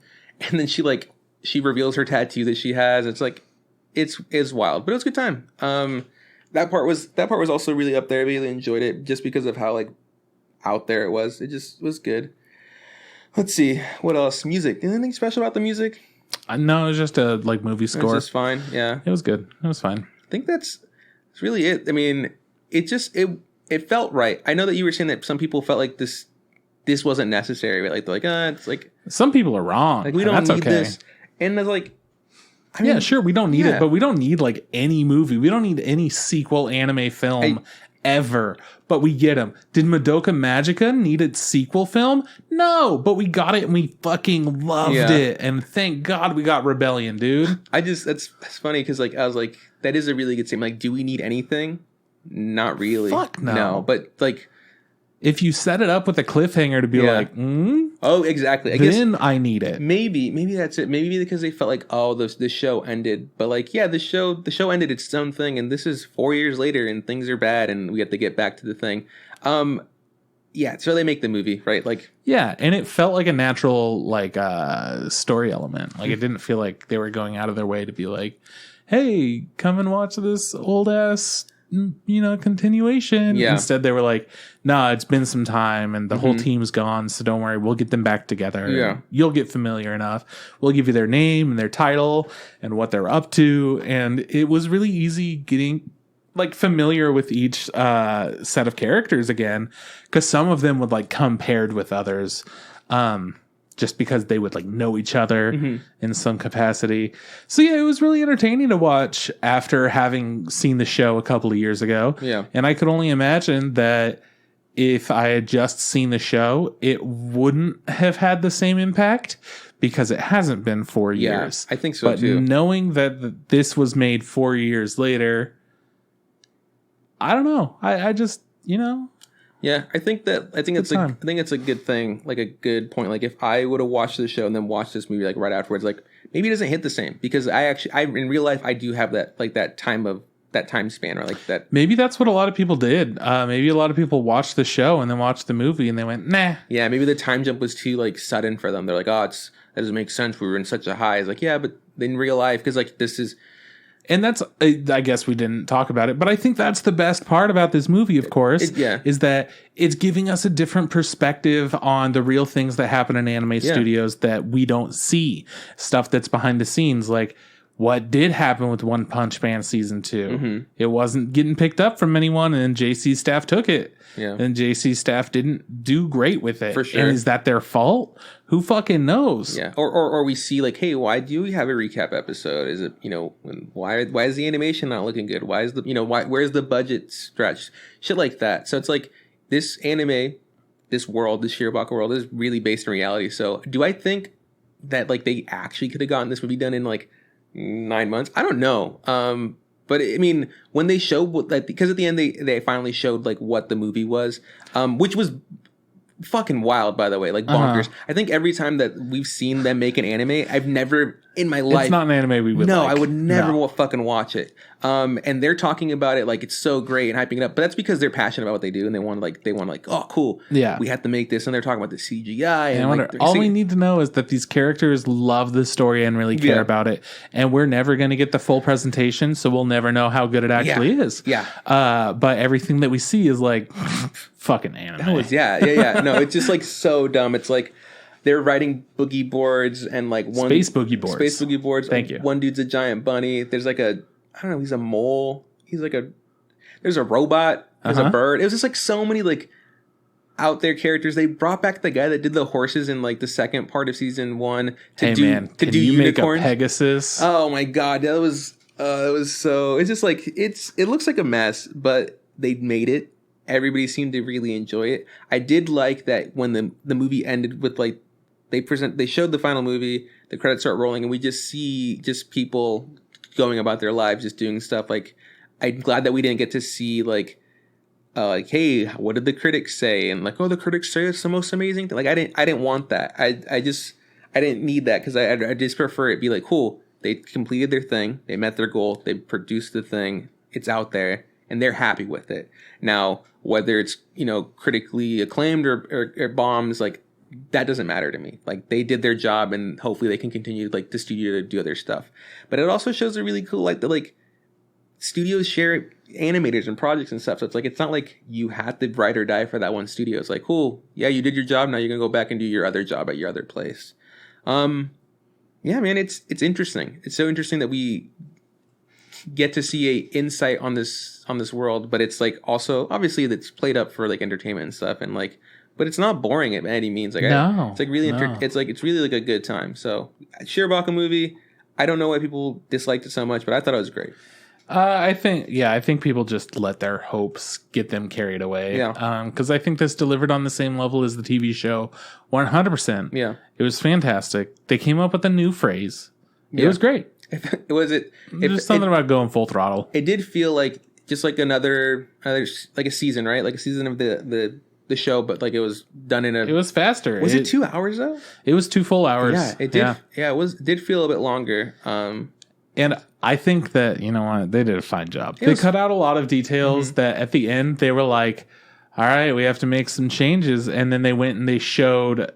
then she reveals her tattoo that she has. It's like. It's wild, but it was a good time. That part was also really up there. I really enjoyed it just because of how like out there it was. It just was good. Let's see what else. Music. Anything special about the music? No, it was just a like movie score. It was just fine. Yeah, it was good. It was fine. I think that's really it. I mean, it felt right. I know that you were saying that some people felt like this wasn't necessary. Right? Like they're like it's like some people are wrong. Like we don't need this, and it's like. I mean, sure, we don't need it, but we don't need like any movie. We don't need any sequel anime film ever, but we get them. Did Madoka Magica need its sequel film? No, but we got it and we fucking loved it. And thank God we got Rebellion, dude. That's funny because like I was like, that is a really good statement. Like, do we need anything? Not really. Fuck no. No, but like. If you set it up with a cliffhanger to be like, oh, exactly. I need it. Maybe that's it. Maybe because they felt like, oh, the show ended. But like, the show ended its own thing, and this is 4 years later, and things are bad, and we have to get back to the thing. So they make the movie, right? Like, and it felt like a natural like story element. Like it didn't feel like they were going out of their way to be like, hey, come and watch this old ass continuation. Yeah. Instead, they were like, nah, it's been some time and the whole team's gone, so don't worry, we'll get them back together. Yeah. You'll get familiar enough. We'll give you their name and their title and what they're up to. And it was really easy getting like familiar with each set of characters again, because some of them would like come paired with others. Just because they would like know each other in some capacity. So yeah, it was really entertaining to watch after having seen the show a couple of years ago. Yeah. And I could only imagine that if I had just seen the show, it wouldn't have had the same impact because it hasn't been 4 years. I think so but too. Knowing that this was made 4 years later, I don't know. I just, Yeah, I think it's a good thing, like a good point. Like if I would have watched the show and then watched this movie like right afterwards, like maybe it doesn't hit the same because I in real life I do have that time span or like that. Maybe that's what a lot of people did. Maybe a lot of people watched the show and then watched the movie and they went, nah. Yeah, maybe the time jump was too like sudden for them. They're like, that doesn't make sense. We were in such a high. It's like, yeah, but in real life, because like this is. And that's, I guess we didn't talk about it, but I think that's the best part about this movie, of course, is that it's giving us a different perspective on the real things that happen in anime studios that we don't see. Stuff that's behind the scenes, like what did happen with One Punch Man Season 2. Mm-hmm. It wasn't getting picked up from anyone, and JC's staff took it. Yeah. And JC's staff didn't do great with it. For sure. And is that their fault? Who fucking knows? Yeah. Or we see like, hey, why do we have a recap episode? Is it, why is the animation not looking good? Why is where's the budget stretched? Shit like that. So it's like this anime, this world, this Shirobako world is really based in reality. So do I think that like they actually could have gotten this movie done in like 9 months? I don't know. But I mean, when they showed because at the end they finally showed like what the movie was, which was fucking wild, by the way, like bonkers. I think every time that we've seen them make an anime, I've never in my life. It's not an anime we would. No, like. I would never fucking watch it. And they're talking about it like it's so great and hyping it up, but that's because they're passionate about what they do and they want like, oh, cool, yeah, we have to make this, and they're talking about the CGI. And I wonder, all we need to know is that these characters love the story and really care about it, and we're never going to get the full presentation, so we'll never know how good it actually is. Yeah. But everything that we see is like fucking anime. Yeah. No, it's just like so dumb. It's like they're riding boogie boards and like space boogie boards. Thank you. One dude's a giant bunny. There's like I don't know, he's a mole. There's a robot. There's a bird. It was just like so many like out there characters. They brought back the guy that did the horses in like the second part of season 1 to do unicorns. Make a Pegasus? Oh my god, that was so. It's just like it looks like a mess, but they made it. Everybody seemed to really enjoy it. I did like that when the movie ended with like they showed the final movie, the credits start rolling, and we just see just people going about their lives, just doing stuff. Like, I'm glad that we didn't get to see like hey, what did the critics say? And like, oh, the critics say it's the most amazing thing. Like, I didn't want that. I didn't need that because I just prefer it be like, cool, they completed their thing, they met their goal, they produced the thing, it's out there, and they're happy with it. Now, whether it's critically acclaimed or bombs, like that doesn't matter to me. Like they did their job, and hopefully they can continue like the studio to do other stuff. But it also shows a really cool like that like studios share animators and projects and stuff. So it's like it's not like you had to ride or die for that one studio. It's like, cool, yeah, you did your job. Now you're gonna go back and do your other job at your other place. Yeah, man, it's interesting. It's so interesting that we get to see a insight on this world, but it's like also obviously that's played up for like entertainment and stuff, and like, but it's not boring at any means. Like, it's like really, it's really like a good time. So, Shirobako movie. I don't know why people disliked it so much, but I thought it was great. I think people just let their hopes get them carried away. Yeah. Because I think this delivered on the same level as the TV show, 100%. Yeah. It was fantastic. They came up with a new phrase. It was great. There's something about going full throttle. It did feel like just like another like a season, right? Like a season of the show, but like it was done in a. It was faster. Was it 2 hours though? It was 2 full hours. Yeah, it did. Yeah, it did feel a bit longer. And I think that, you know what, they did a fine job. They cut out a lot of details that at the end they were like, all right, we have to make some changes. And then they went and they showed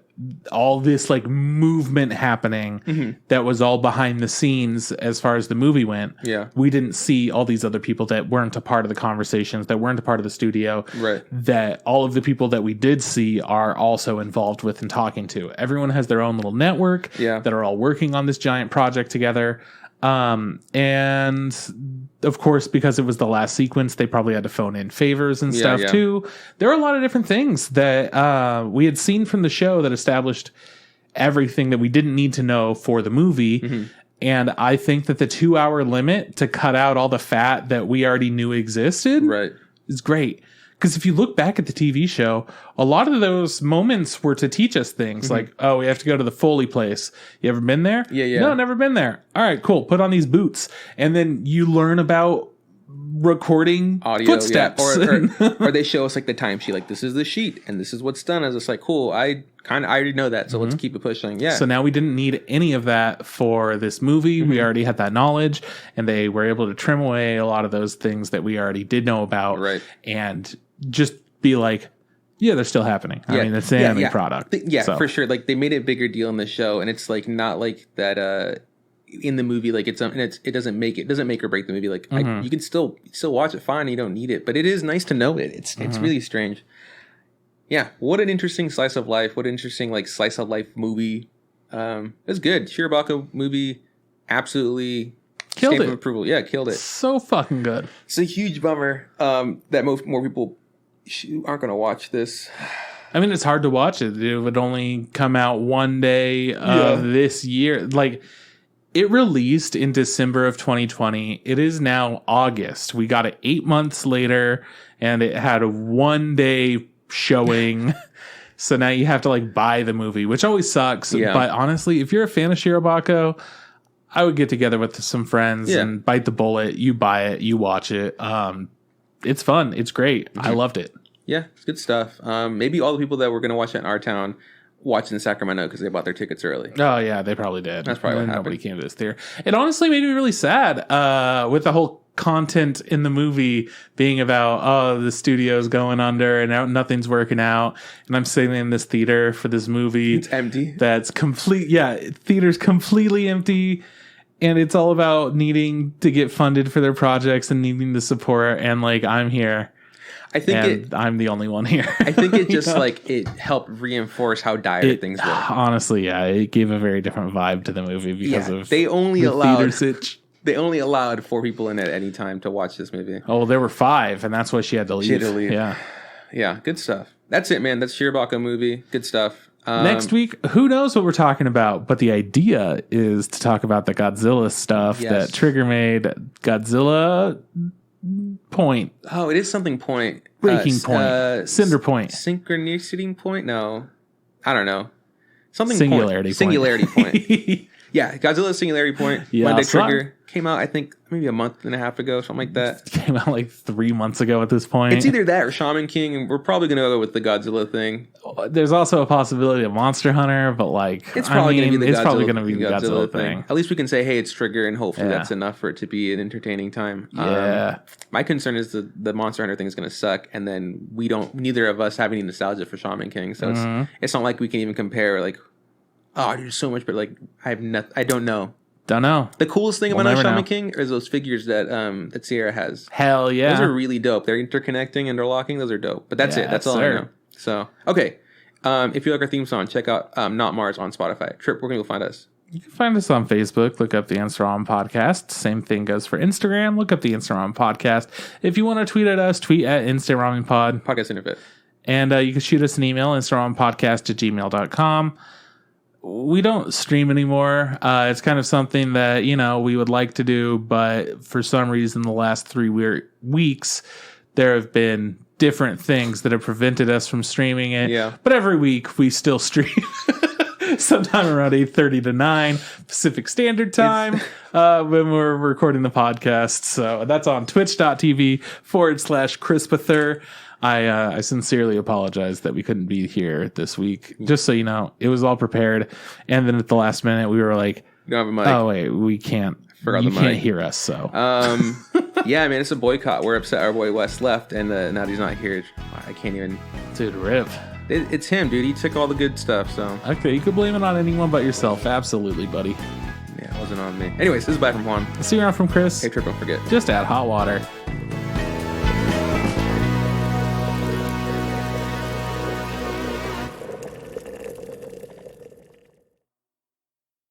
all this like movement happening that was all behind the scenes as far as the movie went. Yeah. We didn't see all these other people that weren't a part of the conversations, that weren't a part of the studio. Right. That all of the people that we did see are also involved with and talking to. Everyone has their own little network that are all working on this giant project together. And of course, because it was the last sequence, they probably had to phone in favors and stuff too. There are a lot of different things that we had seen from the show that established everything that we didn't need to know for the movie. And I think that the 2-hour limit to cut out all the fat that we already knew existed is great. Because if you look back at the TV show, a lot of those moments were to teach us things like, oh, we have to go to the Foley place. You ever been there? Yeah. No, never been there. All right, cool. Put on these boots. And then you learn about recording audio, footsteps. Or they show us like the timesheet, like this is the sheet and this is what's done. As it's like, cool, I already know that, so let's keep it pushing. Yeah. So now we didn't need any of that for this movie. We already had that knowledge, and they were able to trim away a lot of those things that we already did know about. Right. And just be like, yeah, they're still happening. I mean, it's the anime product. For sure. Like they made a bigger deal in the show, and it's like not like that in the movie. Like it doesn't make or break the movie. Like you can still watch it fine. You don't need it, but it is nice to know it. It's really strange. Yeah, what an interesting slice of life. What an interesting like slice of life movie. It's good. Shirobako movie, absolutely. Killed stamp it. of approval. Yeah, killed it. So fucking good. It's a huge bummer that more people aren't going to watch this. I mean, it's hard to watch it. It would only come out one day of this year. Like, it released in December of 2020. It is now August. We got it 8 months later, and it had a 1 day showing. So now you have to like buy the movie, which always sucks. Yeah. But honestly, if you're a fan of Shirobako, I would get together with some friends and bite the bullet. You buy it, you watch it. It's fun. It's great. I loved it. Yeah, it's good stuff. Maybe all the people that were going to watch it in our town watched in Sacramento because they bought their tickets early. Oh, yeah, they probably did. That's probably what happened. Nobody came to this theater. It honestly made me really sad with the whole content in the movie being about, oh, the studio's going under and nothing's working out. And I'm sitting in this theater for this movie. It's empty. That's complete. Yeah, theater's completely empty. And it's all about needing to get funded for their projects and needing the support. And like, I'm here. I'm the only one here. I think it just like it helped reinforce how dire things were. Honestly, yeah, it gave a very different vibe to the movie because of they only allowed 4 people in at any time to watch this movie. Oh, there were 5, and that's why she had to leave. She had to leave. Yeah, good stuff. That's it, man. That's Shirobako movie. Good stuff. Next week, who knows what we're talking about, but the idea is to talk about the Godzilla stuff that Trigger made. Godzilla Point. Oh, it is something point. Breaking point. Cinder point. Synchronicity point? No. I don't know. Something Singularity point. Singularity point. Yeah, Godzilla Singularity Point. Yeah, Monday Trigger came out, I think, maybe a month and a half ago, something like that. It came out like 3 months ago at this point. It's either that or Shaman King, and we're probably going to go with the Godzilla thing. There's also a possibility of Monster Hunter, but like, it's probably going to be the Godzilla thing. At least we can say, hey, it's Trigger, and hopefully that's enough for it to be an entertaining time. Yeah. My concern is the Monster Hunter thing is going to suck, and then neither of us have any nostalgia for Shaman King, so it's not like we can even compare, like, oh, there's so much, but like, I don't know. Don't know. The coolest thing about Shaman King is those figures that Sierra has. Hell yeah. Those are really dope. They're interconnecting, interlocking. Those are dope. But that's it. That's all I know. So, okay. If you like our theme song, check out Not Mars on Spotify. Trip, where can you find us? You can find us on Facebook. Look up the Instagram podcast. Same thing goes for Instagram. Look up the Instagram podcast. If you want to tweet at us, tweet at InstaRamenPod. Podcast Interfit. And you can shoot us an email, InstaRamenPodcast@gmail.com. We don't stream anymore. It's kind of something that, we would like to do, but for some reason, the last 3 weeks, there have been different things that have prevented us from streaming it. Yeah. But every week, we still stream sometime around 8:30 to 9 Pacific Standard Time when we're recording the podcast. So that's on twitch.tv/Crispather. I sincerely apologize that we couldn't be here this week. Just so you know, it was all prepared. And then at the last minute, we were like, you don't have a mic. oh, wait, we can't. You can't hear us, so. Yeah, man, it's a boycott. We're upset our boy Wes left, and now that he's not here, I can't even. Dude, rip. It's him, dude. He took all the good stuff, so. Okay, you could blame it on anyone but yourself. Absolutely, buddy. Yeah, it wasn't on me. Anyways, this is Bye from Juan. See you around from Chris. Hey, Trip, don't forget. Just add hot water.